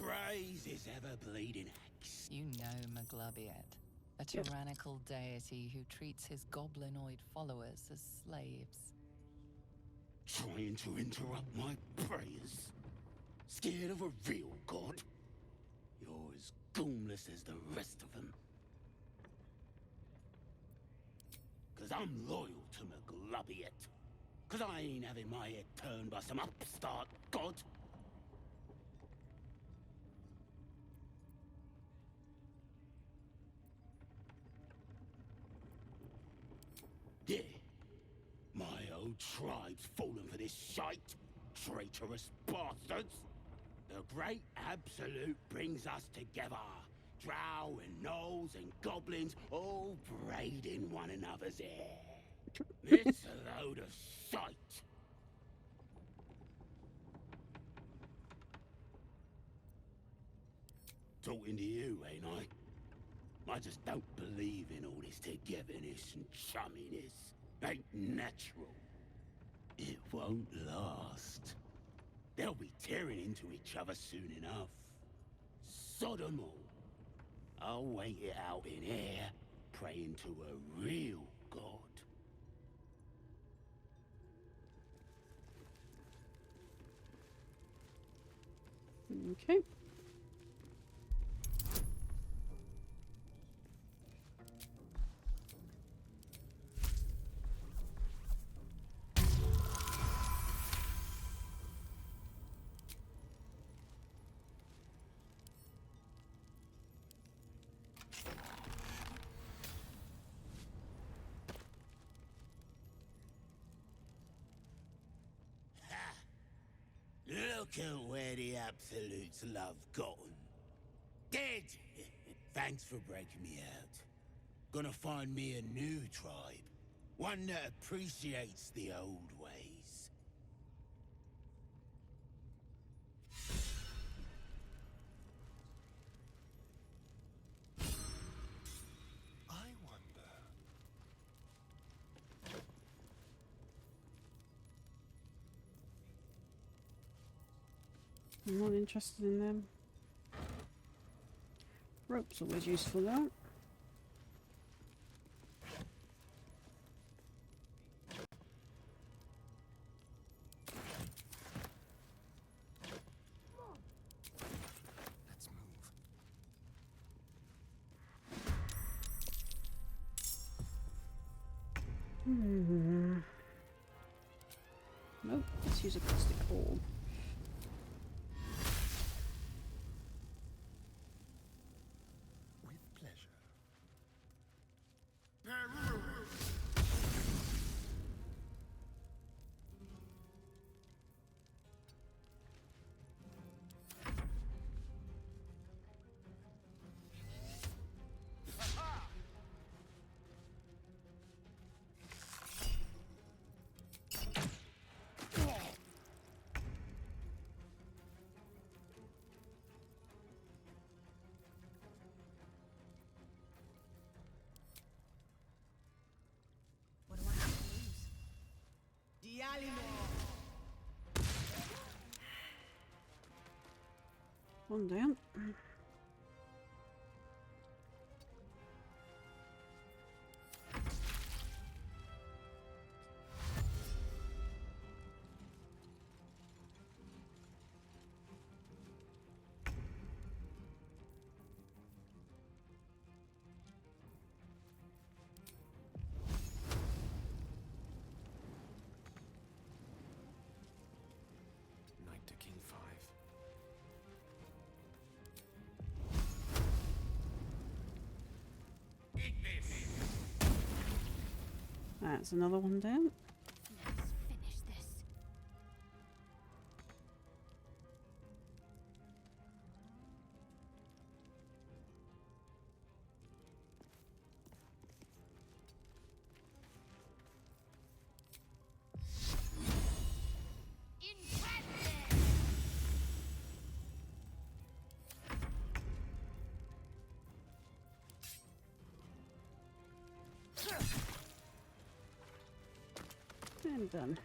Praise his ever-bleeding axe. You know Maglubiet, a tyrannical deity who treats his goblinoid followers as slaves. Trying to interrupt my prayers? Scared of a real god? You're as goomless as the rest of them. 'Cause I'm loyal to Maglubiet. 'Cause I ain't having my head turned by some upstart god. Yeah, my old Absolutes fallen for this shite? Traitorous bastards! The great Absolute brings us together. Drow and gnolls and goblins all braiding one another's hair. It's a load of shite. Talking to you, ain't I? I just don't believe in all this togetherness and chumminess. Ain't natural. It won't last. They'll be tearing into each other soon enough. Sod 'em all. I'll wait it out in here, praying to a real god. Okay. Look at where the Absolutes love gotten. Dead! Thanks for breaking me out. Gonna find me a new tribe. One that appreciates the old ways. I wonder. I'm not interested in them. Rope's always useful though. Let's move. Nope, let's use a plastic orb. With pleasure. What do I have to lose? One down. Knight to King 5. That's another one down. Let's finish this. And done.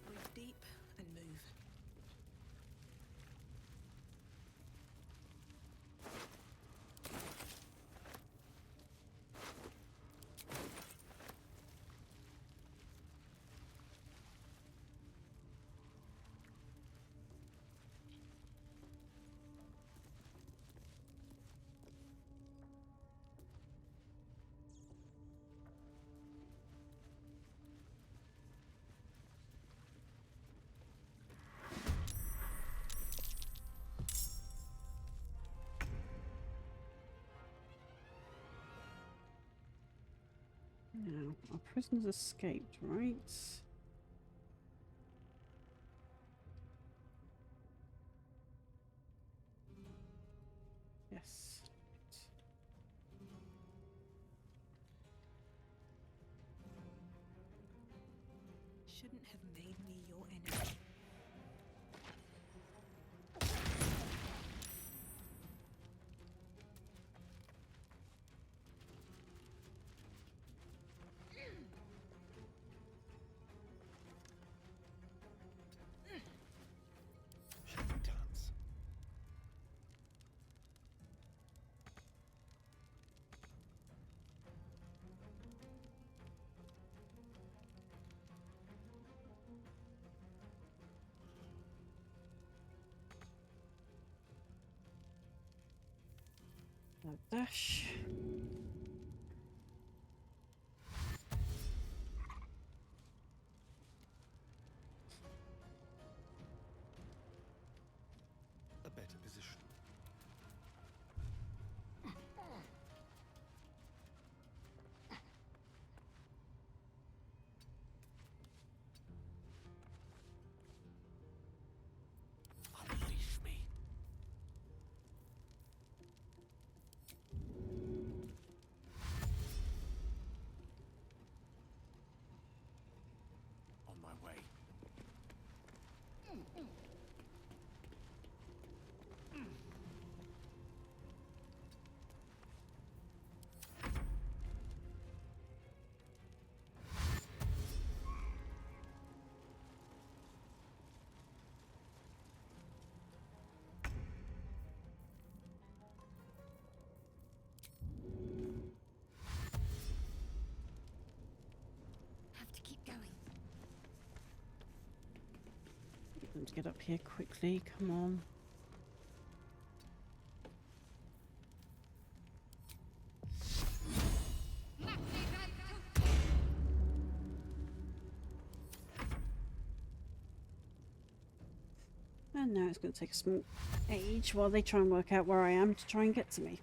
Breathe deep and move. Now, our prisoners escaped, right? Yes. Shouldn't have made me your enemy. Shall we dance? No dash. A better position. Unleash me. On my way. Have to keep going. Get them to get up here quickly. Come on. And now it's going to take a small age while they try and work out where I am to try and get to me.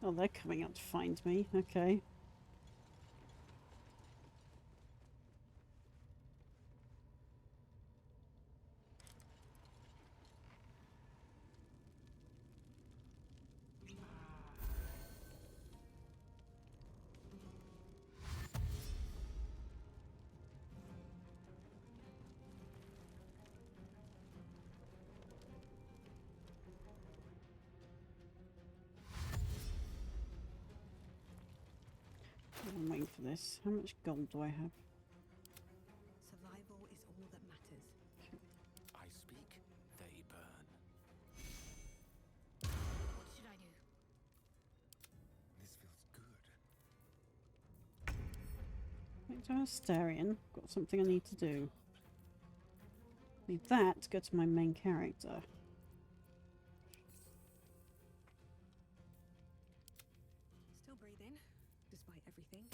Oh, they're coming out to find me. Okay. I'm waiting for this. How much gold do I have? Survival is all that matters. I speak, they burn. What should I do? This feels good. Back to Asterion. Got something I need to do. Need that to go to my main character. Still breathing, despite everything.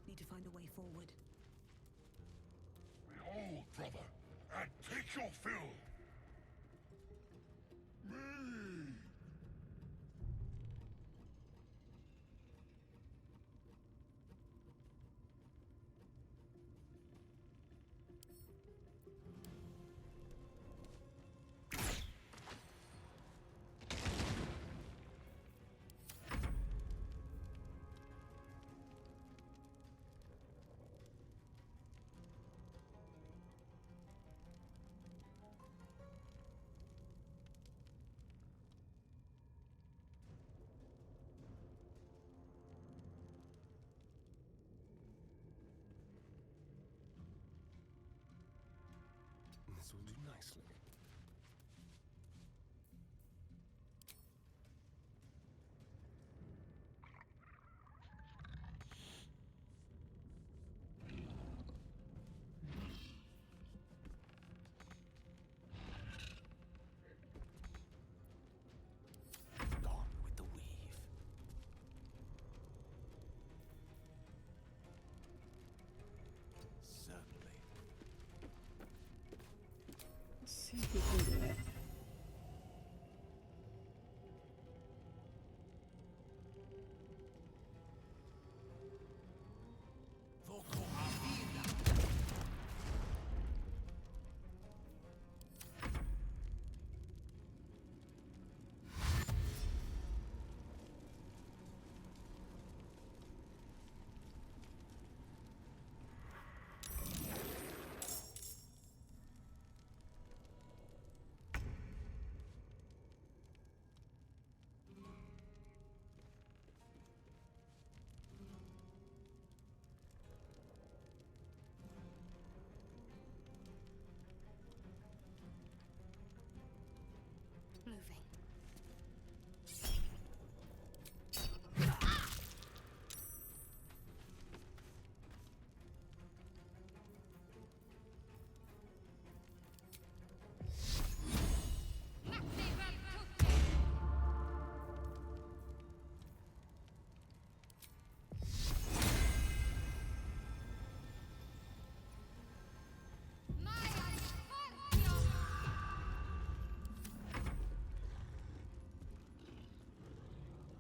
Need to find a way forward. Behold, brother, and take your fill. Me!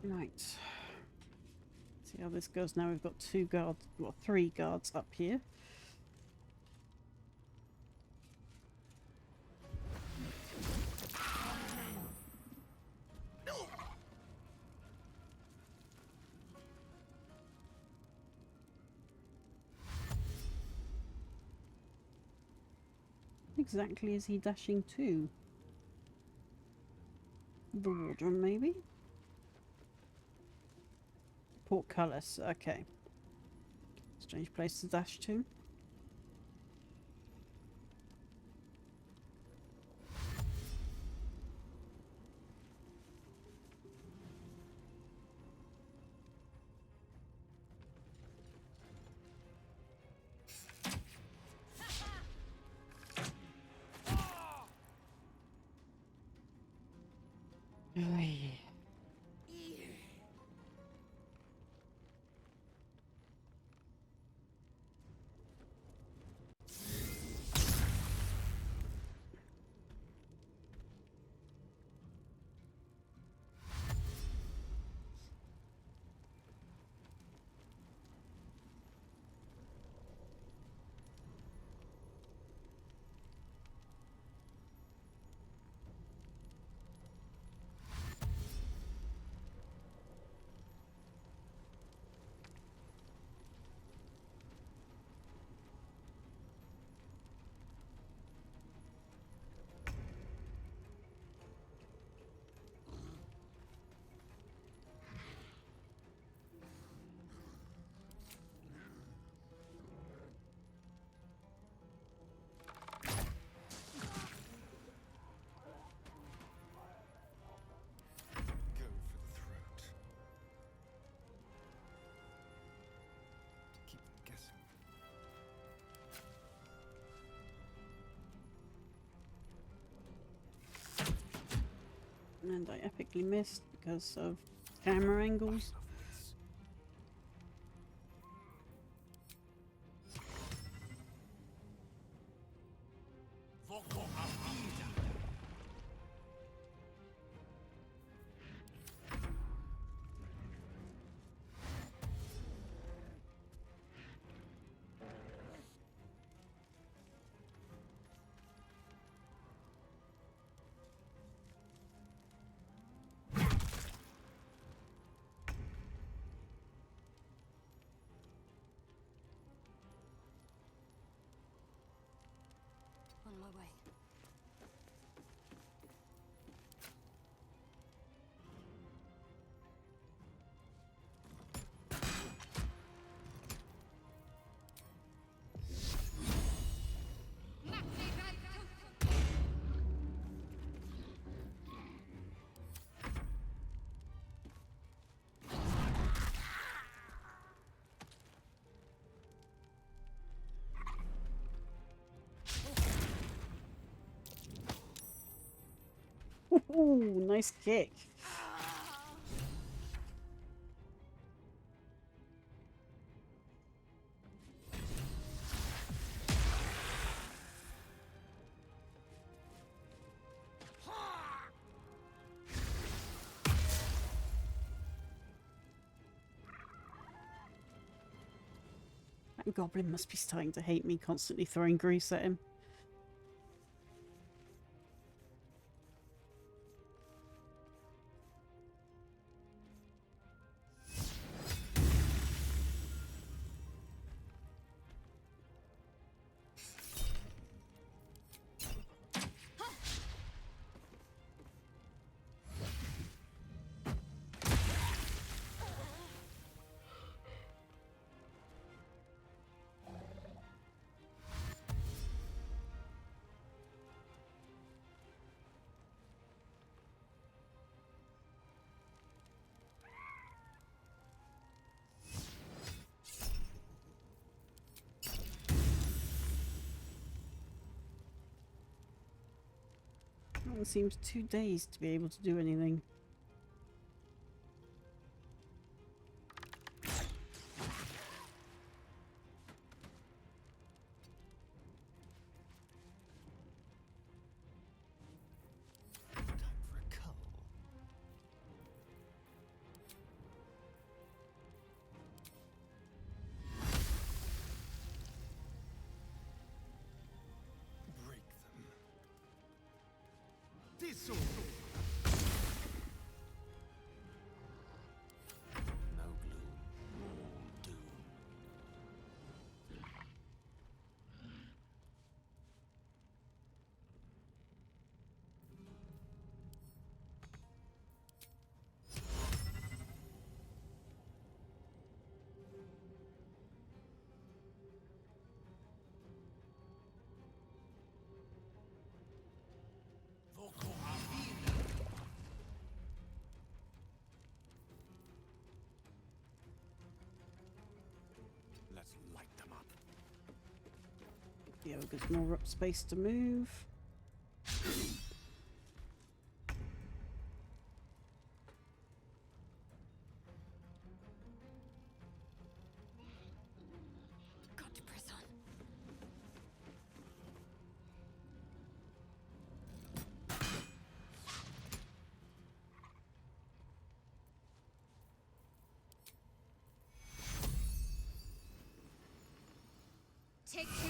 Right. See how this goes now. We've got 2 guards, well, 3 guards up here. Exactly is he dashing to? The wardroom, maybe? Portcullis, okay. Strange place to dash to. Oy. Go for the throat. To keep them guessing. And I epically missed because of camera angles. On my way. Ooh, nice kick. That goblin must be starting to hate me constantly throwing grease at him. That one seems too dazed to be able to do anything. Time for a cull. Whistle! No gloom, all doom. Let's light them up. The ogre's more up space to move. Got to press on. Take two.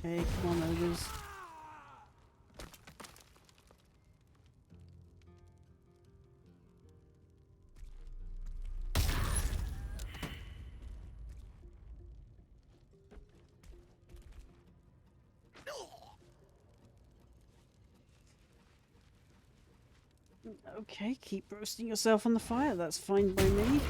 Hey, come on, ogres. Okay, keep roasting yourself on the fire. That's fine by me.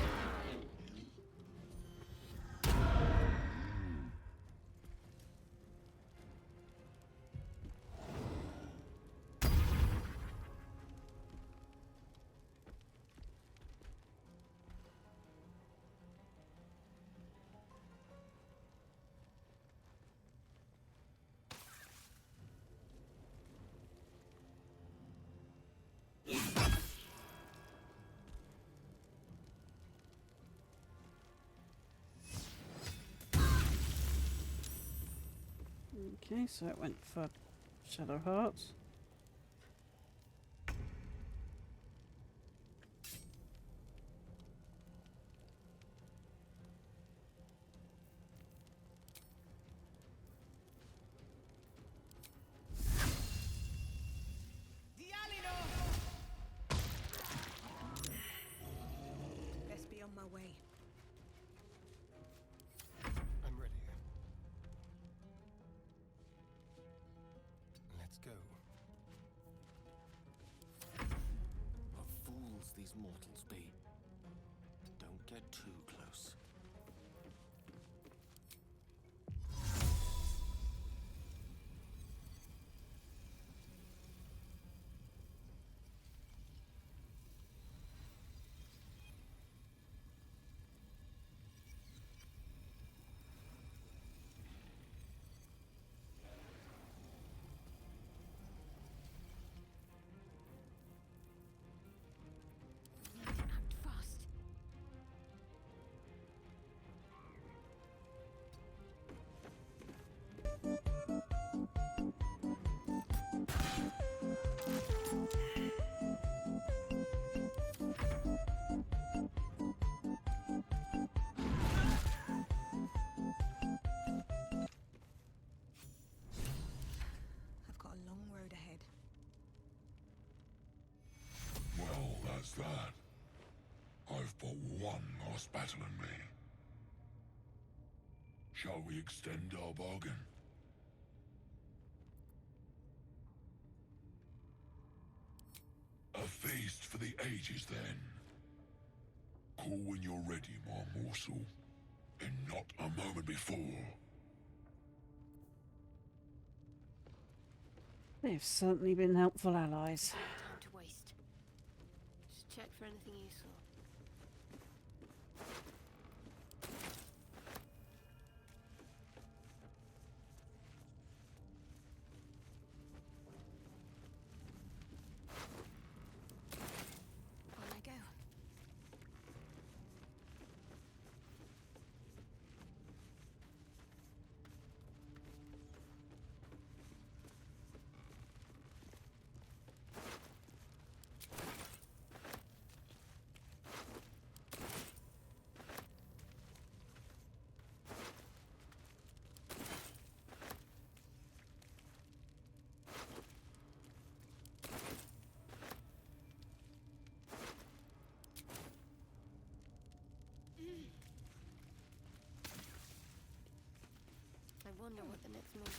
Okay, so it went for Shadow Hearts. Best be on my way. I'm ready. Let's go. What fools these mortals be. Don't get too close. Act fast. I've got a long road ahead. Well, that's that. I've but one last battle in me. Shall we extend our bargain? A feast for the ages, then. Call when you're ready, my morsel. And not a moment before. They've certainly been helpful allies. Time to waste. Just check for anything useful. On I go. wonder what the next move is.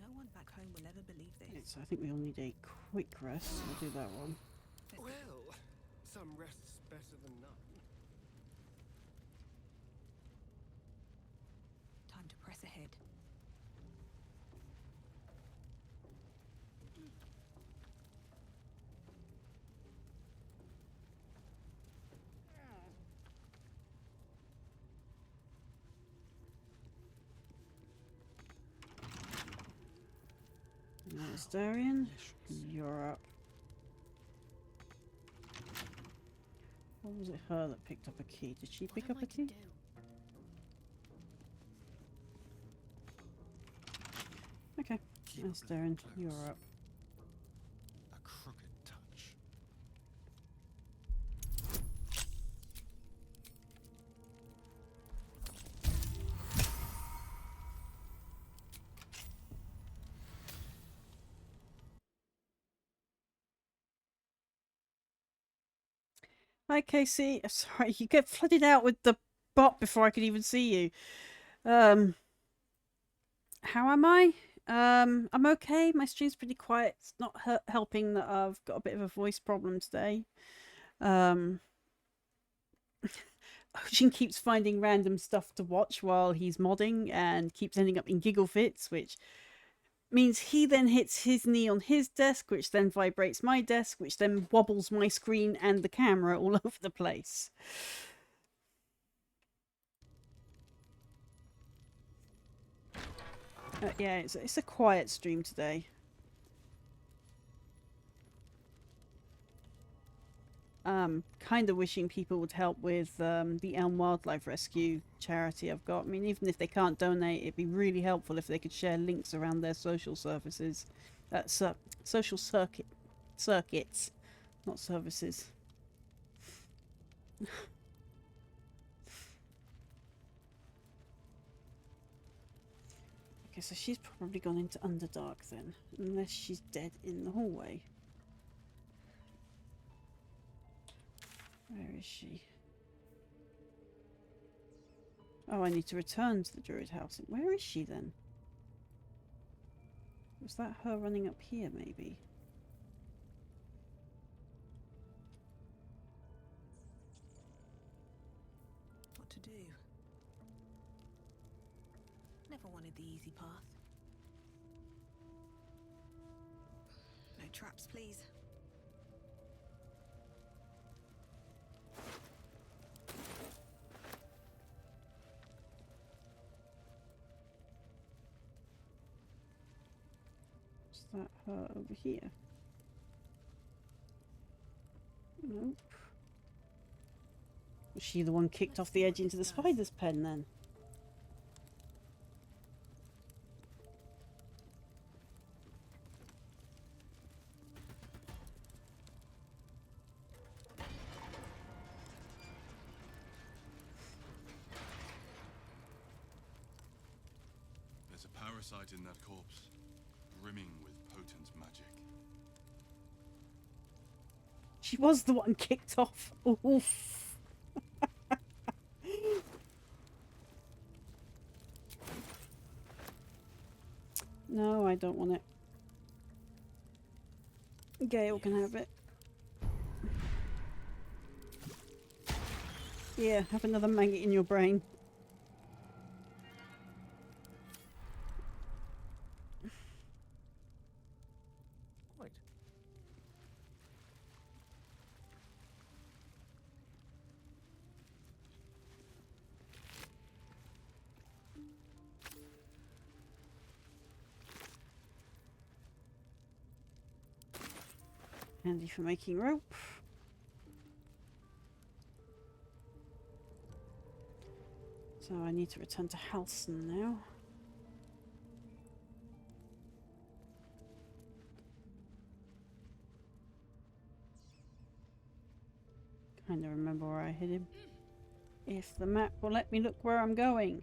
No one back home will ever believe this. Right, so I think we all need a quick rest. We'll do that one. Well, some rest's better than none. Time to press ahead. Darian, you're up. What was it her that picked up a key? Did she pick up a key? Okay, Darian, you're up. A crooked touch. Hi Casey, sorry, you get flooded out with the bot before I could even see you. How am I? I'm okay. My stream's pretty quiet. It's not helping that I've got a bit of a voice problem today. Ocean keeps finding random stuff to watch while he's modding and keeps ending up in giggle fits, which means he then hits his knee on his desk, which then vibrates my desk, which then wobbles my screen and the camera all over the place. Yeah, it's a quiet stream today. Kind of wishing people would help with the Elm Wildlife Rescue charity I've got. I mean, even if they can't donate, it'd be really helpful if they could share links around their social services. Social circuits, not services. Okay, so she's probably gone into Underdark then, unless she's dead in the hallway. Where is she? Oh, I need to return to the Druid house. Where is she then? Was that her running up here, maybe? What to do? Never wanted the easy path. No traps, please. Is that her over here? Nope. Was she the one kicked off the edge into the spider's pen then? There's a parasite in that corpse, brimming with potent magic. She was the one kicked off. Oof. No, I don't want it. Gale can have it. Yeah, have another maggot in your brain. Right. Handy for making rope. So I need to return to Halson now. Kind of remember where I hid him. If the map will let me look where I'm going.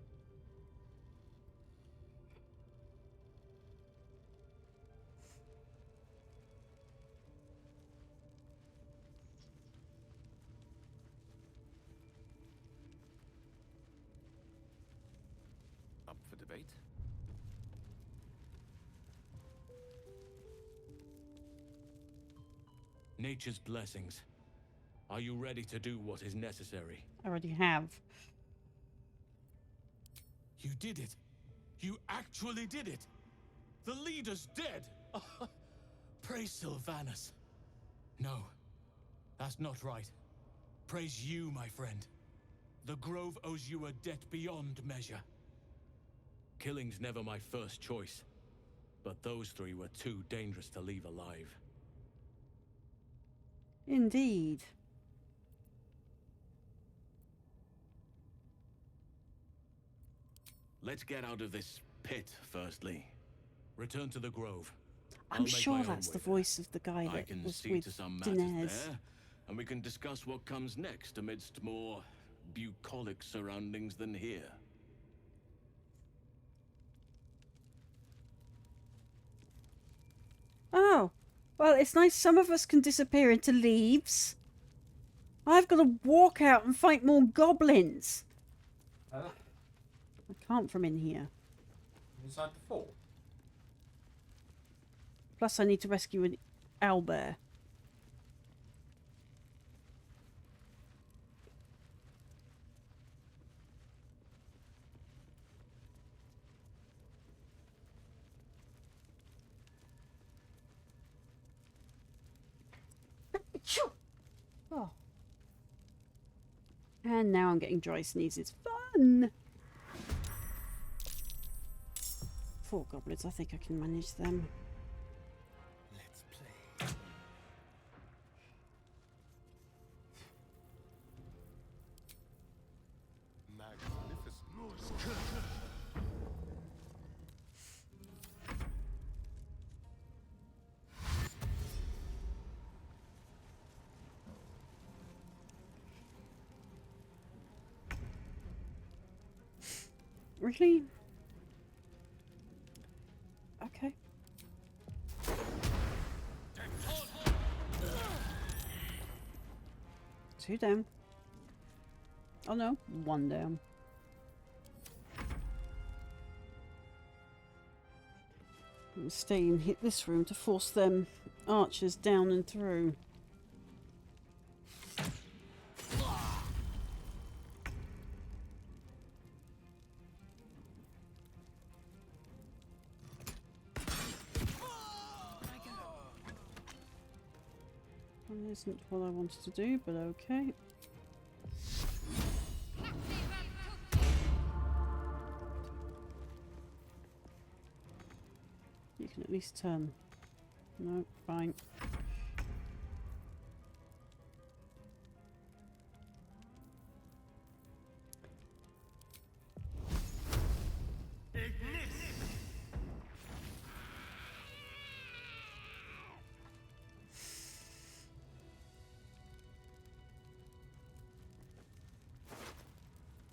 Nature's blessings. Are you ready to do what is necessary? I already have. You did it. You actually did it. The leader's dead. Praise Sylvanus. No, that's not right. Praise you, my friend. The Grove owes you a debt beyond measure. Killing's never my first choice, but those three were too dangerous to leave alive. Indeed. Let's get out of this pit, firstly. Return to the Grove. I'm sure that's the voice of the guy I that can was see with to some matters Dinez. there, and we can discuss what comes next amidst more bucolic surroundings than here. Oh, well, it's nice some of us can disappear into leaves. I've got to walk out and fight more goblins. I can't from in here. Inside the fort? Plus, I need to rescue an owlbear. Oh. And now I'm getting dry sneezes. Fun! 4 goblins, I think I can manage them. Let's play. Magnificent. Really? Okay. Two down. Oh no, 1 down. I'm stay and hit this room to force them archers down and through. That isn't what I wanted to do, but okay. You can at least turn. No, fine.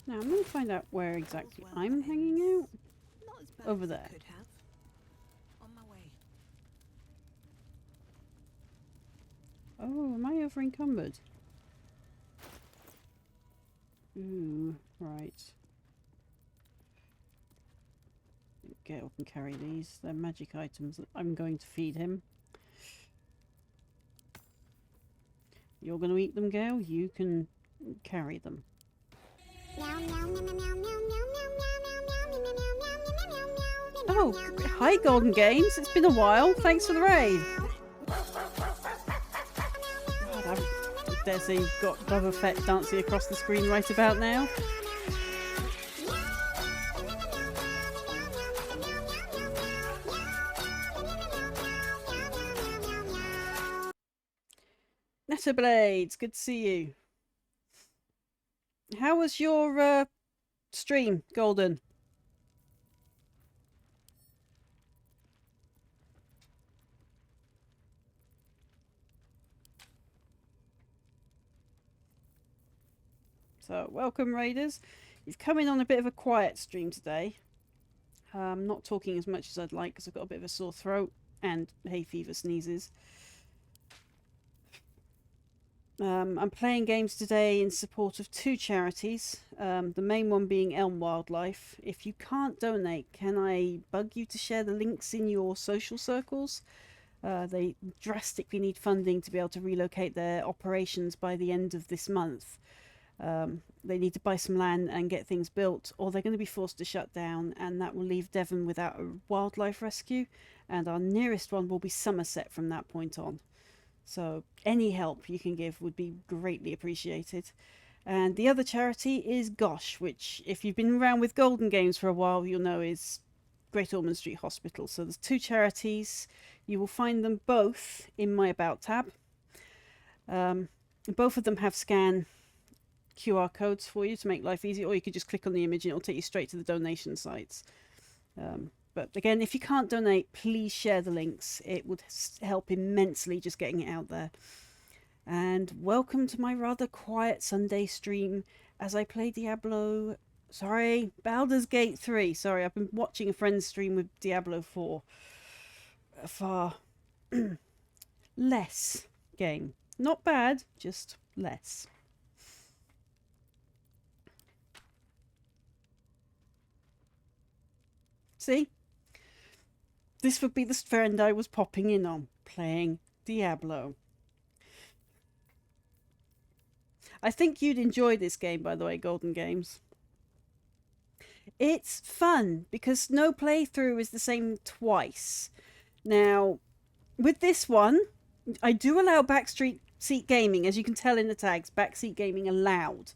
Now I'm going to find out where exactly I'm hanging out. Not as bad Over as I there. could have. On my way. Oh, am I over encumbered? Ooh, right. Gale can carry these. They're magic items that I'm going to feed him. You're going to eat them, Gale? You can carry them. Oh, hi Golden Games. It's been a while. Thanks for the raid. God, I dare say you've got Boba Fett dancing across the screen right about now. Netterblades, good to see you. How was your stream, Golden? So, welcome Raiders. You've come in on a bit of a quiet stream today. I'm not talking as much as I'd like because I've got a bit of a sore throat and hay fever sneezes. I'm playing games today in support of 2 charities, the main one being Elm Wildlife. If you can't donate, can I bug you to share the links in your social circles? They drastically need funding to be able to relocate their operations by the end of this month. They need to buy some land and get things built, or they're going to be forced to shut down, and that will leave Devon without a wildlife rescue, and our nearest one will be Somerset from that point on. So any help you can give would be greatly appreciated. And the other charity is Gosh, which, if you've been around with Golden Games for a while, you'll know is Great Ormond Street Hospital. So there's two charities. You will find them both in my About tab. Both of them have scan QR codes for you to make life easy, or you could just click on the image and it'll take you straight to the donation sites. But again, if you can't donate, please share the links. It would help immensely just getting it out there. And welcome to my rather quiet Sunday stream as I play Diablo. Sorry, Baldur's Gate 3. Sorry, I've been watching a friend's stream with Diablo 4. A far less game. Not bad, just less. See? This would be the friend I was popping in on, playing Diablo. I think you'd enjoy this game, by the way, Golden Games. It's fun, because no playthrough is the same twice. Now, with this one, I do allow backseat gaming, as you can tell in the tags, backseat gaming allowed.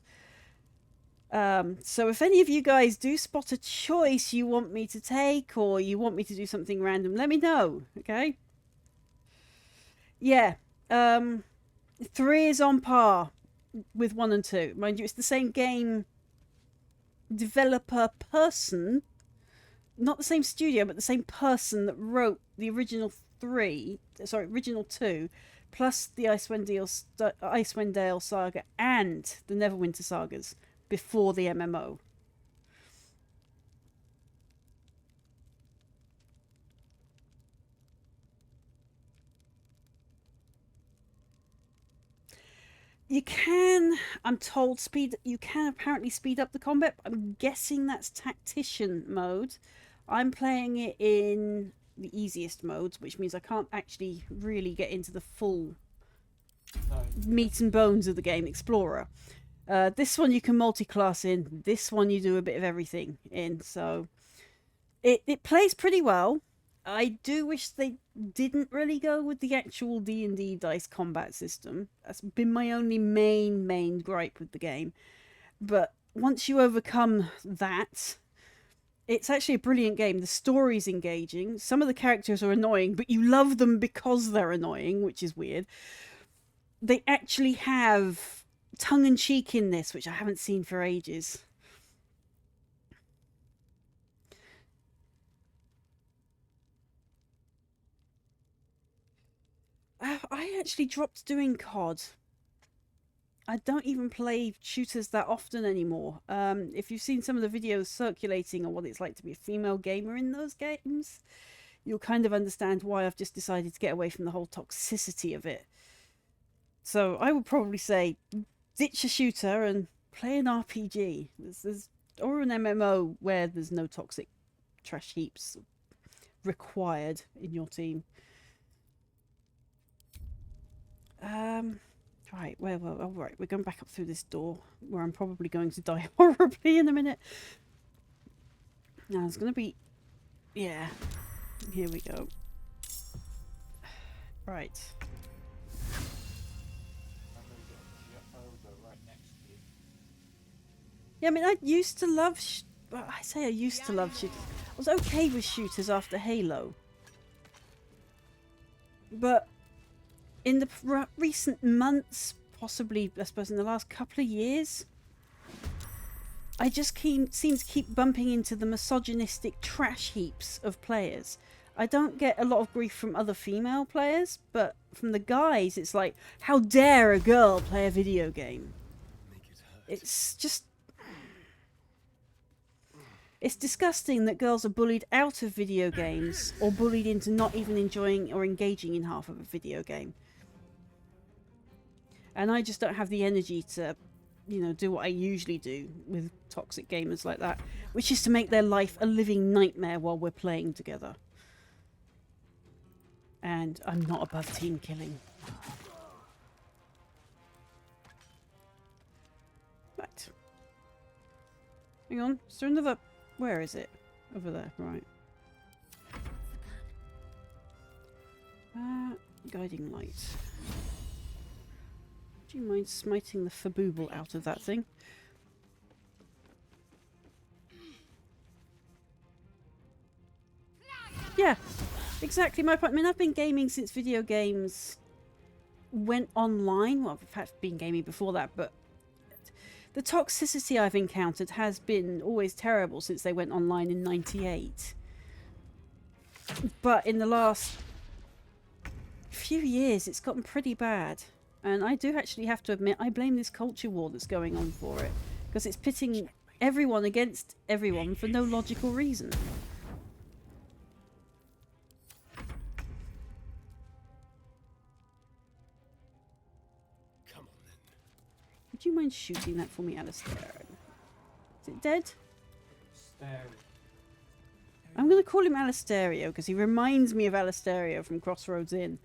So if any of you guys do spot a choice you want me to take, or you want me to do something random, let me know, okay? Yeah, 3 is on par with 1 and 2. Mind you, it's the same game developer person, not the same studio, but the same person that wrote the original 2, plus the Icewind Dale saga and the Neverwinter sagas before the MMO. You can, I'm told, you can apparently speed up the combat. I'm guessing that's tactician mode. I'm playing it in the easiest modes, which means I can't actually really get into the full meat and bones of the game, Explorer. This one you can multi-class in. This one you do a bit of everything in. So it plays pretty well. I do wish they didn't really go with the actual D&D dice combat system. That's been my only main gripe with the game. But once you overcome that, it's actually a brilliant game. The story's engaging. Some of the characters are annoying, but you love them because they're annoying, which is weird. They actually have tongue-in-cheek in this, which I haven't seen for ages. I actually dropped doing COD. I don't even play shooters that often anymore. If you've seen some of the videos circulating on what it's like to be a female gamer in those games, you'll kind of understand why I've just decided to get away from the whole toxicity of it. So I would probably say ditch a shooter and play an RPG. Or an MMO where there's no toxic trash heaps required in your team. Right, well, all right, we're going back up through this door where I'm probably going to die horribly in a minute. Now, it's going to be... Yeah, here we go. Right. Yeah, I mean, I used to love... Well, I say I used to love shooters. I was okay with shooters after Halo. But in the recent months, possibly, I suppose, in the last couple of years, I just seem to keep bumping into the misogynistic trash heaps of players. I don't get a lot of grief from other female players, but from the guys, it's like, how dare a girl play a video game? It's just... It's disgusting that girls are bullied out of video games or bullied into not even enjoying or engaging in half of a video game. And I just don't have the energy to, you know, do what I usually do with toxic gamers like that, which is to make their life a living nightmare while we're playing together. And I'm not above team killing. Right. Hang on. Is there another... Where is it? Over there. Right. Guiding light. Do you mind smiting the fabooble out of that thing? Yeah, exactly my point. I mean, I've been gaming since video games went online. Well, in fact, I've been gaming before that, but the toxicity I've encountered has been always terrible since they went online in '98. But in the last few years, it's gotten pretty bad. And I do actually have to admit, I blame this culture war that's going on for it. Because it's pitting everyone against everyone for no logical reason. Come on then. Would you mind shooting that for me, Alistair? Is it dead? I'm going to call him Alisterio because he reminds me of Alisterio from Crossroads Inn.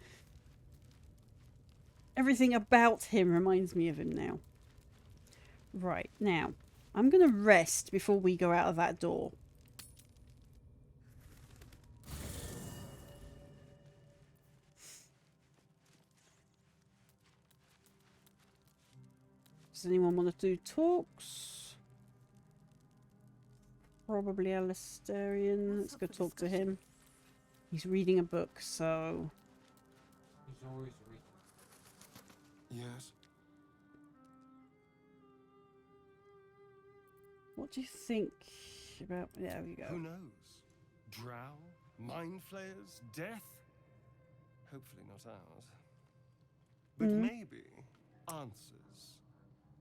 Everything about him reminds me of him now. Right, now, I'm going to rest before we go out of that door. Does anyone want to do talks? Probably Alisterian. Let's go talk to him. He's reading a book, so... He's always reading. Yes. What do you think about... There we go. Who knows? Drow? Mind flayers? Death? Hopefully not ours. But maybe answers.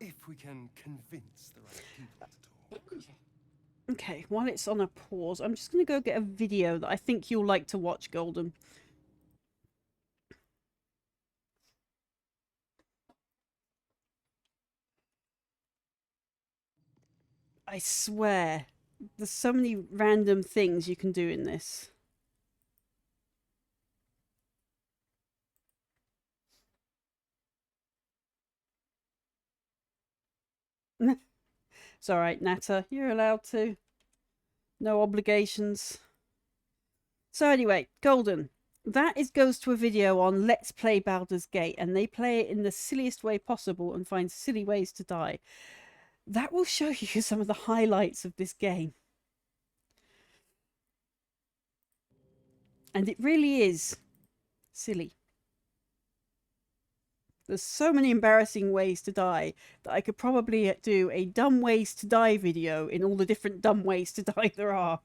If we can convince the right people to talk. Okay, while it's on a pause, I'm just going to go get a video that I think you'll like to watch, Golden. I swear, there's so many random things you can do in this. It's alright, Natta. You're allowed to. No obligations. So anyway, Golden. That goes to a video on Let's Play Baldur's Gate, and they play it in the silliest way possible and find silly ways to die. That will show you some of the highlights of this game. And it really is silly. There's so many embarrassing ways to die that I could probably do a dumb ways to die video in all the different dumb ways to die there are.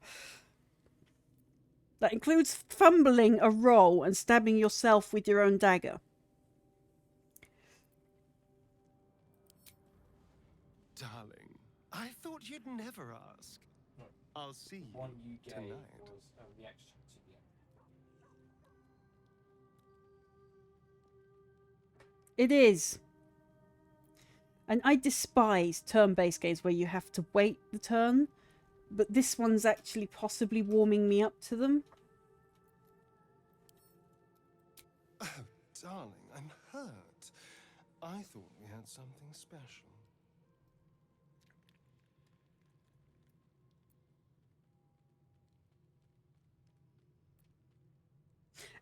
That includes fumbling a roll and stabbing yourself with your own dagger. Darling, I thought you'd never ask. I'll see you One you gave tonight. was a reaction to the It is. And I despise turn-based games where you have to wait the turn. But this one's actually possibly warming me up to them. Oh, darling, I'm hurt. I thought we had something special.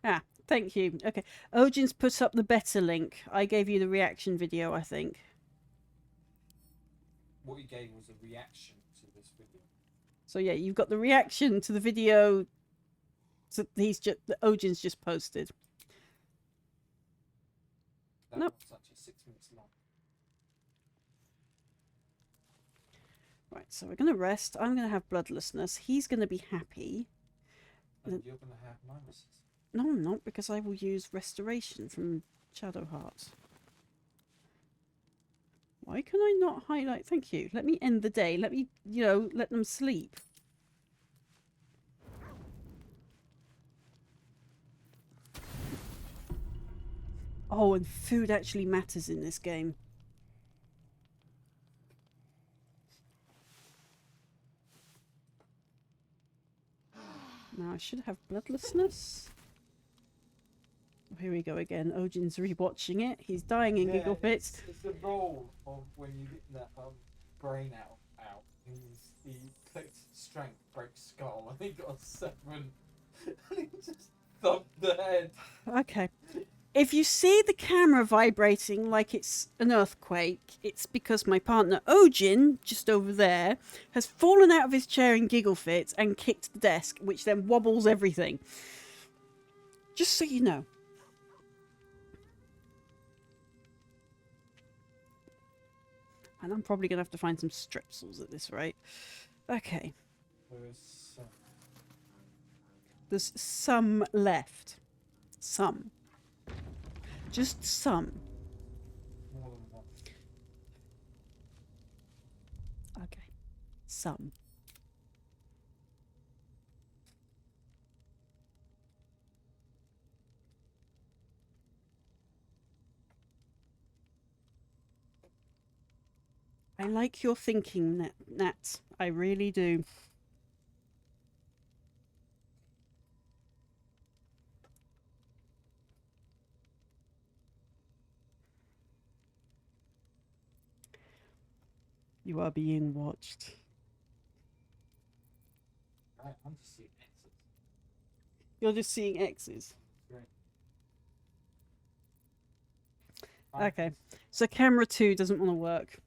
Ah, thank you. Okay. Ojin's put up the better link. I gave you the reaction video, I think. What you gave was a reaction to this video. So yeah, you've got the reaction to the video that that Ojin's just posted. That Nope. was actually 6 minutes long. Right, so we're going to rest. I'm going to have bloodlessness. He's going to be happy. And you're going to have minuses. No, I'm not, because I will use restoration from Shadowheart. Why can I not highlight? Thank you. Let me end the day. Let me, let them sleep. Oh, and food actually matters in this game. Now I should have bloodlessness. Here we go again. Ojin's rewatching it. He's dying in giggle fits. It's the role of when you get that brain out. He clicks strength, breaks skull, and he got a 7. And he just thumped the head. Okay. If you see the camera vibrating like it's an earthquake, it's because my partner Ojin, just over there, has fallen out of his chair in giggle fits and kicked the desk, which then wobbles everything. Just so you know. And I'm probably going to have to find some strepsils at this rate. Okay. There's some left. Some. Just some. More than one. Okay. Some. I like your thinking, Nat. I really do. You are being watched. Right, I'm just seeing X's. You're just seeing X's. Right. Okay. So camera 2 doesn't want to work.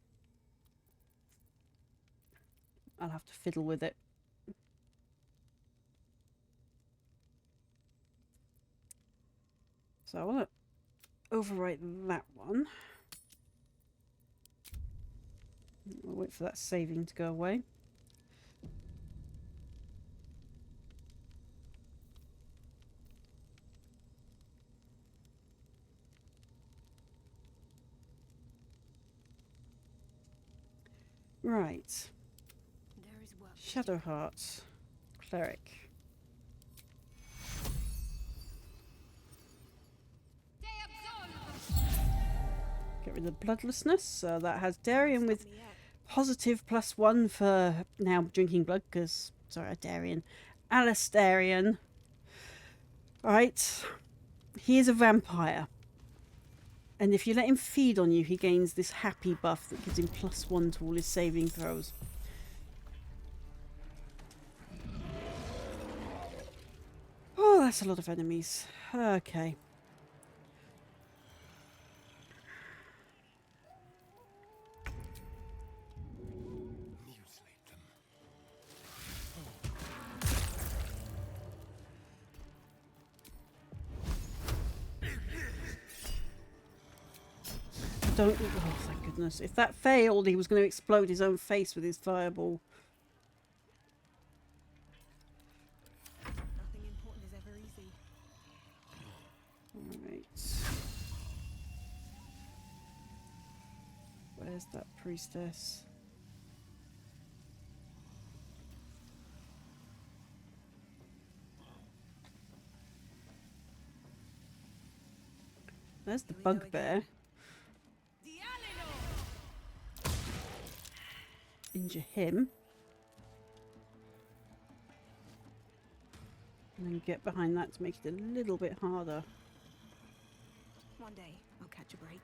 I'll have to fiddle with it. So I want to overwrite that one. I'll wait for that saving to go away. Right. There is work. Shadowheart. Cleric. Get rid of bloodlessness. So that has Darian with positive +1 for now drinking blood, because, sorry, Darian. Alistarian. Right. He is a vampire. And if you let him feed on you, he gains this happy buff that gives him +1 to all his saving throws. Oh, that's a lot of enemies. Okay. Mutilate them. Don't. Oh, thank goodness. If that failed, he was going to explode his own face with his fireball. Nothing important is ever easy. Alright. Where's that priestess? There's the bugbear. Injure him. And then get behind that to make it a little bit harder. One day, I'll catch a break.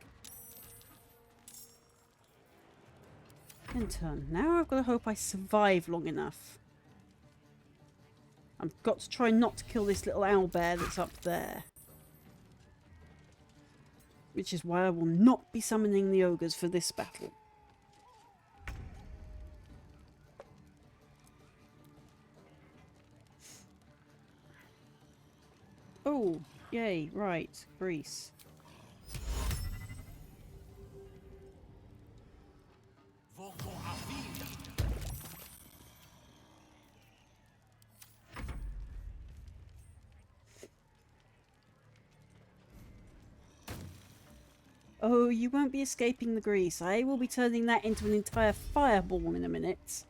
In turn. Now I've got to hope I survive long enough. I've got to try not to kill this little owlbear that's up there. Which is why I will not be summoning the ogres for this battle. Oh, yay, right, Greece. Oh, you won't be escaping the grease. I will be turning that into an entire fireball in a minute.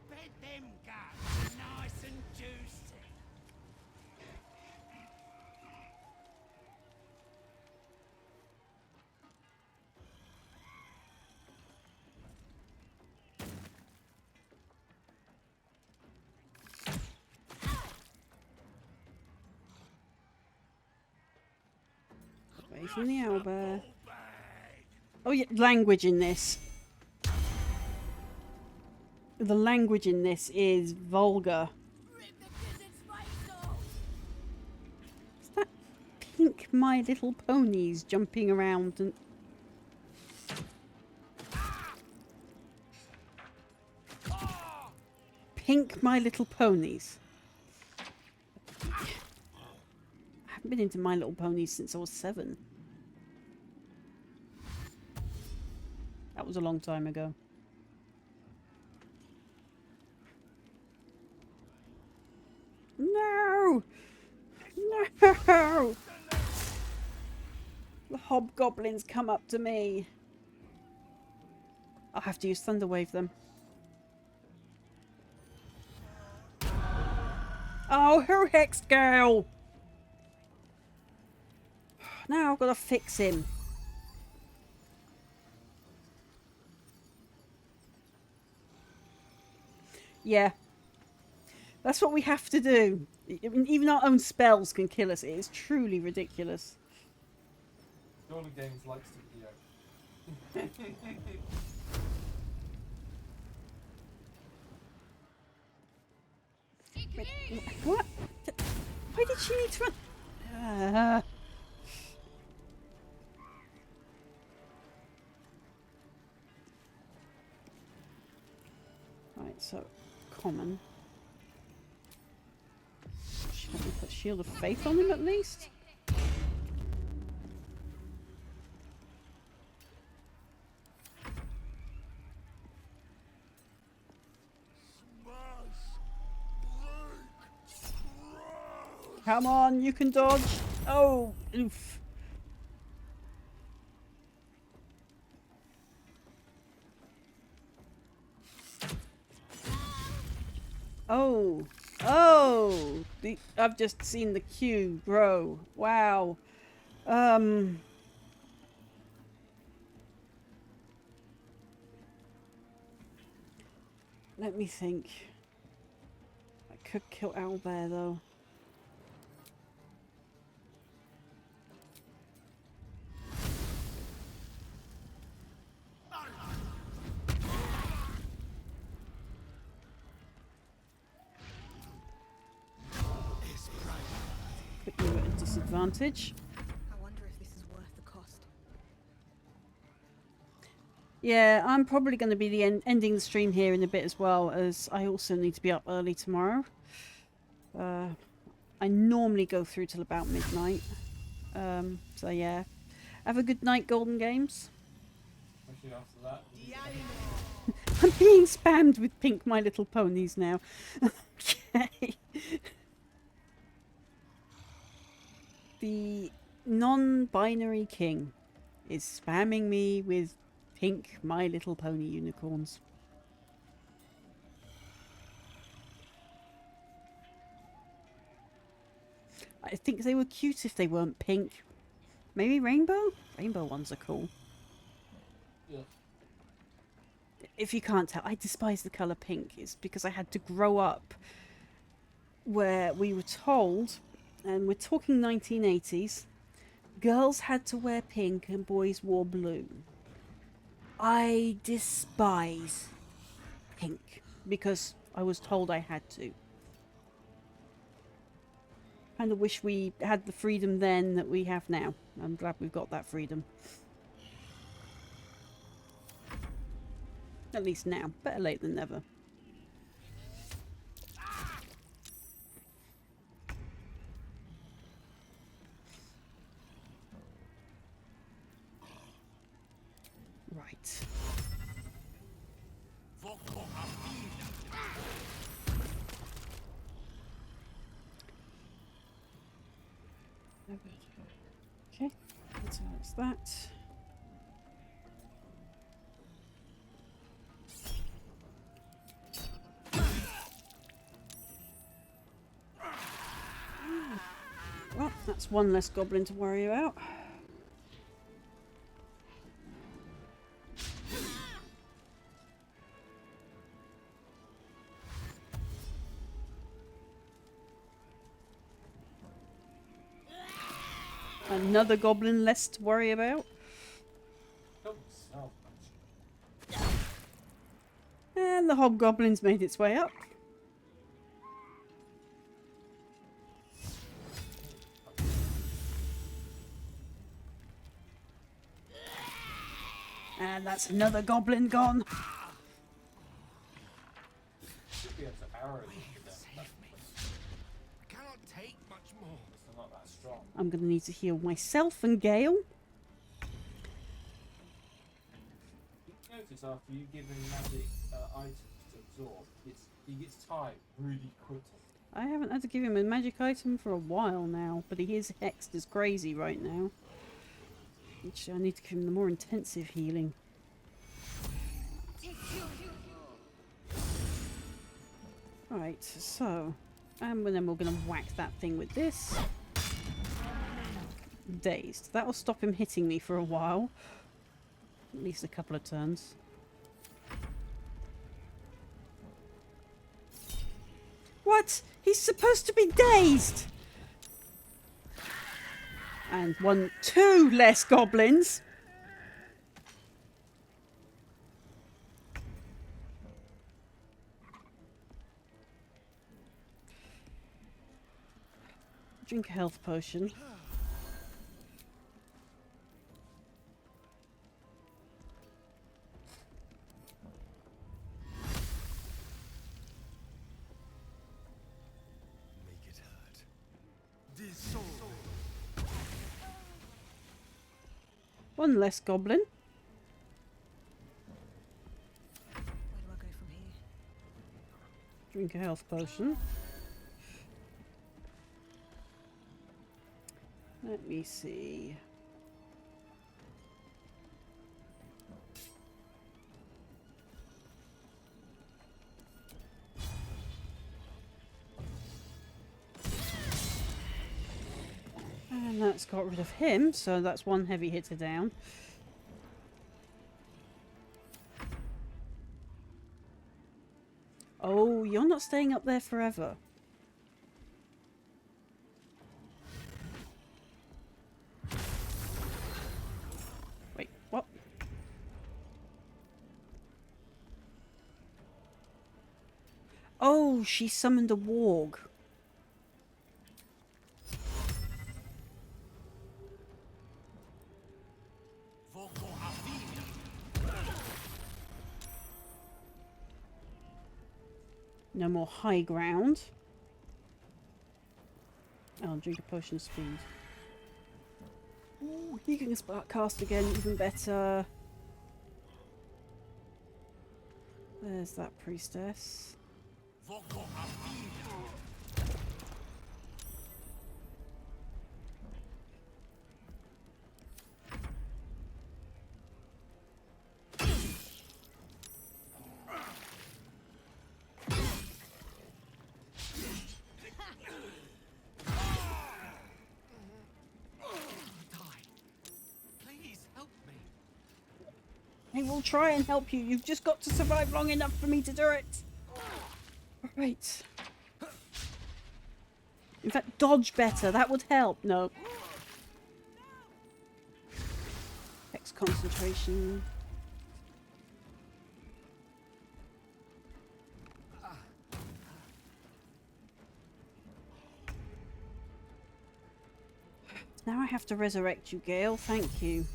Bet them guts are nice and juicy. from the owlbear. Oh yeah, language in this. The language in this is vulgar. Is that pink My Little Ponies jumping around and... Pink My Little Ponies. I haven't been into My Little Ponies since I was 7. That was a long time ago. No! No! The hobgoblins come up to me. I'll have to use Thunder Wave them. Oh, who hexed Gale? Now I've got to fix him. Yeah. That's what we have to do. Even our own spells can kill us. It is truly ridiculous. Surely Games likes to video. Wait, what? Why did she need to run? Right, so common. Let me put Shield of Faith on him at least. Come on, you can dodge. Oh, oof. Oh, oh! I've just seen the queue grow. Wow. Let me think. I could kill Owlbear though. Put you at a disadvantage. I wonder if this is worth the cost. Yeah, I'm probably going to be ending the stream here in a bit as well, as I also need to be up early tomorrow. I normally go through till about midnight. So yeah. Have a good night, Golden Games. Especially after that. I'm being spammed with pink My Little Ponies now. Okay. The non-binary king is spamming me with pink My Little Pony unicorns. I think they were cute if they weren't pink. Maybe rainbow? Rainbow ones are cool. Yeah. If you can't tell, I despise the colour pink. It's because I had to grow up where we were told, and we're talking 1980s, girls had to wear pink and boys wore blue. I despise pink because I was told I had to. Kind of wish we had the freedom then that we have now. I'm glad we've got that freedom. At least now. Better late than never. Right. Okay, so that's that. Well, that's one less goblin to worry about. Another goblin less to worry about. Don't smell much. And the hobgoblin's made its way up. And that's another goblin gone. Should be able to arrow them to death. I cannot take much more. They're not that strong. I'm going to need to heal myself and Gale. You notice after you give him magic items to absorb, he gets tired really quickly. I haven't had to give him a magic item for a while now, but he is hexed as crazy right now. Which I need to give him the more intensive healing. Right, so... and then we're going to whack that thing with this. Dazed. That will stop him hitting me for a while. At least a couple of turns. What? He's supposed to be dazed! And two less goblins. Drink a health potion. Make it hurt. This soul. One less goblin. Where do I go from here? Drink a health potion. Let me see. And that's got rid of him, so that's one heavy hitter down. Oh, you're not staying up there forever. Wait, what? Oh, she summoned a warg. No more high ground. I'll drink a potion of speed. Ooh, he can cast again, even better. There's that priestess. I will try and help you. You've just got to survive long enough for me to do it. Right. In fact, dodge better. That would help. No. Hex concentration. Now I have to resurrect you, Gale. Thank you.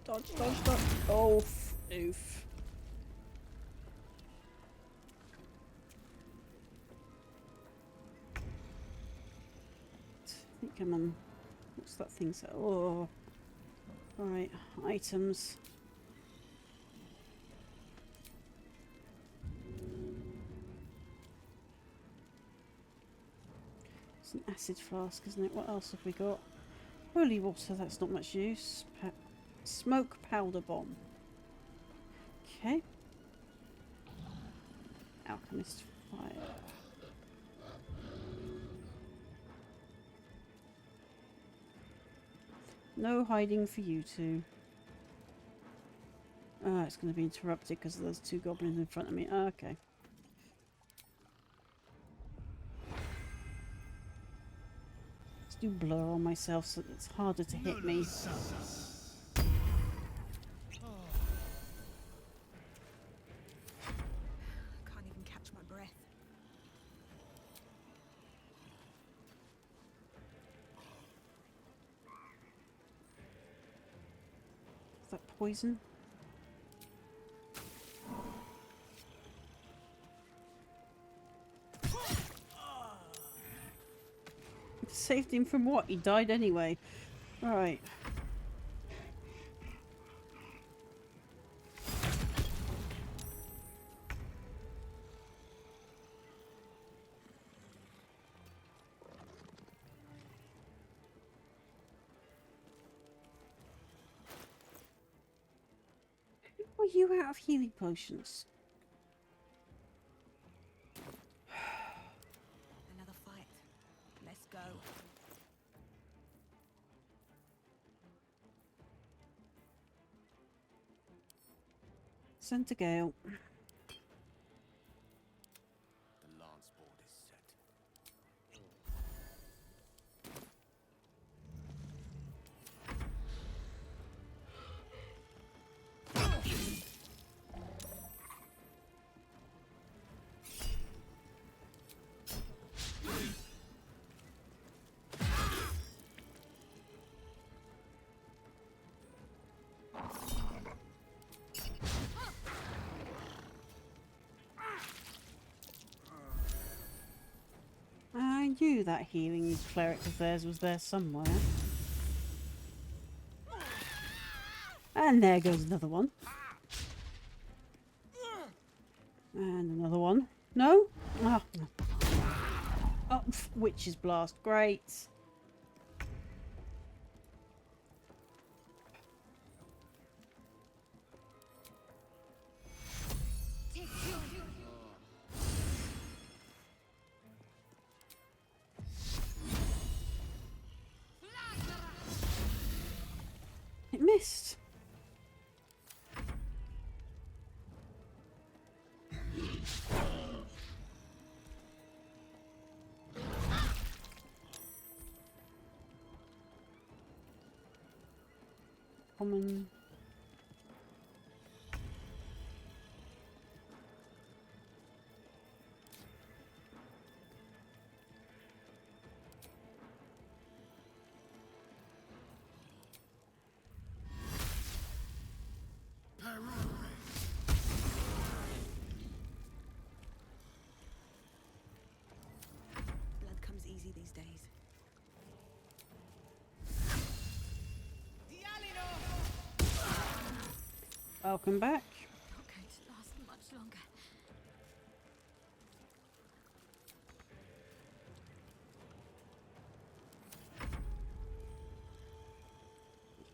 Dodge, dodge, dodge. Oh, oof. I think I'm on... what's that thing? So, oh. Alright, items. It's an acid flask, isn't it? What else have we got? Holy water, that's not much use. Smoke powder bomb. Okay. Alchemy. Alchemist fire. No hiding for you two. Ah, it's going to be interrupted because there's two goblins in front of me. Ah, okay. Let's do blur on myself so it's harder to hit me. Can't even catch my breath. Is that poison? Saved him from what? He died anyway. Alright. Are you out of healing potions? Another fight. Let's go. Send to Gale. The lance board is set. I knew that healing cleric of theirs was there somewhere. And there goes another one. And another one. No? Oh, no. Oh, Witch's Blast. Great. It missed. Common. Blood comes easy these days. Welcome back. Not going to last much longer.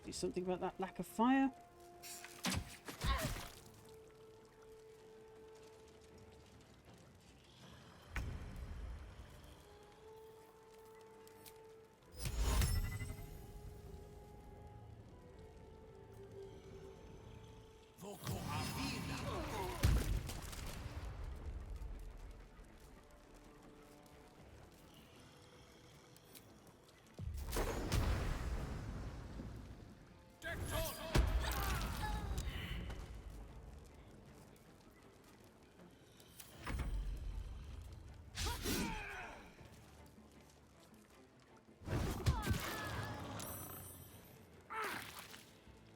Do something about that lack of fire.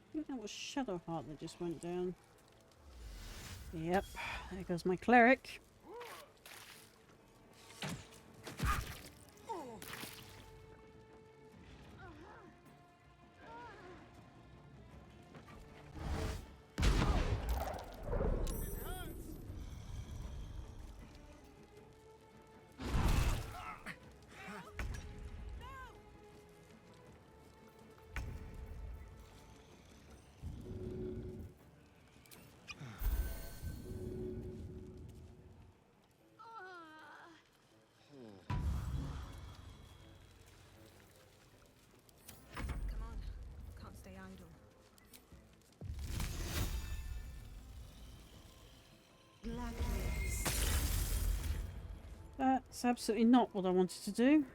I think that was Shadowheart that just went down. Yep, there goes my cleric. That's absolutely not what I wanted to do.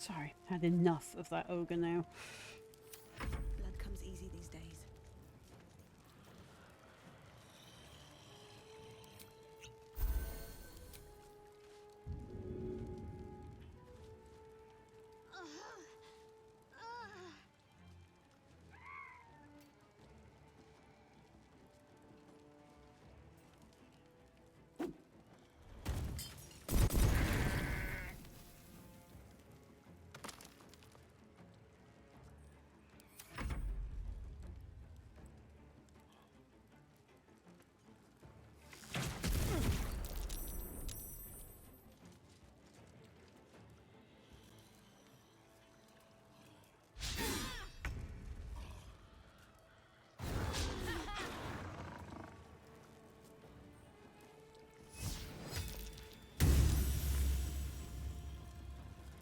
Sorry, had enough of that ogre now. Blood comes easy these days.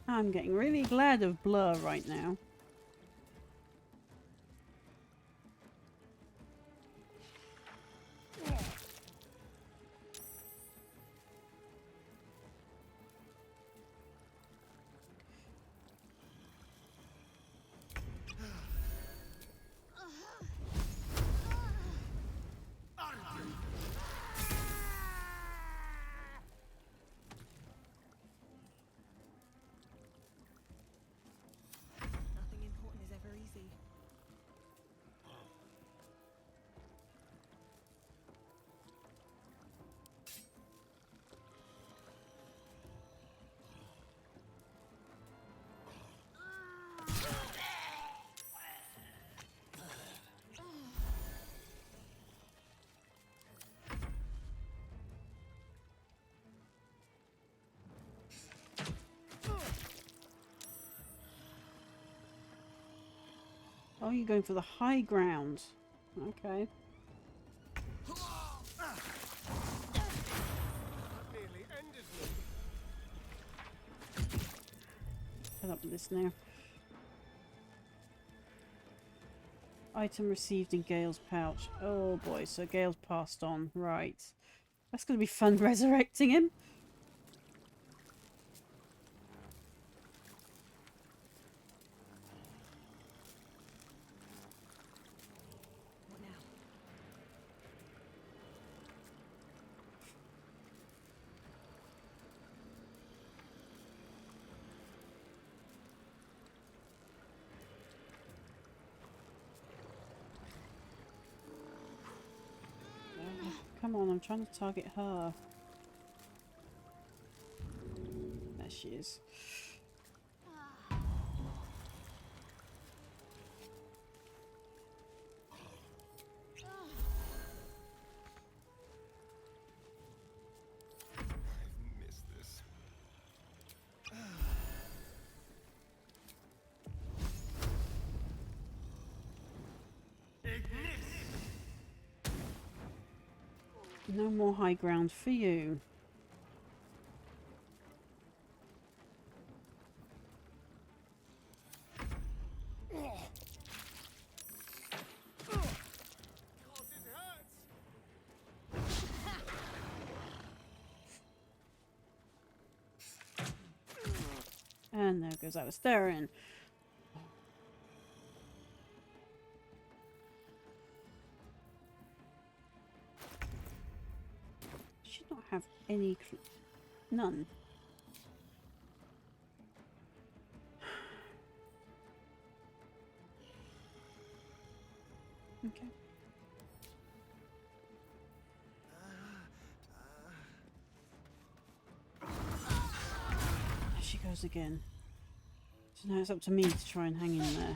I'm getting really glad of Blur right now. Nothing important is ever easy. Oh, you're going for the high ground. Okay. Nearly ended me. Put up with this now. Item received in Gale's pouch. Oh boy, so Gale's passed on. Right. That's going to be fun resurrecting him. What now? Come on, I'm trying to target her. There she is. I've missed this. No more high ground for you. And there goes Alistair. Should not have any none. Okay. There she goes again. So now it's up to me to try and hang in there.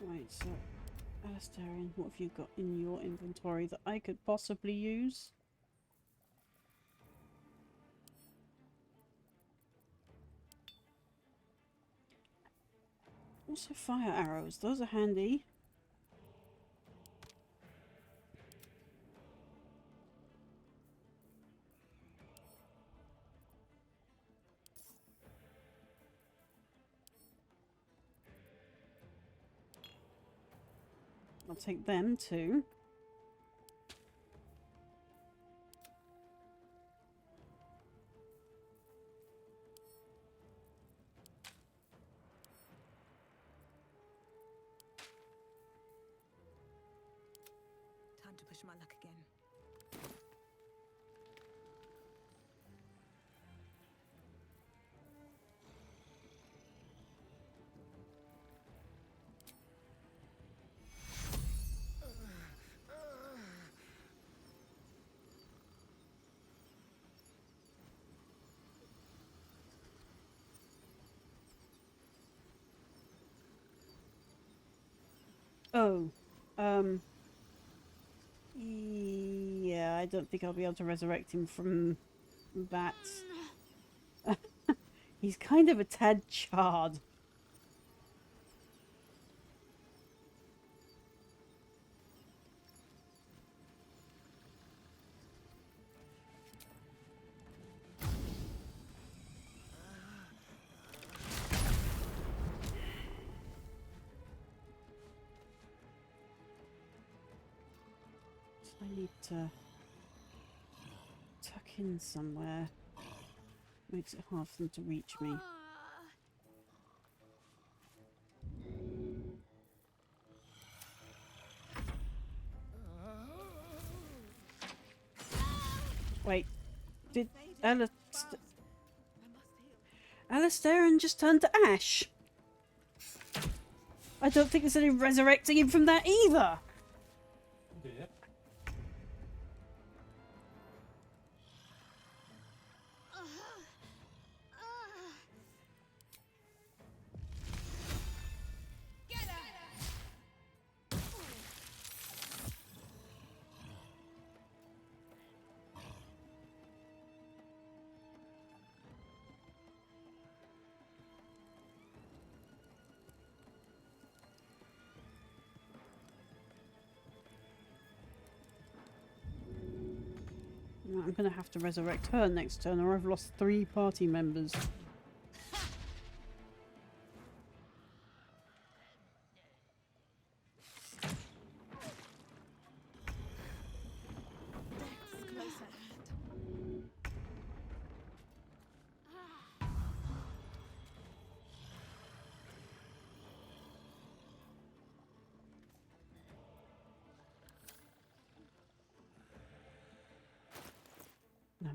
Right, so Alistair, what have you got in your inventory that I could possibly use? Also fire arrows, those are handy. I'll take them too. Time to push my luck again. Oh, yeah, I don't think I'll be able to resurrect him from that. He's kind of a tad charred. I need to tuck in somewhere. Makes it hard for them to reach me. Wait, did Alistair just turned to ash? I don't think there's any resurrecting him from that either. Dear. I'm going to have to resurrect her next turn or I've lost 3 party members. No.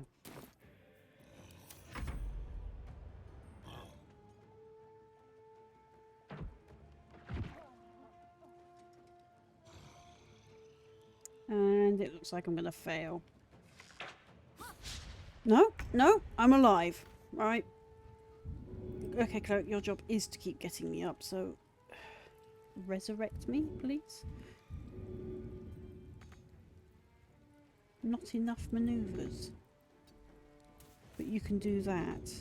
And it looks like I'm going to fail. No, no, I'm alive. Right. Okay, Cloak, your job is to keep getting me up, so resurrect me, please. Not enough maneuvers. But you can do that.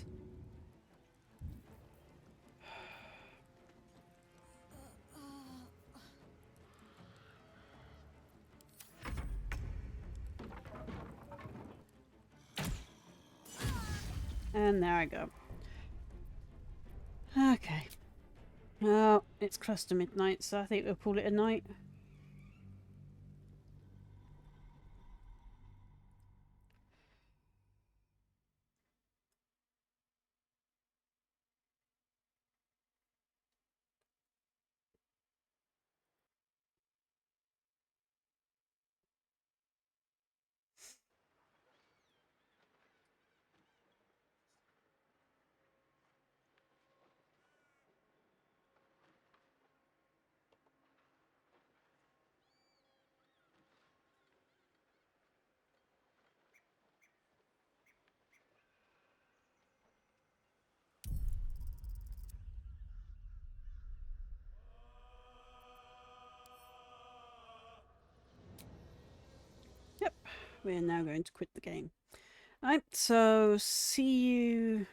And there I go. Okay. Well, it's close to midnight, so I think we'll call it a night. Yep, we're now going to quit the game. Right, so see you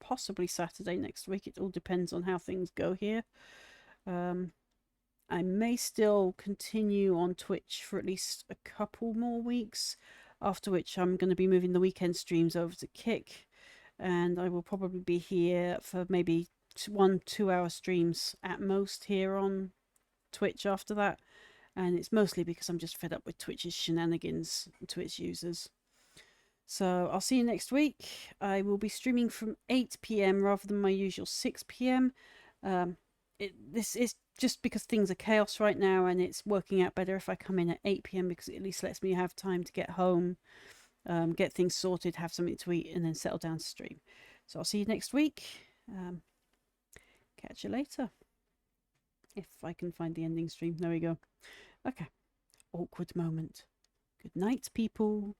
possibly Saturday next week. It all depends on how things go here. I may still continue on Twitch for at least a couple more weeks, after which I'm going to be moving the weekend streams over to Kick, and I will probably be here for maybe 1-2 hour streams at most here on Twitch after that. And it's mostly because I'm just fed up with Twitch's shenanigans, Twitch users. So I'll see you next week. I will be streaming from 8 PM rather than my usual 6 PM. This is just because things are chaos right now, and it's working out better if I come in at 8 PM because it at least lets me have time to get home, get things sorted, have something to eat, and then settle down to stream. So I'll see you next week. Catch you later. If I can find the ending stream. There we go. Okay. Awkward moment. Good night, people.